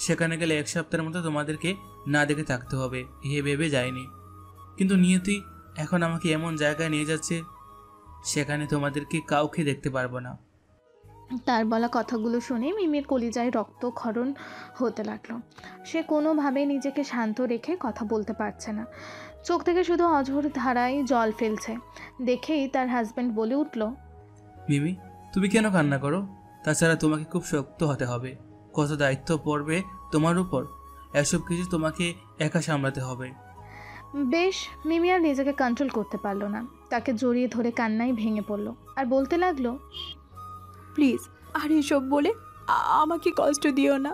সেখানে গেলে 1 সপ্তাহের মতো তোমাদেরকে না দেখে থাকতে হবে এ ভেবে যায়নি, কিন্তু নিয়তি এখন আমাকে এমন জায়গায় নিয়ে যাচ্ছে সেখানে তোমাদেরকে কাউকে দেখতে পারবো না। তার বলা কথাগুলো শুনে মিমির কলিজায় রক্তক্ষরণ হতে লাগলো। সে কোনোভাবে নিজেকে শান্ত রেখে কথা বলতে পারছে না, চোখ থেকে শুধু অঝোর ধারায় জল ফেলছে। দেখেই তার হাজব্যান্ড বলে উঠল, মিমি, তুমি কেন কান্না করো? তাছাড়া তোমাকে খুব শক্ত হতে হবে, কত দায়িত্ব পড়বে তোমার উপর, এসব কিছু তোমাকে একা সামলাতে হবে। বেশ, মিমি আর নিজেকে কন্ট্রোল করতে পারলো না, তাকে জড়িয়ে ধরে কান্নায় ভেঙে পড়লো আর বলতে লাগলো, প্লিজ আর এসব বলে আমাকে কষ্ট দিও না,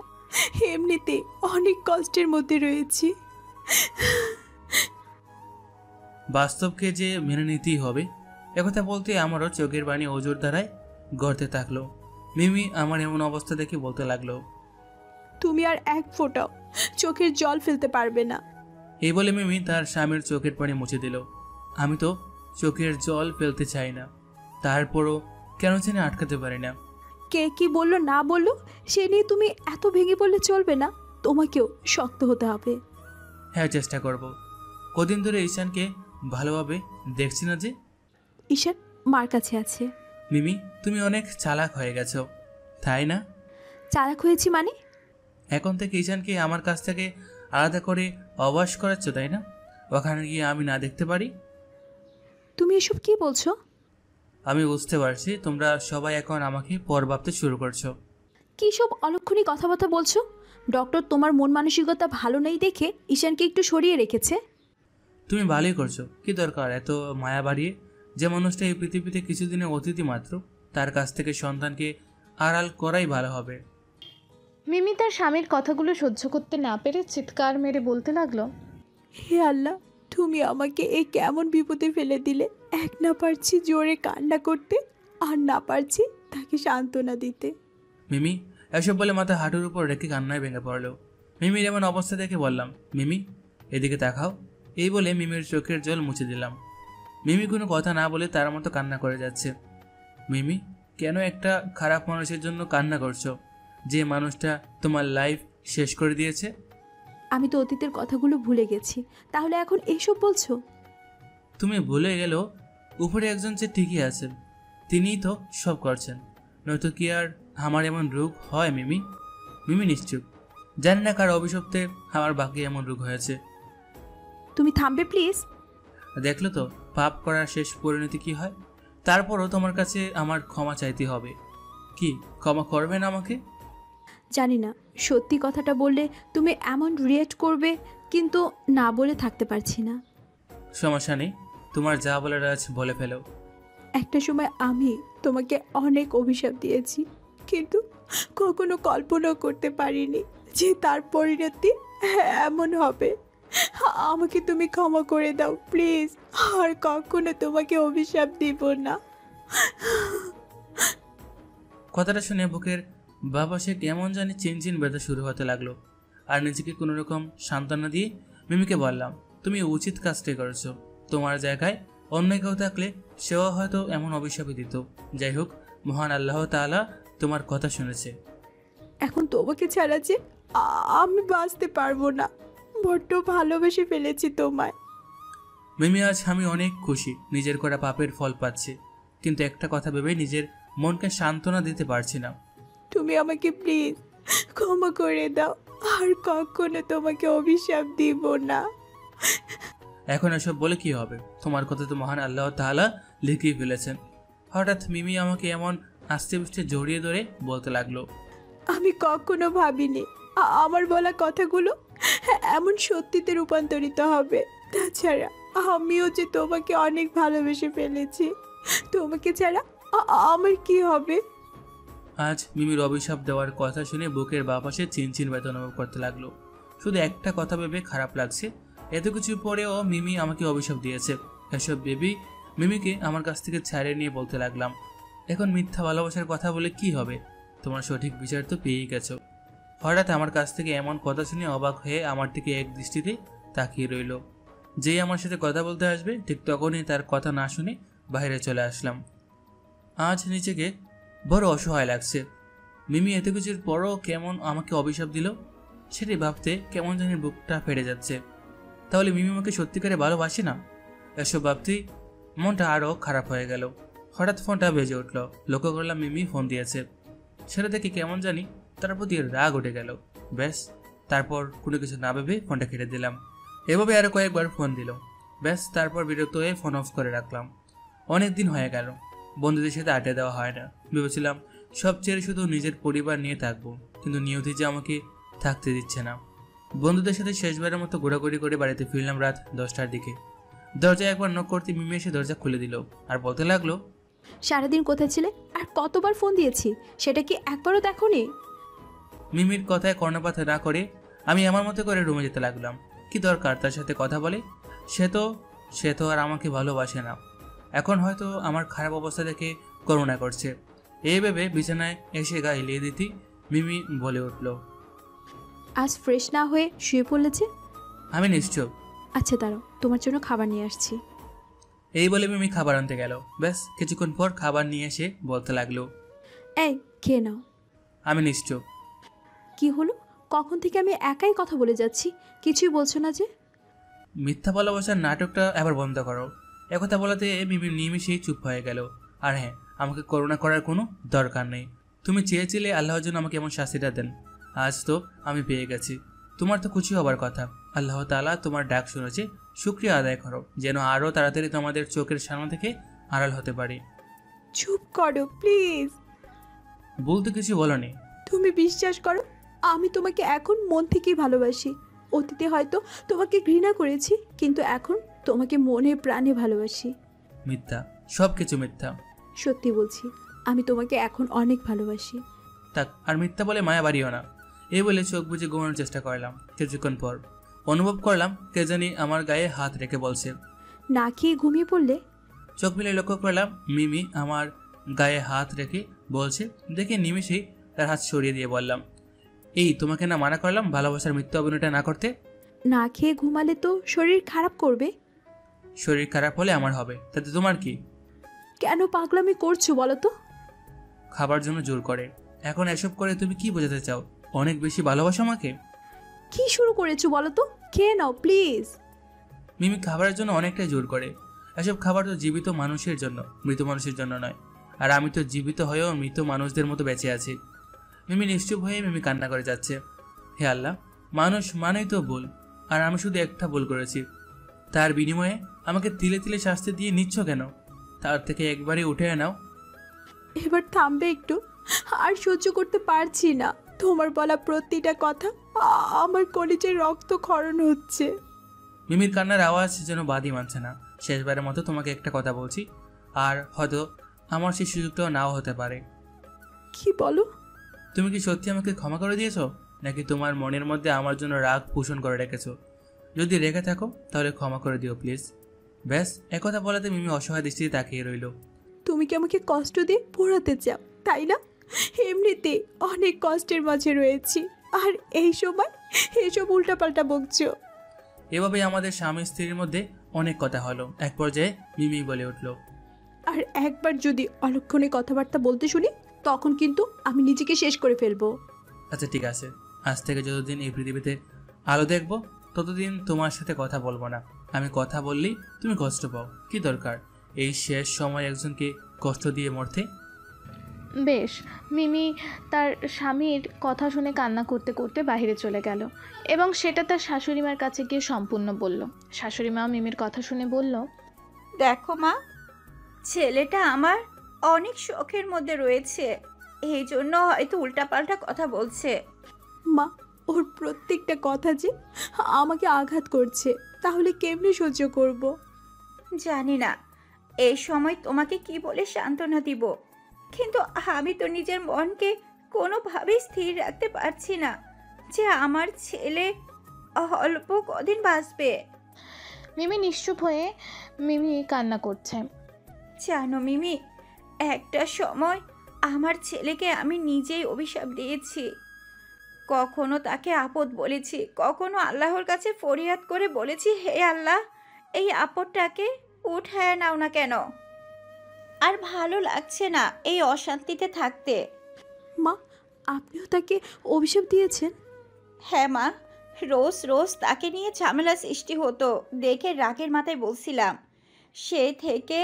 এমনিতে অনেক কষ্টের মধ্যে রয়েছি। বাস্তবকে যে মেনে নিতেই হবে, একথা বলতে আমারও চোখের পানি অজুর দ্বারায় গড়তে থাকলো। মিমি আমার এমন অবস্থা দেখে বলতে লাগলো, তুমি আর এক ফোঁটাও চোখের জল ফেলতে পারবে না। এই বলে মিমি তার স্বামীর চোখের পানি মুছে দিল। আমি তো চোখের জল ফেলতে চাই না, তারপরও কেন জানি আটকাতে পারি না। কে কি বললো না বললো সে নিয়ে তুমি এত ভেঙে পড়লে চলবে না, তোমাকেও শক্ত হতে হবে। হ্যাঁ, চেষ্টা করব। কদিন ধরে ঈশানকে ভালোভাবে দেখছি না যে। ঈশান মার কাছে আছে। মিমি, তুমি অনেক চালাক হয়ে গেছো, তাই না? চালাক হয়েছি মানে? এখন থেকে ঈশানকে আমার কাছ থেকে আলাদা করে অবাস করাচ্ছ, তাই না? ওখানে গিয়ে আমি না দেখতে পারি। তুমি এসব কি বলছো? আমি বুঝতে পারছি তোমরা সবাই এখন আমাকে পর ভাবতে শুরু করছো। কী সব অলক্ষণী কথাবার্তা বলছো? ডক্টর তোমার মন মানসিকতা ভালো নেই দেখে ঈশানকে একটু সরিয়ে রেখেছে। তুমি ভালোই করছো, কি দরকার এত মায়া বাড়িয়ে? যে মানুষটা এই পৃথিবীতে কিছুদিনের অতিথি মাত্র, তার কাছ থেকে সন্তানকে আড়াল করাই ভালো হবে। মিমি তার স্বামীর কথাগুলো সহ্য করতে না পেরে চিৎকার মেরে বলতে লাগলো, হে আল্লাহ, তুমি আমাকে এই কেমন বিপদে ফেলে দিলে। এক না পারছি জোরে কান্না করতে, আর না পারছি তাকে সান্ত্বনা দিতে। মিমি এসব বলে মাথা হাঁটুর উপর রেখে কান্নায় ভেঙে পড়লো। মিমির এমন অবস্থা দেখে বললাম, মিমি এদিকে তাকাও। এই বলে মিমির চোখের জল মুছে দিলাম। মিমি কোনো কথা না বলে তার মতো কান্না করে যাচ্ছে। মিমি, কেন একটা খারাপ মানুষের জন্য কান্না করছো, যে মানুষটা তোমার লাইফ শেষ করে দিয়েছে? আমি তো অতীতের কথাগুলো ভুলে গেছি, তাহলে এখন এইসব বলছো? তুমি ভুলে গেলেও উপরে একজন যে ঠিকই আছেন, তিনিই তো সব করছেন, নয়তো কি আর আমার এমন রোগ হয়? মিমি মিমি নিশ্চুপ, জানি না কার অভিশপ্তে আমার বাকি এমন রোগ হয়েছে। তুমি থামবে প্লিজ? দেখলো তো পাপ করার শেষ পরিণতি কি হয়। তারপরও তোমার কাছে আমার ক্ষমা চাইতে হবে। কি ক্ষমা করবেন আমাকে? জানি না, সত্যি কথাটা বললে তুমি এমন রিয়েক্ট করবে, কিন্তু না বলে থাকতে পারছি না। সমস্যা নেই, তোমার যা বলার আজ বলে ফেলো। একটা সময় আমি তোমাকে অনেক অভিশাপ দিয়েছি, কিন্তু কখনো কল্পনা করতে পারিনি যে তার পরিণতি এমন হবে। আমাকে তুমি ক্ষমা করে দাও প্লিজ, আর কখনো তোমাকে অভিশাপ দিব না। কথাটা শুনে বুকের বাপাসে কেমন জানি চিনচিন ব্যথা শুরু হতে লাগলো। আর নিজেকে কোনো রকম সান্ত্বনা দিয়ে মিমিকে বললাম, তুমি উচিত কাজটাই করেছো। তোমার জায়গায় অন্য কেউ থাকলে সেও হয়তো এমন অভিশাপই দিত। যাই হোক, মহান আল্লাহ তাআলা তোমার কথা শুনেছে। এখন তোমাকে ছাড়া যে আমি বাঁচতে পারবো না, বড্ড ভালোবেসে ফেলেছি তোমায়। মিমি, আজ আমি অনেক খুশি নিজের করা পাপের ফল পাচ্ছি, কিন্তু একটা কথা ভেবে নিজের মনকে সান্ত্বনা দিতে পারছি না। তুমি আমাকে প্লিজ ক্ষমা করে দাও, আর কখনো তোমাকে অভিশাপ দিব না। এখন এসব বলে কি হবে? তোমার কথা তো মহান আল্লাহ তাআলা লিখেই ফেলেছেন। হঠাৎ মিমি আমাকে এমন আস্তে আস্তে জড়িয়ে ধরে বলতে লাগলো, আমি কখনো ভাবিনি আমার বলা কথাগুলো এমন সত্যিতে রূপান্তরিত হবে। তাছাড়া আমিও যে তোমাকে অনেক ভালোবেসে ফেলেছি, তোমাকে ছাড়া আমার কি হবে? আজ মিমির অভিশাপ দেওয়ার কথা শুনে বুকের বাপাসে চিনচিন ব্যথা অনুভব করতে লাগলো। শুধু একটা কথা ভেবে খারাপ লাগছে, এত কিছু পরেও মিমি আমাকে অভিশাপ দিয়েছে। এসব ভেবেই মিমিকে আমার কাছ থেকে ছাড়িয়ে নিয়ে বলতে লাগলাম, এখন মিথ্যা ভালোবাসার কথা বলে কি হবে? তোমার সঠিক বিচার তো পেয়েই গেছো। হঠাৎ আমার কাছ থেকে এমন কথা শুনে অবাক হয়ে আমার দিকে এক দৃষ্টিতে তাকিয়ে রইল। যেই আমার সাথে কথা বলতে আসবে ঠিক তখনই তার কথা না শুনে বাইরে চলে আসলাম। আজ নিজেকে বড় অসহায় লাগছে। মিমি এত কিছুর পরও কেমন আমাকে অভিশাপ দিল সেটি ভাবতে কেমন জানি বুকটা ফেটে যাচ্ছে। তাহলে মিমি আমাকে সত্যিকারে ভালোবাসে না? এসব ভাবতেই মনটা আরও খারাপ হয়ে গেল। হঠাৎ ফোনটা বেজে উঠল। লক্ষ্য করলাম মিমি ফোন দিয়েছে। সেটা দেখে কেমন জানি তার প্রতি রাগ উঠে গেল। ব্যাস, তারপর কোনো কিছু না ভেবে ফোনটা কেটে দিলাম। এভাবে আরও কয়েকবার ফোন দিল। ব্যাস, তারপর বিরক্ত হয়ে ফোন অফ করে রাখলাম। অনেক দিন হয়ে গেল বন্ধুদের সাথে আড্ডা দেওয়া হয় না। ভেবেছিলাম সব ছেড়ে শুধু নিজের পরিবার নিয়ে থাকবো, কিন্তু নিয়তি যে আমাকে থাকতে দিচ্ছে না। বন্ধুদের সাথে শেষবারের মতো ঘোরাঘুরি করে বাড়িতে ফিরলাম রাত 10টার দিকে। দরজায় একবার নক করতে মিমি এসে দরজা খুলে দিল আর বলতে লাগলো, সারাদিন কোথায় ছিলে আর কতবার ফোন দিয়েছি, সেটা কি একবারও দেখোনি? মিমির কথায় কর্ণপাত না করে আমি আমার মতো করে রুমে যেতে লাগলাম। কি দরকার তার সাথে কথা বলে? সে তো আর আমাকে ভালোবাসে না। এখন হয়তো আমার খারাপ অবস্থা দেখে করুণা করছে। এই ভেবে বিছানায় এসে গা হিলিয়ে দিতে মিমি বলে উঠল, আজ ফ্রেশ না হয়ে শুয়ে পড়লে যে? আমি নিশ্চয়। আচ্ছা দাঁড়াও, তোমার জন্য খাবার নিয়ে আসছি। এই বলে মিমি খাবার আনতে গেল। ব্যাস, কিছুক্ষণ পর খাবার নিয়ে এসে বলতে লাগলো, এই খেয়ে নাও। আমি নিশ্চয়। কি হলো, কখন থেকে আমি একাই কথা বলে যাচ্ছি, কিছুই বলছো না যে? মিথ্যা ভালোবাসার নাটকটা এবার বন্ধ করো। একথা বলাতে মিমি নিমিষেই চুপ হয়ে গেল। আর হ্যাঁ, আমাকে করুণা করার কোনো দরকার নেই। তুমি চেয়েছিলে আল্লাহর জন্য আমাকে এমন শাস্তিটা দেন, আজ তো আমি পেয়ে গেছি। তোমার তো খুশি হবার কথা। আল্লাহ তাআলা তোমার ডাক শুনেছে, শুকরিয়া আদায় করো, যেন আরও তাড়াতাড়ি তোমাদের চোখের সামনে থেকে আড়াল হতে পারি। চুপ করো প্লিজ। বলতে কিছু বলনি। তুমি বিশ্বাস করো, আমি তোমাকে এখন মন থেকেই ভালোবাসি। অতীতে হয়তো তোমাকে ঘৃণা করেছি, কিন্তু এখন তোমাকে মনে প্রাণে ভালোবাসি। মিথ্যা, সব কিছু মিথ্যা। সত্যি বলছি, আমি তোমাকে এখন অনেক ভালোবাসি। থাক, আর মিথ্যা বলে মায়া বাড়িও না। এই বলে চোখ বুজে ঘুমানোর চেষ্টা করলাম। কিছুক্ষণ পর অনুভব করলাম কে জানি আমার গায়ে হাত রেখে বলছে। না খেয়ে ঘুমিয়ে পড়লে? চোখ মিলে লক্ষ্য করলাম মিমি আমার গায়ে হাত রেখে বলছে। দেখে নিমিষেই তার হাত সরিয়ে দিয়ে বললাম, এই তোমাকে না মানা করলাম ভালোবাসার মিথ্যা অভিনয়টা না করতে? না খেয়ে ঘুমালে তো শরীর খারাপ করবে। শরীর খারাপ হলে আমার হবে, তাতে তোমার কি? কেন পাগলামি করছো বলো তো? খাবার জন্য জোর করে। এখন এসব করে তুমি কি বোঝাতে চাও? অনেক বেশি ভালোবাসো আমাকে? কি শুরু করেছো বলো তো? খেয়ে নাও প্লিজ। মিমি খাবারের জন্য অনেকটাই জোর করে। এসব খাবার তো জীবিত মানুষের জন্য, মৃত মানুষের জন্য নয়। আর আমি তো জীবিত হয়েও মৃত মানুষদের মতো বেঁচে আছি। মিমি নিশ্চুপ হয়ে মিমি কান্না করে যাচ্ছে। হে আল্লাহ, মানুষ মানেই তো ভুল, আর আমি শুধু একটা ভুল করেছি। তার বিনিময়ে আমাকে তিলে তিলে শাস্তি দিয়ে নিচ্ছ কেন? তার থেকে একবারই উঠে নাও। এবার থামবে একটু? আর সহ্য করতে পারছি না তোমার বলা প্রতিটা কথা। আমার কলিজায় রক্ত ক্ষরণ হচ্ছে। মিমির কান্নার আওয়াজ যেন বাদই মানছে না। শেষবারের মতো তোমাকে একটা কথা বলছি, আর হয়তো আমার সেই সুযোগটাও নাও হতে পারে। কি বলো? তুমি কি সত্যি আমাকে ক্ষমা করে দিয়েছো, নাকি তোমার মনের মধ্যে আমার জন্য রাগ পোষণ করে রেখেছো? যদি রেখে থাকো তাহলে ক্ষমা করে দিও প্লিজ। ব্যাস, একথা বলাতে মিমি অসহায় দৃষ্টিতে তাকিয়ে রইল। তুমি কি আমাকে কষ্ট দিয়ে পোড়াতে চাও, তাই না? এমনিতে অনেক কষ্টের মাঝে রয়েছি, আর এই সময় এসব উল্টাপাল্টা বকছো। এভাবেই আমাদের স্বামী স্ত্রীর মধ্যে অনেক কথা হলো। এক পর্যায়ে মিমি বলে উঠল, আর একবার যদি অলক্ষণে কথাবার্তা বলতে শুনি তখন কিন্তু আমি নিজেকে শেষ করে ফেলবো। আচ্ছা ঠিক আছে, আজ থেকে যতদিন এই পৃথিবীতে আলো দেখবো ততদিন তোমার সাথে কথা বলবো না। আমি কথা বললেই তুমি কষ্ট পাও, কি দরকার এই শেষ সময় একজনকে কষ্ট দিয়ে মরতে? বেশ। মিমি তার স্বামীর কথা শুনে কান্না করতে করতে বাইরে চলে গেল এবং সেটা তার শাশুড়ি মার কাছে গিয়ে সম্পূর্ণ বলল। শাশুড়ি মা মিমির কথা শুনে বলল, দেখো মা, ছেলেটা আমার অনেক শখের মধ্যে রয়েছে, এই জন্য হয়তো উল্টাপাল্টা কথা বলছে। মা, ওর প্রত্যেকটা কথা যে আমাকে আঘাত করছে, তাহলে কেমনে সহ্য করব? জানি না এই সময় তোমাকে কি বলে সান্ত্বনা দিব, কিন্তু আমি তো নিজের মনকে কোনোভাবেই স্থির রাখতে পারছি না যে আমার ছেলে অল্প কদিন বাঁচবে। মিমি নিশ্চুপ হয়ে মিমি কান্না করছে। জানো মিমি, একটা সময় আমার ছেলেকে আমি নিজেই অভিশাপ দিয়েছি। কখনো তাকে আপদ বলেছি, কখনো আল্লাহর কাছে ফরিয়াদ করে বলেছি, হে আল্লাহ, এই আপদটাকে উঠায় নাও না কেন, আর ভালো লাগছে না এই অশান্তিতে থাকতে। মা, আপনিও তাকে অভিশাপ দিয়েছেন? হ্যাঁ মা, রোজ রোজ তাকে নিয়ে ঝামেলা সৃষ্টি হতো দেখে রাগের মাথায় বলছিলাম। সে থেকে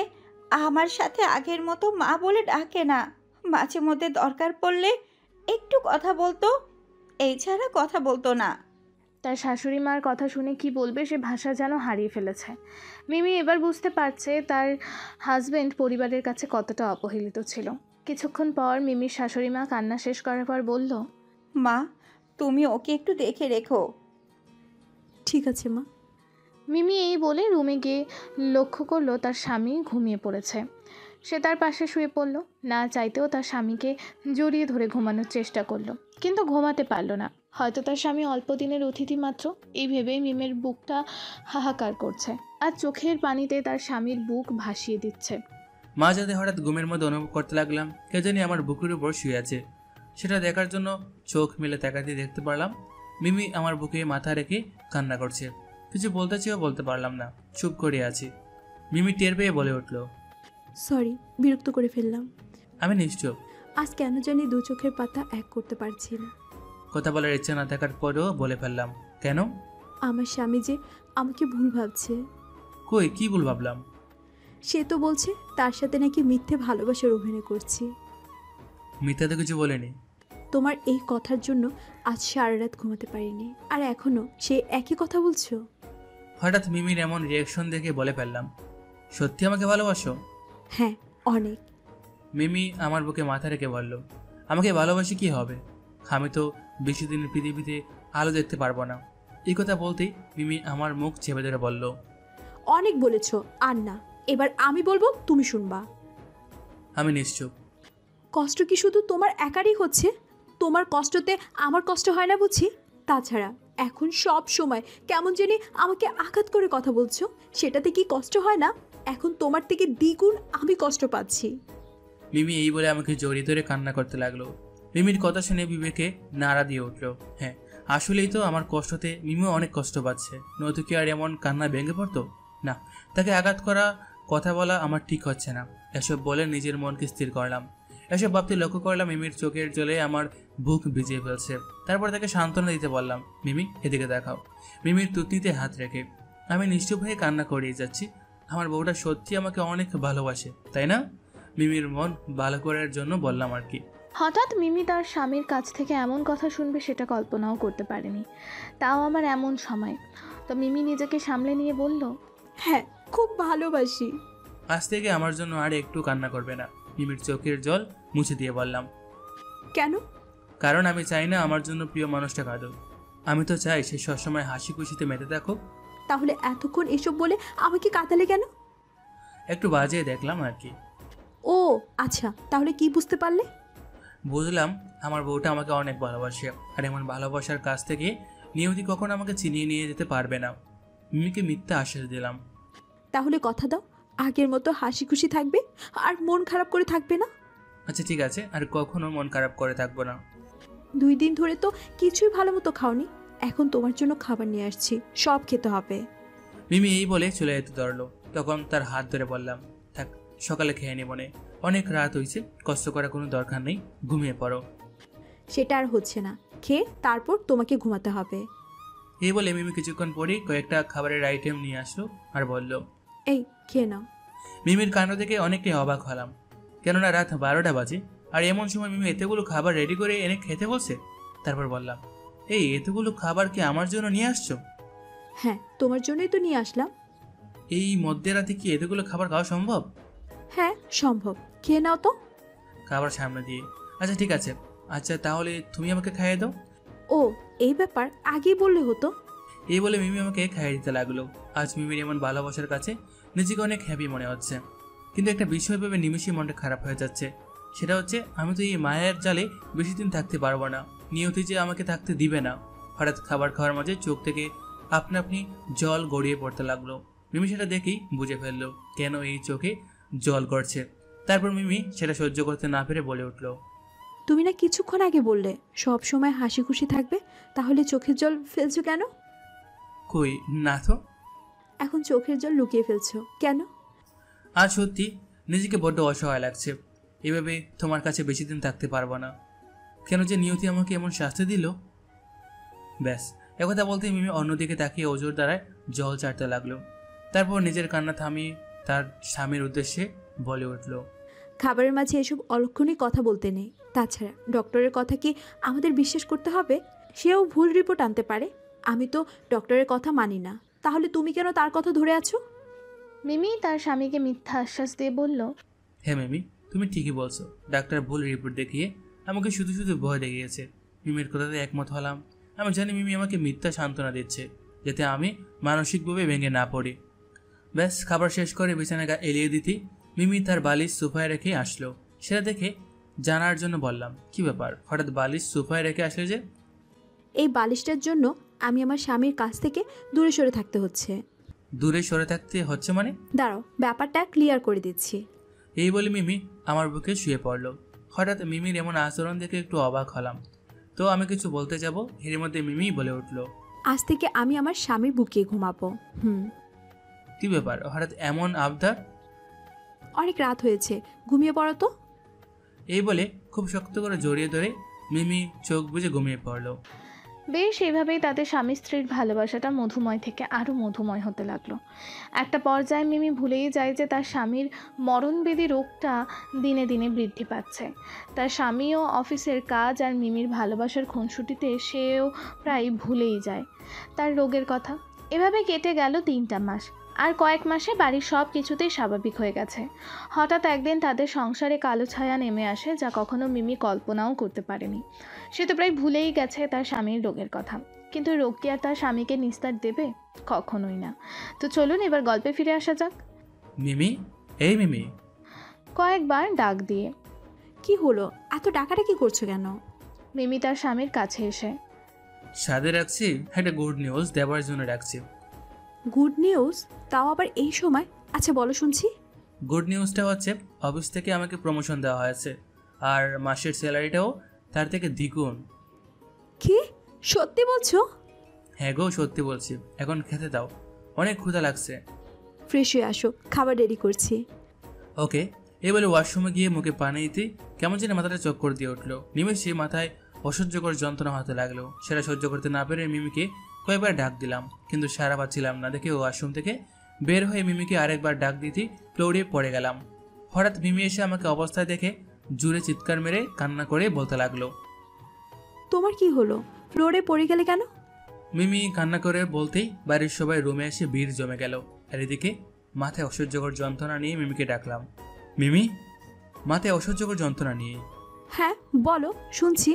আমার সাথে আগের মতো মা বলে ডাকে না, মাঝে মধ্যে দরকার পড়লে একটু কথা বলতো, এই ছাড়া কথা বলতো না। তার শাশুড়ি মার কথা শুনে কি বলবে সে ভাষা যেন হারিয়ে ফেলেছে। মিমি এবার বুঝতে পারছে তার হাজবেন্ড পরিবারের কাছে কতটা অবহেলিত ছিল। কিছুক্ষণ পর মিমির শাশুড়ি মা কান্না শেষ করার পর বলল, মা, তুমি ওকে একটু দেখে রেখো। ঠিক আছে মা। মিমি এই বলে রুমে গিয়ে লক্ষ্য করলো তার স্বামী ঘুমিয়ে পড়েছে। সে তার পাশে শুয়ে পড়ল। না চাইতেও তার স্বামীকে জড়িয়ে ধরে ঘুমানোর চেষ্টা করলো, কিন্তু ঘুমাতে পারল না। হয়তো তার স্বামী অল্প দিনের অতিথি মাত্র, এই ভেবেই মিমের বুকটা হাহাকার করছে আর চোখের পানিতে তার স্বামীর বুক ভাসিয়ে দিচ্ছে। মাঝরাতে হঠাৎ ঘুমের মধ্যে অনুভব করতে লাগলাম কে জানি আমার বুকের উপর শুয়ে আছে। সেটা দেখার জন্য চোখ মেলে তাকাতে দেখতে পারলাম মিমি আমার বুকে মাথা রেখে কান্না করছে। কিছু বলতে চেয়েও বলতে পারলাম না, চুপ করে আছি। মিমি টের পেয়ে বলে উঠল, সরি, বিরক্ত করে ফেললাম। আমি নিশ্চুপ। আজ কেন জানি দু চোখের পাতা এক করতে পারছি না। কথা বলার ইচ্ছা না থাকার পরেও বলে ফেললাম, কেন? আমার স্বামী যে আমাকে ভুল ভাবছে। কই, কি ভুল ভাবলাম? সে তো বলছে তার সাথে নাকি মিথ্যে ভালোবাসার অভিনয় করছি। মিথ্যা তো কিছু বলেনি। তোমার এই কথার জন্য আজ সারা রাত ঘুমাতে পারিনি, আর এখনো সে একই কথা বলছো। হঠাৎ মিমির এমন রিয়াকশন দেখে বলে ফেললাম, সত্যি আমাকে ভালোবাসো? হ্যাঁ, অনেক। মিমি আমার বুকে মাথা রেখে বলল, আমাকে ভালোবাসি কি হবে? আমি তো বেশি দিন পৃথিবীতে আলো দেখতে পারবো না। এই কথা বলতেই মিমি আমার মুখ চেপে ধরে বলল, অনেক বলেছো, আর না, এবার আমি বলবো, তুমি শুনবা। আমি নিশ্চুপ। কষ্ট কি শুধু তোমার একারই হচ্ছে? তোমার কষ্টতে আমার কষ্ট হয় না বুঝি? তাছাড়া এখন সব সময় কেমন জানি আমাকে আঘাত করে কথা বলছো, সেটাতে কি কষ্ট হয় না? এখন তোমার থেকে দ্বিগুণ আমি কষ্ট পাচ্ছি। মিমি এই বলে আমাকে জড়িয়ে ধরে কান্না করতে লাগলো। মিমির কথা শুনে বিবেকে নাড়া দিয়ে উঠলো। হ্যাঁ, আসলেই তো আমার কষ্টতে মিমিও অনেক কষ্ট পাচ্ছে, নয়তো কি আর এমন কান্না ভেঙে পড়তো না। তাকে আঘাত করা, কথা বলা আমার ঠিক হচ্ছে না। এসব বলে নিজের মনকে স্থির করলাম। এসব ভাবতে লক্ষ্য করলাম মিমির চোখের জলে আমার বুক ভিজিয়ে ফেলছে। তারপর তাকে সান্ত্বনা দিতে বললাম, মিমি এদিকে দেখাও। মিমির তুতনিতে হাত রেখে আমি নিশ্চুপ হয়ে কান্না করিয়ে যাচ্ছি। আমার বউটা সত্যি আমাকে অনেক ভালোবাসে, তাই না? মিমির মন ভালো করার জন্য বললাম আর কি। হঠাৎ মিমি তার স্বামীর কাছ থেকে এমন কথা শুনবে সেটা কল্পনাও করতে পারেনি, তাও আমার এমন সময়। তো মিমি নিজেকে সামলে নিয়ে বলল, হ্যাঁ, খুব ভালোবাসি। আজ থেকে আমার জন্য আর একটু কান্না করবে না। মিমির চোখের জল মুছে দিয়ে বললাম, কেন? কারণ আমি চাই না আমার জন্য প্রিয় মানুষটা কাঁদুক। আমি তো চাই সে সবসময় হাসি খুশিতে মেতে থাকুক। তাহলে এতক্ষণ এসব বলে আমাকে কাঁদালে কেন? একটু বাজিয়ে দেখলাম আর কি। ও আচ্ছা, তাহলে কি বুঝতে পারলে? বুঝলাম আমার বউটা আমাকে অনেক ভালোবাসে, আর এমন ভালোবাসার কাছ থেকে নিয়তি কখনো আমাকে চিনিয়ে নিয়ে যেতে পারবে না। মিমিকে মিথ্যা আশ্বাস দিলাম। তাহলে কথা দাও, আগের মতো হাসি খুশি থাকবে আর মন খারাপ করে থাকবে না। আচ্ছা ঠিক আছে, আর কখনো মন খারাপ করে থাকবো না। 2 দিন ধরে তো কিছুই ভালো মতো খাওনি, এখন তোমার জন্য খাবার নিয়ে আসছি, সব খেতে হবে। মিমি এই বলে চলে যেতে ধরলো। তখন তার হাত ধরে বললাম, থাক সকালে খেয়ে নেব নে, অনেক রাত হয়েছে, কষ্ট করার কোনো দরকার নেই, ঘুমিয়ে পড়ো। সেটা আর হচ্ছে না, খেয়ে তারপর তোমাকে ঘুমাতে হবে। এই বলে মিমি কিছুক্ষণ পরেই কয়েকটা খাবারের আইটেম নিয়ে আসলো আর বলল, এই খেয়ে নাও। মিমির কাণ্ড দেখে অনেকটাই অবাক হলাম, কেননা রাত 12টা বাজে, আর এমন সময় মিমি এতগুলো খাবার রেডি করে এনে খেতে বলছে। তারপর বললাম, এই এতগুলো খাবার কি আমার জন্য নিয়ে আসছো? হ্যাঁ, তোমার জন্যই তো নিয়ে আসলাম। এই মধ্যরাতে কি এতগুলো খাবার খাওয়া সম্ভব? হ্যাঁ সম্ভব, খেয়ে নাও তো। খাবার সামনে দিয়ে, আচ্ছা ঠিক আছে, আচ্ছা তাহলে তুমি আমাকে খাইয়ে দাও। ও এই ব্যাপার আগেই বললে হতো। এই বলে মিমি আমাকে খাইয়ে দিতে লাগলো। আজ মিমির এমন ভালোবাসার কাছে নিজেকে অনেক হ্যাপি মনে হচ্ছে, কিন্তু একটা বিষয় ভেবে নিমিষেই মনটা খারাপ হয়ে যাচ্ছে। সেটা হচ্ছে আমি তো এই মায়ের জালে বেশি দিন থাকতে পারবো না, নিয়তি যে আমাকে থাকতে দিবে না। হঠাৎ খাবার খাওয়ার মাঝে চোখ থেকে আপনা আপনি জল গড়িয়ে পড়তে লাগলো। মিমি সেটা দেখেই বুঝে ফেললো কেন এই চোখে জল গড়ছে। তারপর মিমি সেটা সহ্য করতে না পেরে বলে উঠলো, তুমি না কিছুক্ষণ আগে বললে সব সময় হাসি খুশি থাকবে, তাহলে চোখের জল ফেলছো কেন? কই না তো। এখন চোখের জল লুকিয়ে ফেলছো কেন? আজ সত্যি নিজেকে বড্ড অসহায় লাগছে, এভাবে তোমার কাছে বেশি দিন থাকতে পারবো না। কেন যে নিয়তি আমাকে এমন শাস্তি দিল। ব্যাস একথা বলতে মিমি অন্যদিকে তাকিয়ে ওজোর দ্বারায় জল চাটতে লাগলো। তারপর নিজের কান্না থামিয়ে তার স্বামীর উদ্দেশ্যে বলে উঠল, খাবারের মাঝে এসব অলক্ষণী কথা বলতে নেই। তাছাড়া ডক্টরের কথা কি আমাদের বিশ্বাস করতে হবে? সেও ভুল রিপোর্ট আনতে পারে। আমি তো ডক্টরের কথা মানি না, তাহলে তুমি কেন তার কথা ধরে আছো? মিমি তার স্বামীকে মিথ্যা আশ্বাস দিয়ে বলল, হ্যাঁ মিমি তুমি ঠিকই বলছো, ডাক্তার ভুল রিপোর্ট দেখিয়ে আমাকে শুধু শুধু ভয় দেখিয়েছে। মিমির কথাতে একমত হলাম। আমি জানি মিমি আমাকে মিথ্যা সান্ত্বনা দিচ্ছে যাতে আমি মানসিকভাবে ভেঙে না পড়ি। ব্যাস খাবার শেষ করে বিছানায় এলিয়ে দিতে মিমি তার বালিশ সোফায় রেখে আসলো। সেটা দেখে জানার জন্য বললাম, কি ব্যাপার হঠাৎ বালিশ সোফায় রেখে আসলে যে? এই বালিশটার জন্য আমি আমার স্বামীর কাছ থেকে দূরে সরে থাকতে হচ্ছে। দূরে সরে থাকতে হচ্ছে মানে? দাঁড়াও, ব্যাপারটা ক্লিয়ার করে দিচ্ছি। এই বলে মিমি আমার বুকে শুয়ে পড়লো। হঠাৎ মিমির এমন আচরণ দেখে একটু অবাক হলাম, তো আমি কিছু বলতে যাব, এর মধ্যে মিমি বলে উঠলো, আজ থেকে আমি আমার স্বামীর বুকে ঘুমাবো। কি ব্যাপার হঠাৎ এমন আবদার? অনেক রাত হয়েছে, ঘুমিয়ে পড়ো তো। এই বলে খুব শক্ত করে জড়িয়ে ধরে মিমি চোখ বুজে ঘুমিয়ে পড়লো। বেশ এভাবেই তাদের স্বামী স্ত্রীর ভালোবাসাটা মধুময় থেকে আরও মধুময় হতে লাগলো। একটা পর্যায়ে মিমি ভুলেই যায় যে তার স্বামীর মরণবেদী রোগটা দিনে দিনে বৃদ্ধি পাচ্ছে। তার স্বামীও অফিসের কাজ আর মিমির ভালোবাসার খুনসুটিতে সেও প্রায় ভুলেই যায় তার রোগের কথা। এভাবে কেটে গেল 3টা মাস। আর কয়েক মাসে বাড়ির সব কিছুতেই স্বাভাবিক হয়ে গেছে। হঠাৎ একদিন তাদের সংসারে কালো ছায়া নেমে আসে, যা কখনো মিমি কল্পনাও করতে পারেনি। সে তো প্রায় ভুলেই গেছে তার স্বামীর রোগের কথা, কিন্তু রোগ কি আর তার স্বামীকে নিস্তার দেবে? কখনোই না। তো চলুন এবার গল্পে ফিরে আসা যাক। মিমি, এই মিমি। কয়েকবার ডাক দিয়ে। কি হলো, এত ডাকাডাকি করছো কেন? মিমি তার স্বামীর কাছে এসে, সাথে রাখছি একটা গুড নিউজ দেওয়ার জন্য রাখছি। Good news? তাও আবার এই সময়? আচ্ছা বলো শুনছি। গুড নিউজটা হচ্ছে অফিস থেকে আমাকে প্রমোশন দেওয়া হয়েছে, আর মাসের স্যালারিটাও তার থেকে দ্বিগুণ। কি সত্যি বলছো? হ্যাঁ গো সত্যি বলছি, এখন খেতে দাও, অনেক ক্ষুধা লাগছে। ফ্রেশ হয়ে আসো, খাবার রেডি করছি। ওকে। এই বলে ওয়াশরুমে গিয়ে মুখে পানি দিতে কেমন যেন মাথাটা চক্কর দিয়ে উঠলো। নিমেষে মাথায় অসহ্যকর যন্ত্রণা হতে লাগলো। সেটা সহ্য করতে না পেরে মিমিকে কয়েকবার ডাক দিলাম, কিন্তু সারা পাচ্ছিলাম না দেখে ওয়াশরুম থেকে বের হয়ে মিমিকে আরেকবার ডাক দিতে ফ্লোরে পড়ে গেলাম। হঠাৎ মিমি এসে আমাকে অবস্থায় দেখে জুড়ে চিৎকার মেরে কান্না করে বলতে লাগলো, তোমার কি হলো, ফ্লোরে পড়ে গেলে কেন? মিমি কান্না করে বলতেই বাড়ির সবাই রুমে এসে ভিড় জমে গেল। আর এদিকে মাথায় অসহ্যকর যন্ত্রণা নিয়ে মিমিকে ডাকলাম। মিমি, মাথায় অসহ্যকর যন্ত্রণা নিয়ে। হ্যাঁ বলো, শুনছি।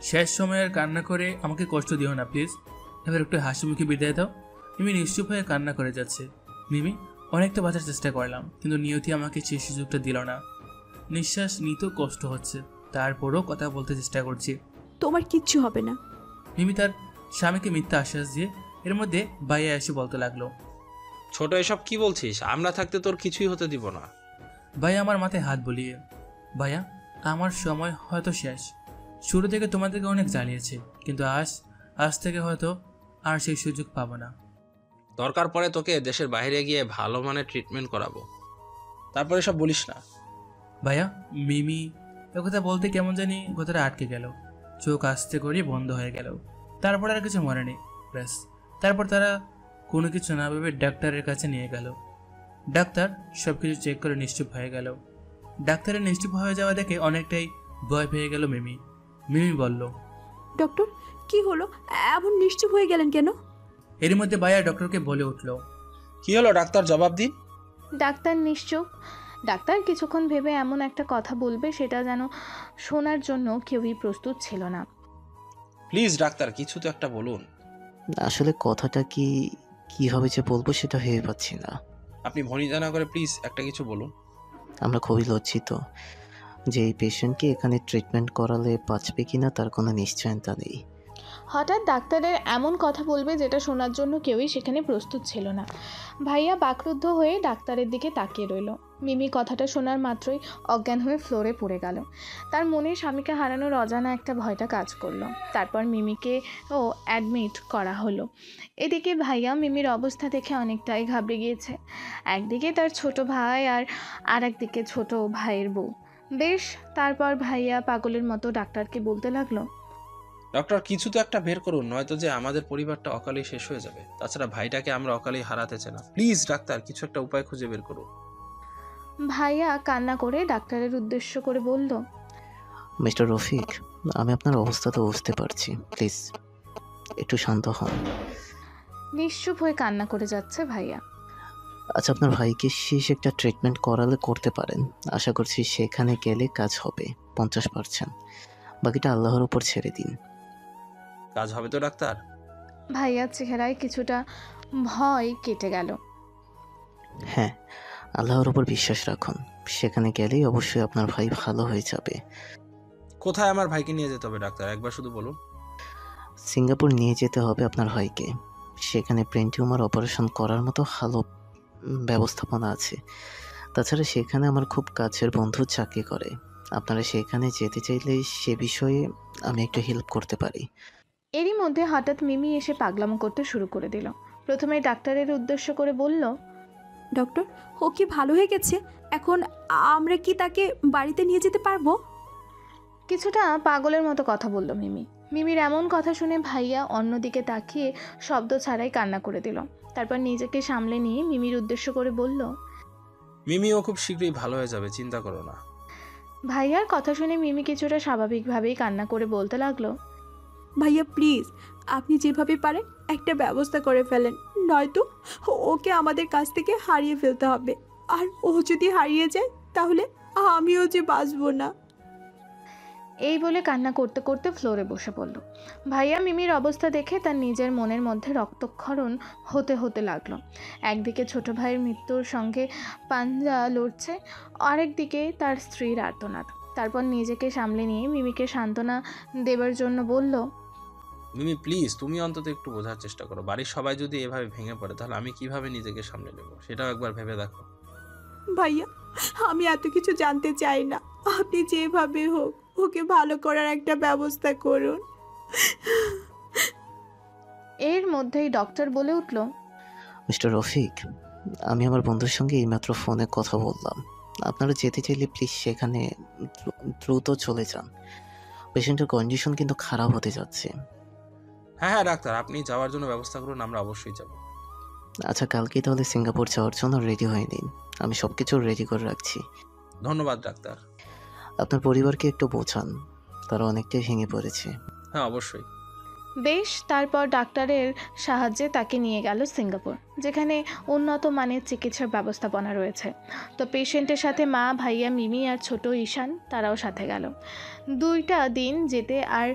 শেষ সময়ের কান্না করে আমাকে কষ্ট দিও না প্লিজ, এবার একটু হাসি মুখে বিদায় দাও। মিমি নিশ্চুপ হয়ে কান্না করে যাচ্ছে। মিমি অনেক তো বাঁচার চেষ্টা করলাম, কিন্তু নিয়তি আমাকে সেই সুযোগটা দিল না। নিঃশ্বাস নিতেও কষ্ট হচ্ছে, তারপরও কথা বলতে চেষ্টা করছি। তোমার কিচ্ছু হবে না। মিমি তার স্বামীকে মিথ্যা আশ্বাস দিয়ে এর মধ্যে ভাইয়া এসে বলতে লাগলো, ছোট এসব কি বলছিস? আমরা থাকতে তোর কিছুই হতে দিব না। ভাইয়া আমার মাথায় হাত বুলিয়ে, ভাইয়া আমার সময় হয়তো শেষ। শুরু থেকে তোমাদেরকে অনেক জ্বালিয়েছে, কিন্তু আজ থেকে হয়তো আর সেই সুযোগ পাবো না। দরকার পড়ে তোকে দেশের বাইরে গিয়ে ভালো মানের ট্রিটমেন্ট করাবো, তারপরে সব বলিস না। ভাইয়া মিমি কথা বলতে কেমন জানি কথাটা আটকে গেল, চোখ আস্তে করে বন্ধ হয়ে গেল। তারপর আর কিছু মনে নেই, ব্যাস। তারপর তারা কোনো কিছু না ভেবে ডাক্তারের কাছে নিয়ে গেল। ডাক্তার সব কিছু চেক করে নিশ্চুপ হয়ে গেল। ডাক্তারের নিশ্চুপ হয়ে যাওয়া দেখে অনেকটাই ভয় পেয়ে গেল মিমি। মিমি বলল, ডক্টর কি হলো, এমন নিশ্চুপ হয়ে গেলেন কেন? এর মধ্যে ভাইয়া ডক্টরকে বলে উঠল, কি হলো ডাক্তার, জবাব দিন। ডাক্তার নিশ্চুপ। ডাক্তার কিছুক্ষণ ভেবে এমন একটা কথা বলবে সেটা যেন শোনার জন্য কেউই প্রস্তুত ছিল না। প্লিজ ডাক্তার, কিছু তো একটা বলুন। আসলে কথাটা কি হবে যে বলবো সেটা ভেবে পাচ্ছি না। আপনি ভনিতা না করে প্লিজ একটা কিছু বলুন। আমরা খুবই লজ্জিত যে এই পেশেন্টকে এখানে ট্রিটমেন্ট করালে বাঁচবে কিনা তার কোনো নিশ্চয়তা নেই। হঠাৎ ডাক্তারের এমন কথা বলবে যেটা শোনার জন্য কেউই সেখানে প্রস্তুত ছিল না। ভাইয়া বাকরুদ্ধ হয়ে ডাক্তারের দিকে তাকিয়ে রইল। মিমি কথাটা শোনার মাত্রই অজ্ঞান হয়ে ফ্লোরে পড়ে গেল। তার মনে স্বামীকে হারানোর অজানা একটা ভয়টা কাজ করলো। তারপর মিমিকেও অ্যাডমিট করা হলো। এদিকে ভাইয়া মিমির অবস্থা দেখে অনেকটাই ঘাবড়ে গিয়েছে। একদিকে তার ছোট ভাই আর একদিকে ছোট ভাইয়ের বউ। বেশ, তারপর ভাইয়া পাগলের মতো ডাক্তারকে বলতে লাগলো, ডক্টর কিছু তো একটা বের করুন, নয়তো যে আমাদের পরিবারটা অকালেই শেষ হয়ে যাবে। তাছাড়া ভাইটাকে আমরা অকালেই হারাতে চাই না। প্লিজ ডাক্তার, কিছু একটা উপায় খুঁজে বের করুন। ভাইয়া কান্না করে ডাক্তারের উদ্দেশ্য করে বলল, মিস্টার রফিক, আমি আপনার অবস্থা তো বুঝতে পারছি, প্লিজ একটু শান্ত হন। নিশ্চুপ হয়ে কান্না করে যাচ্ছে ভাইয়া। আচ্ছা, আপনার ভাইকে শেষ একটা ট্রিটমেন্ট করালে করতে পারেন। আশা করছি সেখানে গেলে কাজ হবে 50%, বাকিটা আল্লাহর উপর ছেড়ে দিন। কাজ হবে তো ডাক্তার? ভাইয়ার চেহারায় কিছুটা ভয় কেটে গেল। হ্যাঁ, আল্লাহর উপর বিশ্বাস রাখুন, সেখানে গেলেই অবশ্যই আপনার ভাই ভালো হয়ে যাবে। কোথায় আমার ভাইকে নিয়ে যেতে হবে ডাক্তার, একবার শুধু বলুন। সিঙ্গাপুর নিয়ে যেতে হবে আপনার ভাইকে। সেখানে ব্রেন টিউমার অপারেশন করার মতো ভালো ব্যবস্থাপনা আছে। তাছাড়া সেখানে আমার খুব কাছের বন্ধু চাকরি করে। আপনারা সেখানে যেতে চাইলে সে বিষয়ে আমি একটু হেল্প করতে পারি। এরই মধ্যে হঠাৎ মিমি এসে পাগলামো করতে শুরু করে দিল। প্রথমে ডাক্তারের উদ্দেশ্য করে বলল, ডক্টর ও কি ভালো হয়ে গেছে? এখন আমরা কি তাকে বাড়িতে নিয়ে যেতে পারবো? কিছুটা পাগলের মতো কথা বলল মিমি। মিমির এমন কথা শুনে ভাইয়া অন্যদিকে তাকিয়ে শব্দ ছাড়াই কান্না করে দিল। তারপর নিজেকে সামলে নিয়ে মিমির উদ্দেশ্য করে বলল, মিমিও খুব শীঘ্রই ভালো হয়ে যাবে, চিন্তা করো না। ভাইয়ার কথা শুনে মিমি কিছুটা স্বাভাবিকভাবেই কান্না করে বলতে লাগলো, ভাইয়া প্লিজ আপনি যেভাবে পারেন একটা ব্যবস্থা করে ফেলেন, নয়তো ওকে আমাদের কাছ থেকে হারিয়ে ফেলতে হবে। আর ও যদি হারিয়ে যায় তাহলে আমিও যে বাঁচবো না। এই বলে কান্না করতে করতে ফ্লোরে বসে পড়ল। ভাইয়া মিমির অবস্থা দেখে তার নিজের মনের মধ্যে রক্তক্ষরণ হতে লাগলো। একদিকে ছোট ভাইয়ের মৃত্যুর সঙ্গে পাঞ্জা লড়ছে, আরেকদিকে তার স্ত্রীর আর্তনাদ। তারপর নিজেকে সামলে নিয়ে মিমিকে সান্ত্বনা দেবার জন্য বলল, মিমি প্লিজ তুমি অন্তত একটু বোঝার চেষ্টা করো। বাড়ির সবাই যদি এভাবে ভেঙে পড়ে তাহলে আমি কিভাবে নিজেকে সামলে নেব সেটাও একবার ভেবে দেখো। ভাইয়া আমি এত কিছু জানতে চাই না, আপনি যেভাবে হোক ওকে ভালো করার একটা ব্যবস্থা করুন। এর মধ্যেই ডক্টর বলে উঠল, মিস্টার রফিক, আমি আমার বন্ধুর সঙ্গে এইমাত্র ফোনে কথা বললাম। আপনারা যেতে চাইলে প্লিজ সেখানে দ্রুত চলে যান। পেশেন্টের কন্ডিশন কিন্তু খারাপ হতে যাচ্ছে। হ্যাঁ ডাক্তার, আপনি যাওয়ার জন্য ব্যবস্থা করুন, আমরা অবশ্যই যাব। আচ্ছা, কালকেই তাহলে সিঙ্গাপুর যাওয়ার জন্য রেডি হয়ে নিন। আমি সব কিছু রেডি করে রাখছি। ধন্যবাদ ডাক্তার। আপনার পরিবারকে একটু বোঝান, তারা অনেকটাই ভেঙে পড়েছে। হ্যাঁ অবশ্যই। বেশ, তারপর ডাক্তারের সাহায্যে তাকে নিয়ে গেল সিঙ্গাপুর, যেখানে উন্নত মানের চিকিৎসার ব্যবস্থাপনা রয়েছে। তো পেশেন্টের সাথে মা, ভাইয়া, মিমি আর ছোট ঈশান তারাও সাথে গেল। 2টা দিন যেতে আর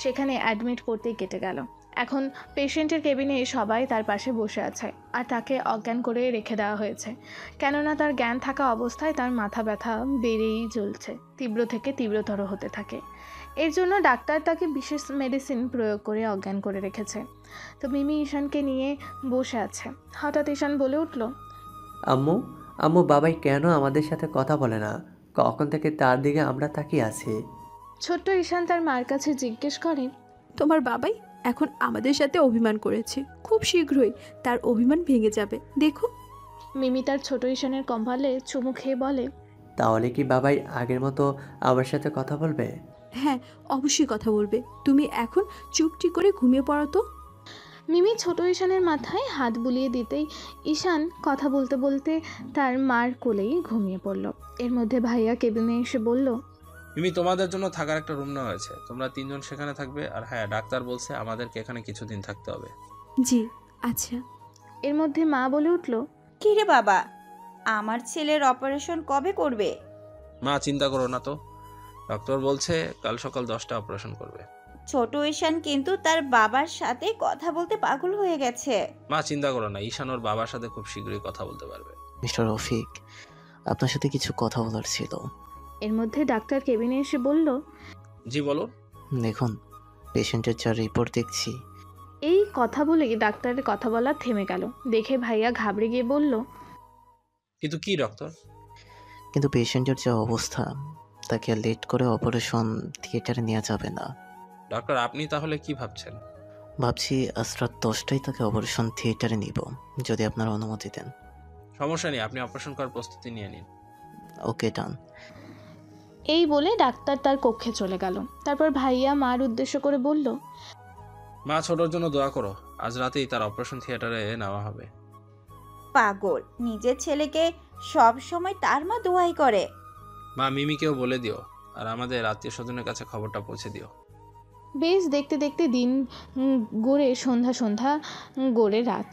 সেখানে অ্যাডমিট করতেই কেটে গেল। এখন পেশেন্টের কেবিনে সবাই তার পাশে বসে আছে আর তাকে অজ্ঞান করে রেখে দেওয়া হয়েছে, কেননা তার জ্ঞান থাকা অবস্থায় তার মাথা ব্যথা বেড়েই চলছে, তীব্র থেকে তীব্রতর হতে থাকে। এর জন্য ডাক্তার তাকে বিশেষ মেডিসিন প্রয়োগ করে অজ্ঞান করে রেখেছে। তো মিমি ঈশানকে নিয়ে বসে আছে। হঠাৎ ঈশান বলে উঠল, আম্মু আম্মু বাবাই কেন আমাদের সাথে কথা বলে না? কখন থেকে তার দিকে আমরা তাকিয়ে আছি। ছোট্ট ঈশান তার মার কাছে জিজ্ঞেস করে, তোমার বাবাই এখন আমাদের সাথে অভিমান করেছে, খুব শীঘ্রই তার অভিমান ভেঙে যাবে, দেখো। মিমি তার ছোট ঈশানের কম্পালে চুমু খেয়ে বলে, তাহলে কি বাবাই আগের মতো আমার সাথে কথা বলবে? হ্যাঁ, অবশ্যই কথা বলবে। তুমি এখন চুপটি করে ঘুমিয়ে পড়ো তো। মিমি ছোট ঈশানের মাথায় হাত বুলিয়ে দিতেই ঈশান কথা বলতে বলতে তার মার কোলেই ঘুমিয়ে পড়ল। এর মধ্যে ভাইয়া কেবিনে এসে বলল, মিমি, তোমাদের জন্য থাকার একটা রুম নেওয়া হয়েছে, তোমরা 3 জন সেখানে থাকবে। আর হ্যাঁ, ডাক্তার বলছে আমাদেরকে এখানে কিছুদিন থাকতে হবে। জি আচ্ছা। এর মধ্যে মা বলে উঠল, কি রে বাবা, আমার ছেলের অপারেশন কবে করবে? মা, চিন্তা করো না তো, ডক্টর বলছে কাল সকাল 10টা অপারেশন করবে। ছোট ঈশান কিন্তু তার বাবার সাথে কথা বলতে পাগল হয়ে গেছে। মা, চিন্তা করো না, ঈশান ওর বাবার সাথে খুব শীঘ্রই কথা বলতে পারবে। মিস্টার রফিক, আপনার সাথে কিছু কথা বলার ছিল। এর মধ্যে ডাক্তার কেবিনে এসে বলল, জি বলো। দেখুন, পেশেন্টের যা রিপোর্ট দেখছি। এই কথা বলে ডাক্তারের কথা বলা থেমে গেল। দেখে ভাইয়া ঘাবড়ে গিয়ে বলল, কিন্তু কি ডক্টর? কিন্তু পেশেন্টের যা অবস্থা, তাকে লেট করে অপারেশন থিয়েটারে নেওয়া যাবে না। ডক্টর, আপনি তাহলে কি ভাবছেন? ভাবছি আজ রাত 10টায় তাকে অপারেশন থিয়েটারে নিব, যদি আপনারা অনুমতি দেন। সমস্যা নেই, আপনি অপারেশন করার প্রস্তুতি নিয়ে নিন। ওকে, ডান। এই বলে ডাক্তার তার কক্ষে চলে গেল। তারপর ভাইয়া মার উদ্দেশ্য করে বলল, মা, ছোটর জন্য দোয়া করো, আজ রাতেই তার অপারেশন থিয়েটারে নেওয়া হবে। পাগল, নিজের ছেলেকে সব সময় তার মা দোয়াই করে। মা, মিমিকেও বলে দিও, আর আমাদের আত্মীয় স্বজনের কাছে খবরটা পৌঁছে দিও। বেশ দেখতে দেখতে দিন গড়ে সন্ধ্যা গড়ে রাত।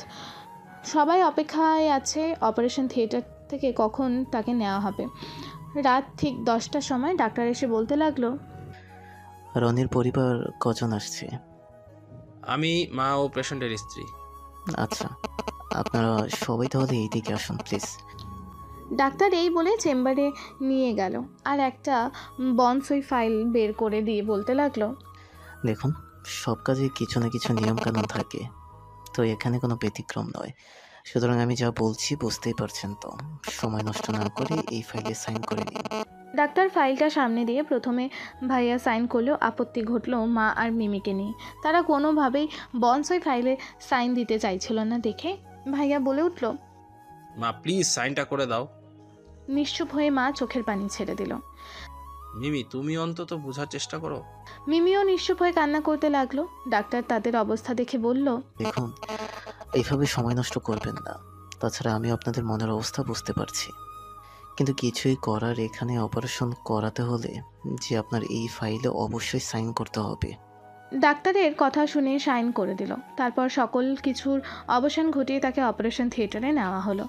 সবাই অপেক্ষায় আছে অপারেশন থিয়েটার থেকে কখন তাকে নেওয়া হবে। রাত ঠিক 10টার সময় ডাক্তার এসে বলতে লাগলো, রনির পরিবার কজন আসছে? আমি, মা ও পেশেন্টের স্ত্রী। আচ্ছা, আপনারা সবাই তাহলে এইদিকে আসুন প্লিজ। ডাক্তার এই বলে চেম্বারে নিয়ে গেল আর একটা বনসই ফাইল বের করে দিয়ে বলতে লাগলো, দেখুন, সব কাজে কিছু না কিছু নিয়মকানুন থাকে, তো এখানে কোনো ব্যতিক্রম নয়। সুতরাং আমি যা বলছি বুঝতেই পারছেন তো। সময় নষ্ট না করে এই ফাইলে সাইন করে নিন। ডাক্তার ফাইলটা সামনে দিয়ে প্রথমে ভাইয়া সাইন করলেও আপত্তি ঘটলো মা আর মিমিকে নিয়ে। তারা কোনোভাবেই বনসই ফাইলে সাইন দিতে চাইছিল না দেখে ভাইয়া বলে উঠল, মা প্লিজ সাইনটা করে দাও। নিশ্চুপ হয়ে মা চোখের পানি ছেড়ে দিল। মিমি, তুমি অন্তত বোঝার চেষ্টা করো। মিমিও নিশ্চুপ হয়ে কান্না করতে লাগলো। ডাক্তার তাদের অবস্থা দেখে বলল, দেখুন, এইভাবে সময় নষ্ট করবেন না। তাছাড়া আমি আপনাদের মনের অবস্থা বুঝতে পারছি, কিন্তু কিছুই করার, এখানে অপারেশন করাতে হলে যে আপনার এই ফাইলে অবশ্যই সাইন করতে হবে। ডাক্তারের কথা শুনে সাইন করে দিল। তারপর সকল কিছুর অবসান ঘটিয়ে তাকে অপারেশন থিয়েটারে নেওয়া হলো।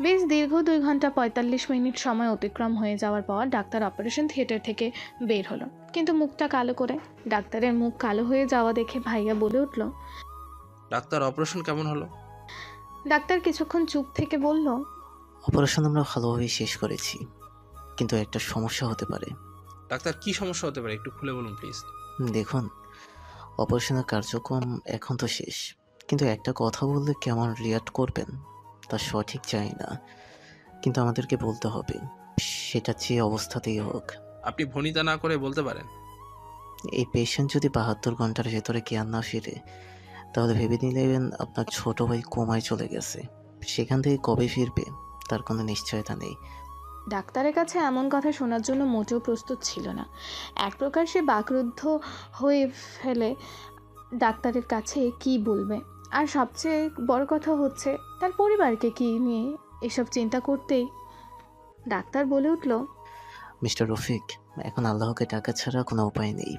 বেশ দীর্ঘ 2 ঘন্টা 45 মিনিট সময় অতিক্রম হয়ে যাওয়ার পর ডাক্তার অপারেশন থিয়েটার থেকে বের হলো, কিন্তু মুখটা কালো করে। ডাক্তারের মুখ কালো হয়ে যাওয়া দেখে ভাইয়া বলে উঠল, ডাক্তার, অপারেশন কেমন হলো? ডাক্তার কিছুক্ষণ চুপ থেকে বলল, অপারেশন আমরা ভালোভাবেই শেষ করেছি, কিন্তু একটা সমস্যা হতে পারে। ডাক্তার, কি সমস্যা হতে পারে একটু খুলে বলুন প্লিজ। দেখুন, অপারেশনের কার্যক্রম এখন তো শেষ, কিন্তু একটা কথা বললে কেমন রিয়াক্ট করবেন তা সঠিক জানি না, কিন্তু আমাদেরকে বলতে হবে, সেটা যে অবস্থাতেই হোক। আপনি ভনিতা না করে বলতে পারেন। এই পেশেন্ট যদি 72 ঘন্টার ভেতরে জ্ঞান না ফিরে, তাহলে ভেবে নিলেন আপনার ছোট ভাই কোমায় চলে গেছে। সেখান থেকে কবে ফিরবে তার কোনো নিশ্চয়তা নেই। ডাক্তারের কাছে এমন কথা শোনার জন্য মোটেও প্রস্তুত ছিল না। এক প্রকার সে বাকরুদ্ধ হয়ে ফেলে ডাক্তারের কাছে কি বলবে। আর সবচেয়ে বড় কথা হচ্ছে তার পরিবারকে কি নিয়ে এসব চিন্তা করতেই ডাক্তার বলে উঠল, মিস্টার রফিক, এখন আল্লাহকে টাকা ছাড়া কোনো উপায় নেই।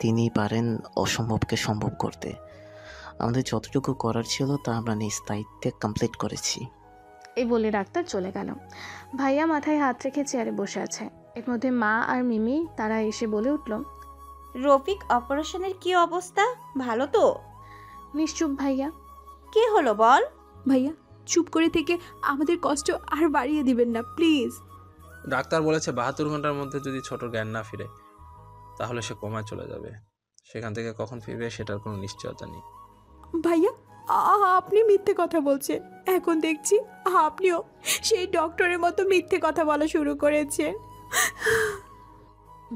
তিনিই পারেন অসম্ভবকে সম্ভব করতে। আমাদের যতটুকু করার ছিল তা আমরা নিজ দায়িত্বে কমপ্লিট করেছি। এই বলে ডাক্তার চলে গেল। ভাইয়া মাথায় হাত রেখে চেয়ারে বসে আছে। এর মধ্যে মা আর মিমি তারা এসে বলে উঠল, রফিক, অপারেশনের কি অবস্থা, ভালো তো? নিশ্চুপ ভাইয়া। কি হলো বল? ভাইয়া চুপ করে থেকে আমাদের কষ্ট আর বাড়িয়ে দিবেন না প্লিজ। ডাক্তার বলেছে 72 ঘন্টার মধ্যে যদি ছোট জ্ঞান না ফিরে তাহলে সে কোমায় চলে যাবে। সেখান থেকে কখন ফিরবে সেটার কোনো নিশ্চয়তা নেই। ভাইয়া আপনি মিথ্যে কথা বলছেন। এখন দেখছি আপনিও সেই ডক্টরের মতো মিথ্যে কথা বলা শুরু করেছেন।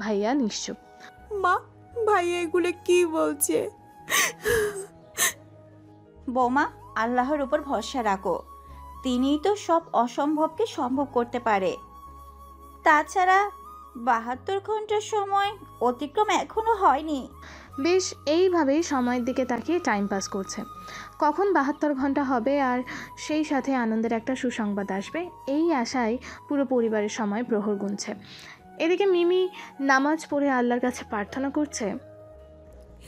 ভাইয়া নিশ্চুপ। মা, ভাইয়া এগুলো কি বলছে? বৌমা, আল্লাহর উপর ভরসা রাখো, তিনিই তো সব অসম্ভবকে সম্ভব করতে পারে। তাছাড়া 72 ঘন্টার সময় অতিক্রম এখনো হয়নি। বেশ এইভাবেই সময়ের দিকে তাকিয়ে টাইম পাস করছে। কখন 72 ঘন্টা হবে আর সেই সাথে আনন্দের একটা সুসংবাদ আসবে, এই আশায় পুরো পরিবারের সময় প্রহর গুনছে। এদিকে মিমি নামাজ পড়ে আল্লাহর কাছে প্রার্থনা করছে,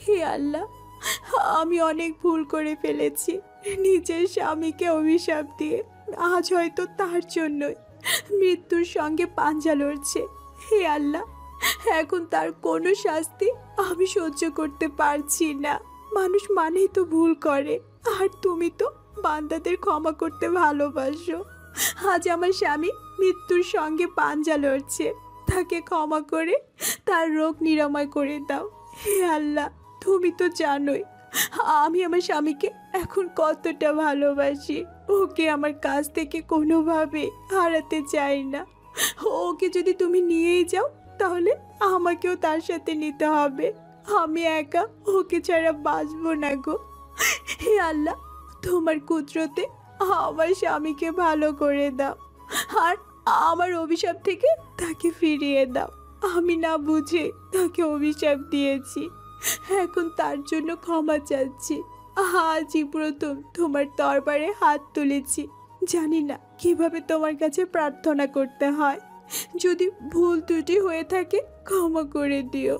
হে আল্লাহ, আমি অনেক ভুল করে ফেলেছি। নিজের স্বামীকে অভিশাপ দিয়ে আজ হয়তো তার জন্যই মৃত্যুর সঙ্গে পাঞ্জা লড়ছে। হে আল্লাহ, এখন তার কোনো শাস্তি আমি সহ্য করতে পারছি না। মানুষ মানেই তো ভুল করে, আর তুমি তো বান্দাদের ক্ষমা করতে ভালোবাসো। আজ আমার স্বামী মৃত্যুর সঙ্গে পাঞ্জা লড়ছে, তাকে ক্ষমা করে তার রোগ নিরাময় করে দাও। হে আল্লাহ, তুমি তো জানোই আমি আমার স্বামীকে এখন কতটা ভালোবাসি। ওকে আমার কাছ থেকে কোনোভাবে হারাতে চাই না। ওকে যদি তুমি নিয়েই যাও তাহলে আমাকেও তার সাথে নিতে হবে। আমি একা ওকে ছাড়া বাঁচবো না গো। হে আল্লাহ, তোমার কুদরতে আমার স্বামীকে ভালো করে দাও আর আমার অভিশাপ থেকে তাকে ফিরিয়ে দাও। আমি না বুঝে তাকে অভিশাপ দিয়েছি, এখন তার জন্য ক্ষমা চাচ্ছি। আজই প্রথম তোমার দরবারে হাত তুলেছি, জানি না কিভাবে তোমার কাছে প্রার্থনা করতে হয়। যদি ভুল ত্রুটি হয়ে থাকে ক্ষমা করে দিও,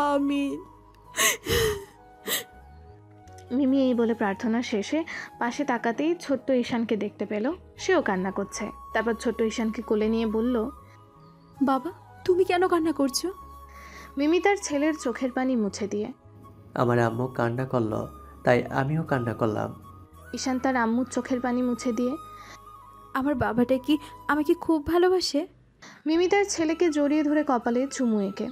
আমিন। মিমি এই বলে প্রার্থনা শেষে পাশে তাকাতেই ছোট্ট ঈশানকে দেখতে পেল। সেও কান্না করছে। তারপর ছোট্ট ঈশানকে কোলে নিয়ে বলল, বাবা তুমি কেন কান্না করছো? মিমি তার ছেলের চোখের পানি মুছে দিয়ে, আমার আম্মু কান্না করলো তাই আমিও কান্না করলাম। ঈশান তার আম্মুর চোখের পানি মুছে দিয়ে, আমার বাবাটা কি আমাকে খুব ভালোবাসে? মিমি তার ছেলেকে জড়িয়ে ধরে কপালে চুমু এঁকে,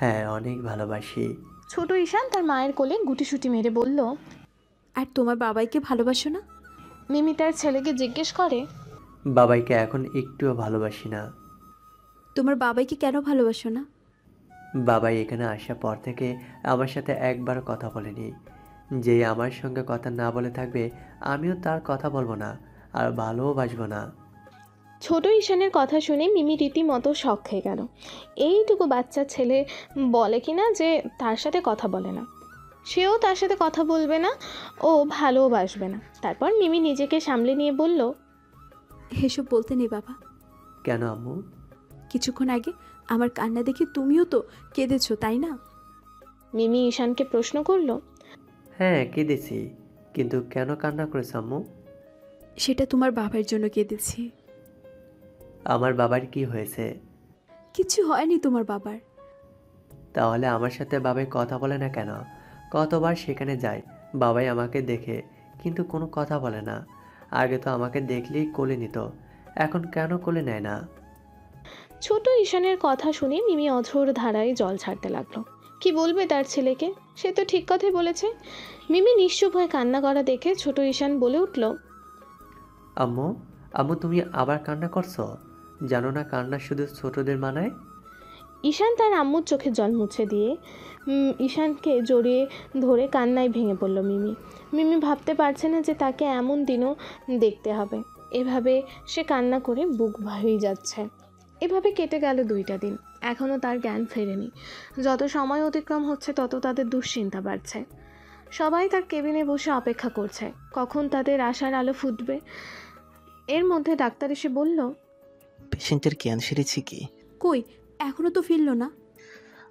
হ্যাঁ অনেক ভালোবাসি। ছোট ঈশান তার মায়ের কোলে গুটিসুটি মেরে বলল, আর তোমার বাবাইকে ভালোবাসো না? মিমি তার ছেলেকে জিজ্ঞেস করে, বাবাইকে এখন একটুও ভালোবাসি না। তোমার বাবাইকে কেন ভালোবাসো না? বাবাই এখানে আসার পর থেকে আমার সাথে একবার কথা বলেনি। যে আমার সঙ্গে কথা না বলে থাকবে আমিও তার কথা বলবো না আর ভালোবাসবো না। ছোট ঈশানের কথা শুনে মিমি রীতিমতো শক খেয়ে গেল। এইটুকু বাচ্চা ছেলে বলে কিনা যে তার সাথে কথা বলে না, সেও তার সাথে কথা বলবে না, ও ভালোবাসবে না। তারপর মিমি নিজেকে সামলে নিয়ে বলল, এসব বলতে নেই বাবা। কেন আম্মু? কিছুক্ষণ আগে আমার কান্না দেখে তুমিও তো কেঁদেছো তাই না? মিমি ঈশানকে প্রশ্ন করলো, হ্যাঁ কেঁদেছি, কিন্তু কেন কান্না করেছ আম্মু? সেটা তোমার বাবার জন্য কেঁদেছি। আমার বাবার কি হয়েছে? কিছু হয়নি তোমার বাবার। তাহলে আমার সাথে বাবাই কথা বলে না কেন? কতবার সেখানে যায় বাবাই আমাকে দেখে, কিন্তু কোনো কথা বলে না। আগে তো আমাকে দেখলেই কোলে নিত, এখন কেন কোলে নেয় না? ছোট ঈশানের কথা শুনে মিমি অঝোর ধারায় জল ছাড়তে লাগলো। কি বলবে তার ছেলেকে? সে তো ঠিক কথাই বলেছে। মিমি নিশ্চুপ হয়ে কান্না করা দেখে ছোট ঈশান বলে উঠল, আম্মু আম্মু তুমি আবার কান্না করছো? জানো না কান্না শুধু ছোটদের মানায়? ঈশান তার আম্মুর চোখে জল মুছে দিয়ে ঈশানকে জড়িয়ে ধরে কান্নায় ভেঙে পড়ল মিমি। মিমি ভাবতে পারছে না যে তাকে এমন দিনও দেখতে হবে। এভাবে সে কান্না করে বুক ভারী যাচ্ছে। এভাবে কেটে গেল 2টা দিন। এখনও তার জ্ঞান ফেরেনি। যত সময় অতিক্রম হচ্ছে তত তাদের দুশ্চিন্তা বাড়ছে। সবাই তার কেবিনে বসে অপেক্ষা করছে কখন তাদের আশার আলো ফুটবে। এর মধ্যে ডাক্তার এসে বলল, পেশেন্টের জ্ঞান ফিরেছে কি? কই, এখনো তো ফিরলো না।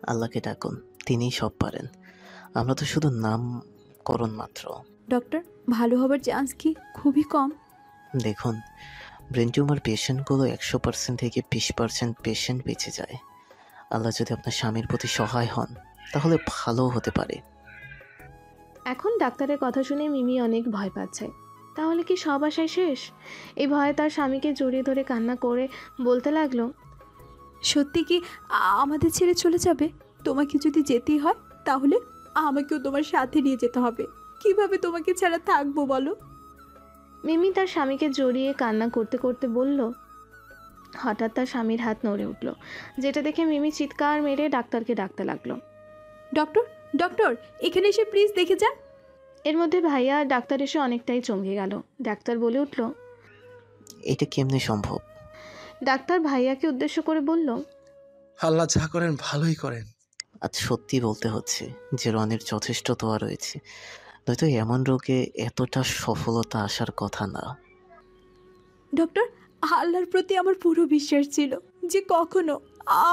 আল্লাহকে ডাকুন, তিনিই সব পারেন। আমরা তো শুধু নামকরণ মাত্র। ডক্টর, ভালো হবার চান্স কি খুবই কম? দেখুন, ব্রেন টিউমার পেশেন্টগুলো 100% থেকে 20% পেশেন্ট বেঁচে যায়। আল্লাহ যদি আপনার স্বামীর প্রতি সহায় হন তাহলে ভালো হতে পারে। এখন ডাক্তারের কথা শুনে মিমি অনেক ভয় পাচ্ছে। তাহলে কি সব আশায় শেষ? এই ভয়ে তার স্বামীকে জড়িয়ে ধরে কান্না করে বলতে লাগলো, সত্যি কি আমাদের ছেড়ে চলে যাবে? তোমাকে যদি যেতেই হয় তাহলে আমাকেও তোমার সাথে নিয়ে যেতে হবে। কিভাবে তোমাকে ছাড়া থাকবো বলো? মিমি তার স্বামীকে জড়িয়ে কান্না করতে করতে বলল। হঠাৎ তার স্বামীর হাত নড়ে উঠল, যেটা দেখে মিমি চিৎকার মেরে ডাক্তারকে ডাকতে লাগলো। ডক্টর, ডক্টর, এখানে এসে প্লিজ দেখে যান। এর মধ্যে ভাইয়া আর ডাক্তার এসে অনেকটাই চমকে গেল। ডাক্তার বলে উঠল, এটা কেমনে সম্ভব? ডাক্তার ভাইয়াকে উদ্দেশ্য করে বলল, আল্লাহ যা করেন ভালোই করেন। আজ সত্যি বলতে হচ্ছে যে রনির যথেষ্ট দোয়া রয়েছে, নয়তো এমন রোগে এতটা সফলতা আসার কথা না। ডক্টর, আল্লাহর প্রতি আমার পুরো বিশ্বাস ছিল যে কখনো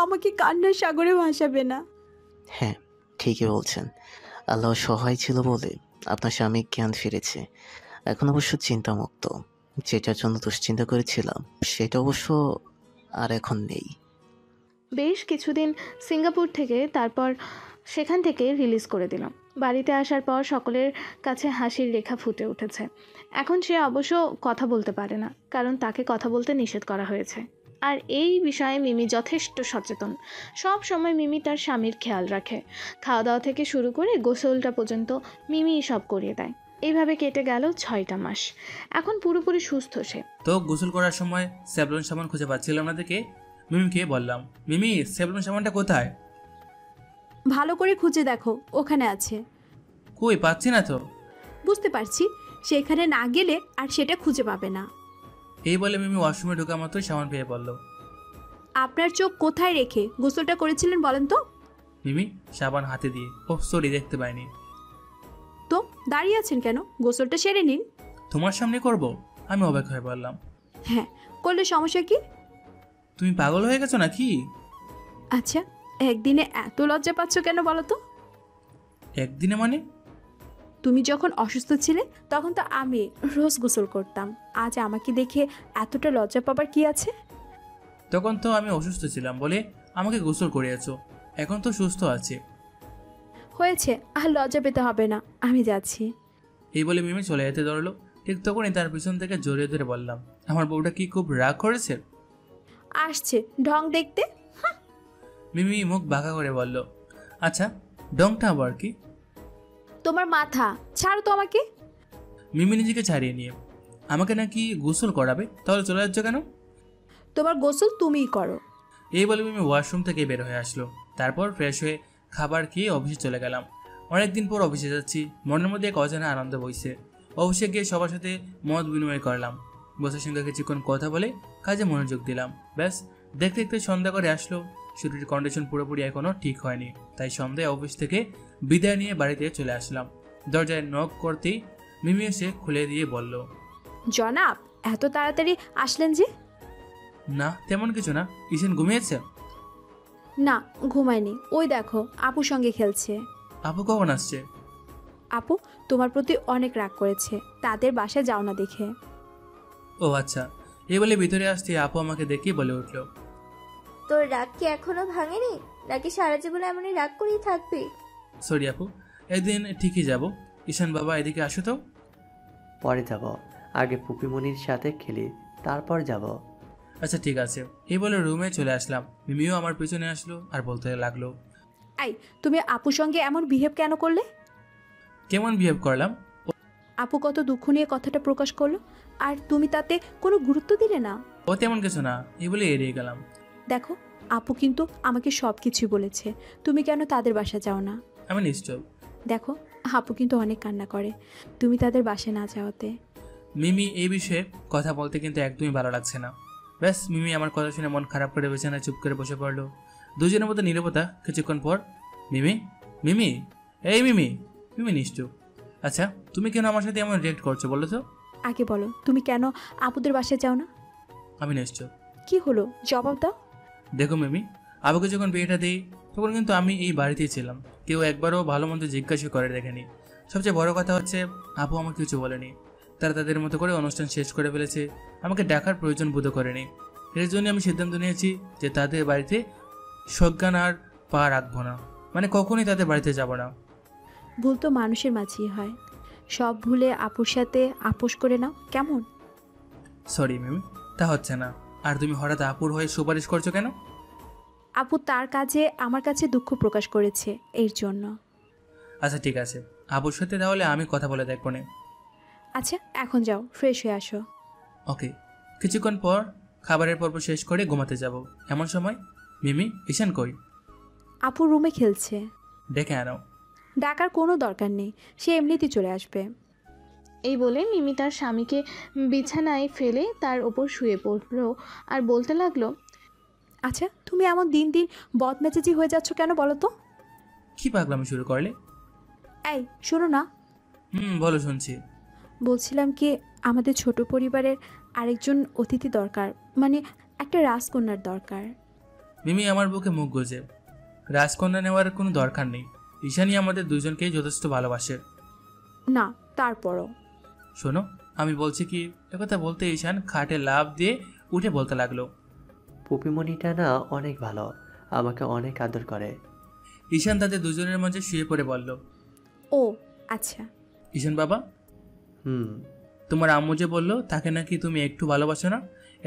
আমাকে কান্নার সাগরে ভাসাবে না। হ্যাঁ, ঠিকই বলছেন। আল্লাহ সহায় ছিল বলে আপনার স্বামী জ্ঞান ফিরেছে। এখন অবশ্য চিন্তামুক্ত। যেটার জন্য দুশ্চিন্তা করেছিলাম সেটা অবশ্য আর এখন নেই। বেশ কিছুদিন সিঙ্গাপুর থেকে তারপর সেখান থেকে রিলিজ করে দিলাম। বাড়িতে আসার পর সকলের কাছে হাসির রেখা ফুটে উঠেছে। এখন সে অবশ্য কথা বলতে পারে না, কারণ তাকে কথা বলতে নিষেধ করা হয়েছে। আর এই বিষয়ে মিমি যথেষ্ট সচেতন। সব সময় মিমি তার স্বামীর খেয়াল রাখে। খাওয়া দাওয়া থেকে শুরু করে গোসলটা পর্যন্ত মিমি সব করিয়ে দেয়। এইভাবে কেটে গেল 6টা মাস। এখন পুরোপুরি সুস্থ সে। তো গোসল করার সময় স্যাভলন সাবান খুঁজে পাচ্ছিলাম না দেখে মিমিকে বললাম, মিমি স্যাভলন সাবানটা কোথায়? ভালো করে খুঁজে দেখো, ওখানে আছে। কই পাচ্ছি না তো। বুঝতে পারছি, সেখানে না গেলে আর সেটা খুঁজে পাবে না। এই বলে মিমি ওয়াশরুমে ঢোকা মাত্রই সাবান পেয়ে বলল, আপনার চোখ কোথায় রেখে গোসলটা করেছিলেন বলেন তো? মিমি সাবান হাতে দিয়ে, ও সরি দেখতে পাইনি। তো দাঁড়িয়ে আছেন কেন? গোসলটা সেরে নিন। তোমার সামনে করব? আমি অবাক হয়ে বললাম। হ্যাঁ, করলে সমস্যা কি? তুমি পাগল হয়ে গেছো নাকি? আচ্ছা, একদিনে এত লজ্জা পাচ্ছ কেন বলো তো? একদিনে মানে? তুমি যখন অসুস্থ ছিলে তখন তো আমি রোজ গোসল করতাম। আজ আমাকে দেখে এতটা লজ্জা পাবার কি আছে? তখন তো আমি অসুস্থ ছিলাম বলে আমাকে গোসল করিয়েছো, এখন তো সুস্থ আছি। হয়েছে, আর লজ্জা পেতে হবে না, আমি যাচ্ছি। এই বলে মিমি চলে যেতে ধরলো। ঠিক তখনই তার পিছন থেকে জড়িয়ে ধরে বললাম, আমার বউটা কি খুব রাগ করেছে? আসছে ঢং দেখতে। মিমি মুখ বাঁকা করে বলল, আচ্ছা ডংটা আবার কি? তোমার মাথা, ছাড়ো তো আমাকে। মিমি নিজেকে ছাড়িয়ে নিয়ে, আমাকে নাকি গোসল করাবে, তাহলে চলে যাচ্ছ কেন? তোমার গোসল তুমিই করো। এই বলে মিমি ওয়াশরুম থেকে বের হয়ে আসলো। তারপর ফ্রেশ হয়ে খাবার খেয়ে অফিসে চলে গেলাম। অনেকদিন পর অফিসে যাচ্ছি, মনের মধ্যে এক অজানা আনন্দ বইছে। অফিসে গিয়ে সবার সাথে মত বিনিময় করলাম। বসের সঙ্গে কিছুক্ষণ কথা বলে কাজে মনোযোগ দিলাম। ব্যাস দেখতে দেখতে সন্ধ্যা করে আসলো। শরীরের কন্ডিশন পুরোপুরি এখনও ঠিক হয়নি, তাই সন্ধ্যায় অফিস থেকে বিদায় নিয়ে বাড়িতে চলে আসলাম। দরজায় নক করতেই মিমি এসে খুলে দিয়ে বলল, জনাব, এত তাড়াতাড়ি আসলেন যে? না তেমন কিছু না। ঈশান ঘুমিয়েছে? না, ঘুমায়নি। ওই দেখো আপুর সঙ্গে খেলছে। আপু কখন আসছে? আপু তোমার প্রতি অনেক রাগ করেছে, তাদের বাসায় যাও না দেখে। ও আচ্ছা। এই বলে ভিতরে আসতে আপু আমাকে দেখেই বলে উঠলো, তোর রাগ কি এখনো ভাঙেনি, নাকি সারা জীবন এমনই রাগ করেই থাকবি? সরি আপু, একদিন ঠিকই যাব। ঈশান বাবা এদিকে আসো তো। পরে যাব, আগে পুপিমনির সাথে খেলি, তারপর যাব। আচ্ছা ঠিক আছে। এই বলে রুমে চলে আসলাম। মিমিও আমার পিছনে আসলো আর বলতে লাগলো, আই তুমি আপুর সঙ্গে এমন বিহেভ কেন করলে? কেমন বিহেভ করলাম? আপু কত দুঃখ নিয়ে কথাটা প্রকাশ করলো, আর তুমি তাতে কোনো গুরুত্ব দিলে না। ও তেমন কিছু না, এই বলে এড়িয়ে গেলাম। দেখো, আপু কিন্তু আমাকে সব কিছুই বলেছে, তুমি কেন তাদের বাসা যাও না? আমি নিশ্চয়। দেখো, আপু কিন্তু অনেক কান্না করে তুমি তাদের বাসে না যাওয়াতে। মিমি এই বিষয়ে কথা বলতে কিন্তু একদমই ভালো লাগছে না। ব্যাস মিমি আমার কথা শুনে মন খারাপ করে বিছানায় চুপ করে বসে পড়লো। দুজনের মধ্যে নীরবতা। কিছুক্ষণ পর মিমি, মিমি, এই মিমি। মিমি নিশ্চুপ। আচ্ছা তুমি কেন আমার সাথে এমন রিয়েক্ট করছো বলো তো? আগে বলো, তুমি কেন আপুদের বাসায় যাও না? আমি নিশ্চুপ। কি হলো, জবাব দাও। দেখো মিমি, আবুকে যখন বিয়েটা দিই তখন কিন্তু আমি এই বাড়িতেই ছিলাম। কেউ একবারও ভালো মন্দ জিজ্ঞাসা করে দেখেনি। সবচেয়ে বড় কথা হচ্ছে আপু আমাকে কিছু বলেনি। তারা তাদের মতো করে অনুষ্ঠান শেষ করে ফেলেছে, আমাকে ডাকার প্রয়োজন বোধ করেনি। এর জন্য আমি সিদ্ধান্ত নিয়েছি যে তাদের বাড়িতে সজ্ঞান আর পা রাখবো না, মানে কখনোই তাদের বাড়িতে যাব না। ভুল তো মানুষের মাঝেই হয়। সব ভুলে আপুর সাথে আপোষ করে নাও, কেমন? সরি মিমি, তা হচ্ছে না। আর তুমি হঠাৎ আপুর হয়ে সুপারিশ করছো কেন? আপু তার কাজে আমার কাছে দুঃখ প্রকাশ করেছে, এর জন্য। আচ্ছা ঠিক আছে, আপুর সাথে তাহলে আমি কথা বলে দেখবো না। আচ্ছা এখন যাও, ফ্রেশ হয়ে আসো। ওকে। কিছুক্ষণ পর খাবারের পর্ব শেষ করে ঘুমাতে যাব। এমন সময় মিমি, ঈশান কই? আপু রুমে খেলছে। ডেকে আনো। ডাকার কোনো দরকার নেই, সে এমনিতেই চলে আসবে। এই বলে মিমি তার স্বামীকে বিছানায় ফেলে তার ওপর শুয়ে পড়লো আর বলতে লাগলো, আচ্ছা তুমি এমন দিন দিন বদমেজাজি হয়ে যাচ্ছ কেন বলো তো? কি পাগলামি শুরু করলে? এই শোনো না। বলো, শুনছি। বলছিলাম কি, আমাদের ছোট পরিবারের আরেকজন অতিথি দরকার, মানে একটা রাজকন্যার দরকার। মিমি আমার বুকে মুখ গোজে। রাজকন্যা নেওয়ার কোনো দরকার নেই। ঈশানই আমাদের দুজনকেই যথেষ্ট ভালোবাসে। না তারপরও শোনো, আমি বলছি কি, একথা বলতে ঈশান খাটে লাফ দিয়ে উঠে বলতে লাগলো, পুপিমণিটা না অনেক ভালো, আমাকে অনেক আদর করে। ঈশান তাদের দুজনের মাঝে শুয়ে পড়ে বলল, ও আচ্ছা। ঈশান বাবা, তোমার আম্মু যে বললো তাকে নাকি তুমি একটু ভালোবাসো না,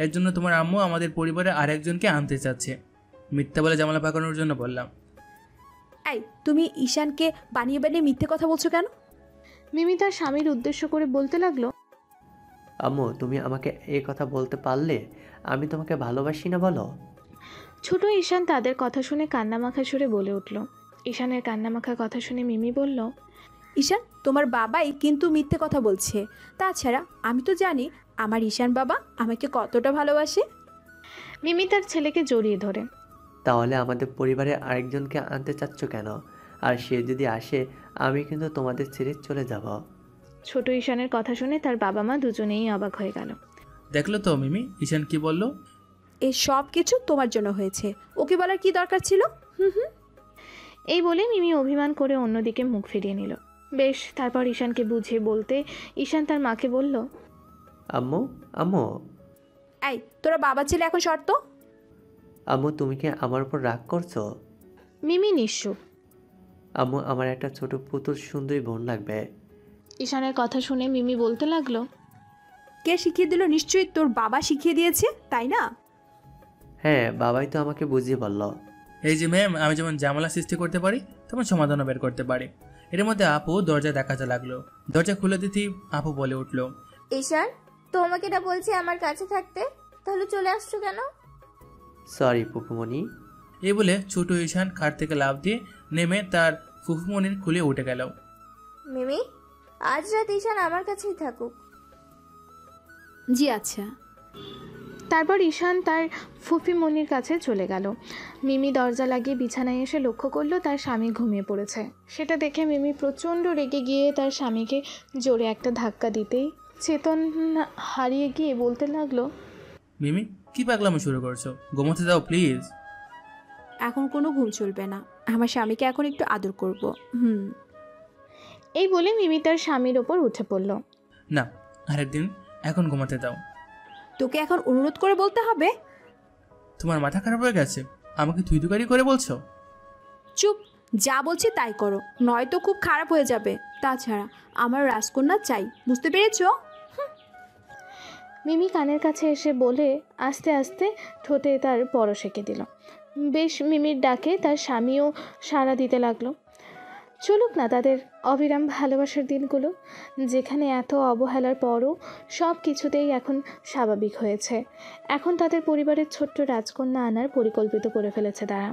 এর জন্য তোমার আম্মু আমাদের পরিবারে আরেকজনকে আনতে চাচ্ছে। মিথ্যা বলে জামালা পাকানোর জন্য বললাম। এই তুমি ঈশানকে বানিয়ে বানিয়ে মিথ্যে কথা বলছো কেন? মিমি তার স্বামীর উদ্দেশ্য করে বলতে লাগলো, আম্মু তুমি আমাকে এই কথা বলতে পারলে আমি তোমাকে ভালোবাসি না বলো? ছোট ঈশান তাদের কথা শুনে কান্নামাখা সুরে বলে উঠল। ঈশানের কান্নামাখা কথা শুনে মিমি বলল, ঈশান তোমার বাবাই কিন্তু মিথ্যে কথা বলছে। তাছাড়া আমি তো জানি আমার ঈশান বাবা আমাকে কতটা ভালোবাসে। মিমি তার ছেলেকে জড়িয়ে ধরে, তাহলে আমাদের পরিবারে আরেকজনকে আনতে চাচ্ছ কেন? আর সে যদি আসে আমি কিন্তু তোমাদের ছেড়ে চলে যাব। ছোট ঈশানের কথা শুনে তার বাবা মা দুজনেই অবাক হয়ে গেল। দেখলো তো মিমি, ঈশান কি বললো? এই সব কিছু তোমার জন্য হয়েছে, ওকে বলার কি দরকার ছিল? এই বলে মিমি অভিমান করে অন্যদিকে মুখ ফিরিয়ে নিল। বেশ, তারপর ঈশানকে বুঝিয়ে বলতে ঈশান তার মাকে বলল, আম্মু আম্মু এই তোরা বাবা ছেলে এখন শর্ত। আম্মু তুমি কি আমার উপর রাগ করছো? মিমি নিশ্চুপ। আম্মু আমার একটা ছোট পুতুল সুন্দরী বোন লাগবে। ঈশানের কথা শুনে মিমি বলতে লাগলো, কে শিখিয়ে দিল? নিশ্চয়ই তোর বাবা শিখিয়ে দিয়েছে, তাই না? হ্যাঁ, বাবাই তো আমাকে বুঝিয়ে বলল। এই যে ম্যাম, আমি যেমন ঝামেলা সৃষ্টি করতে পারি তেমন সমাধানও বের করতে পারি। এর মধ্যে আপু দরজা দেখাতে লাগলো। দরজা খুলে দিতেই আপু বলে উঠলো, ঈশান তোমাকে এটা বলছি আমার কাছে থাকতে, তাহলে চলে আসছো কেন? সরি পুপুমণি। এই বলে ছোট ঈশান খাট থেকে লাফ দিয়ে নেমে তার ফুফুমনির খুলে উঠে গেল। মিমি, আজ রাত ঈশান আমার কাছেই থাকুক। জি আচ্ছা। তারপর ঈশান তার ফুফিমণির কাছে চলে গেল। মিমি দরজা লাগিয়ে বিছানায় এসে লক্ষ্য করলো তার স্বামী ঘুমিয়ে পড়েছে। সেটা দেখে মিমি প্রচণ্ড রেগে গিয়ে তার স্বামীকে জোরে একটা ধাক্কা দিতেই চেতন হারিয়ে গিয়ে বলতে লাগলো, মিমি কি পাগলামো শুরু করছো? ঘুমোতে দাও প্লিজ। এখন কোনো ঘুম চলবে না, আমার স্বামীকে এখন একটু আদর করব। এই বলে মিমি তার স্বামীর ওপর উঠে পড়ল। না, আরেকদিন, এখন ঘুমাতে দাও। তোকে এখন অনুরোধ করে বলতে হবে? তোমার মাথা খারাপ হয়ে গেছে? আমাকে তুই তুকারি করে বলছো? চুপ, যা বলছি তাই করো, নয়তো খুব খারাপ হয়ে যাবে। তাছাড়া আমার রাজকন্যা চাই, বুঝতে পেরেছো? মিমি কানের কাছে এসে বলে আস্তে আস্তে ঠোঁটে তার পরশ এঁকে দিল। বেশ, মিমির ডাকে তার স্বামীও সাড়া দিতে লাগলো। চলুক না তাদের অবিরাম ভালোবাসার দিনগুলো, যেখানে এত অবহেলার পরও সব কিছুতেই এখন স্বাভাবিক হয়েছে। এখন তাদের পরিবারের ছোট্ট রাজকন্যা আনার পরিকল্পিত করে ফেলেছে তারা।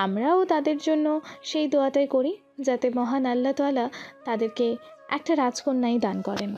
আমরাও তাদের জন্য সেই দোয়াটাই করি, যাতে মহান আল্লাহ তাআলা তাদেরকে একটা রাজকন্যাই দান করেন।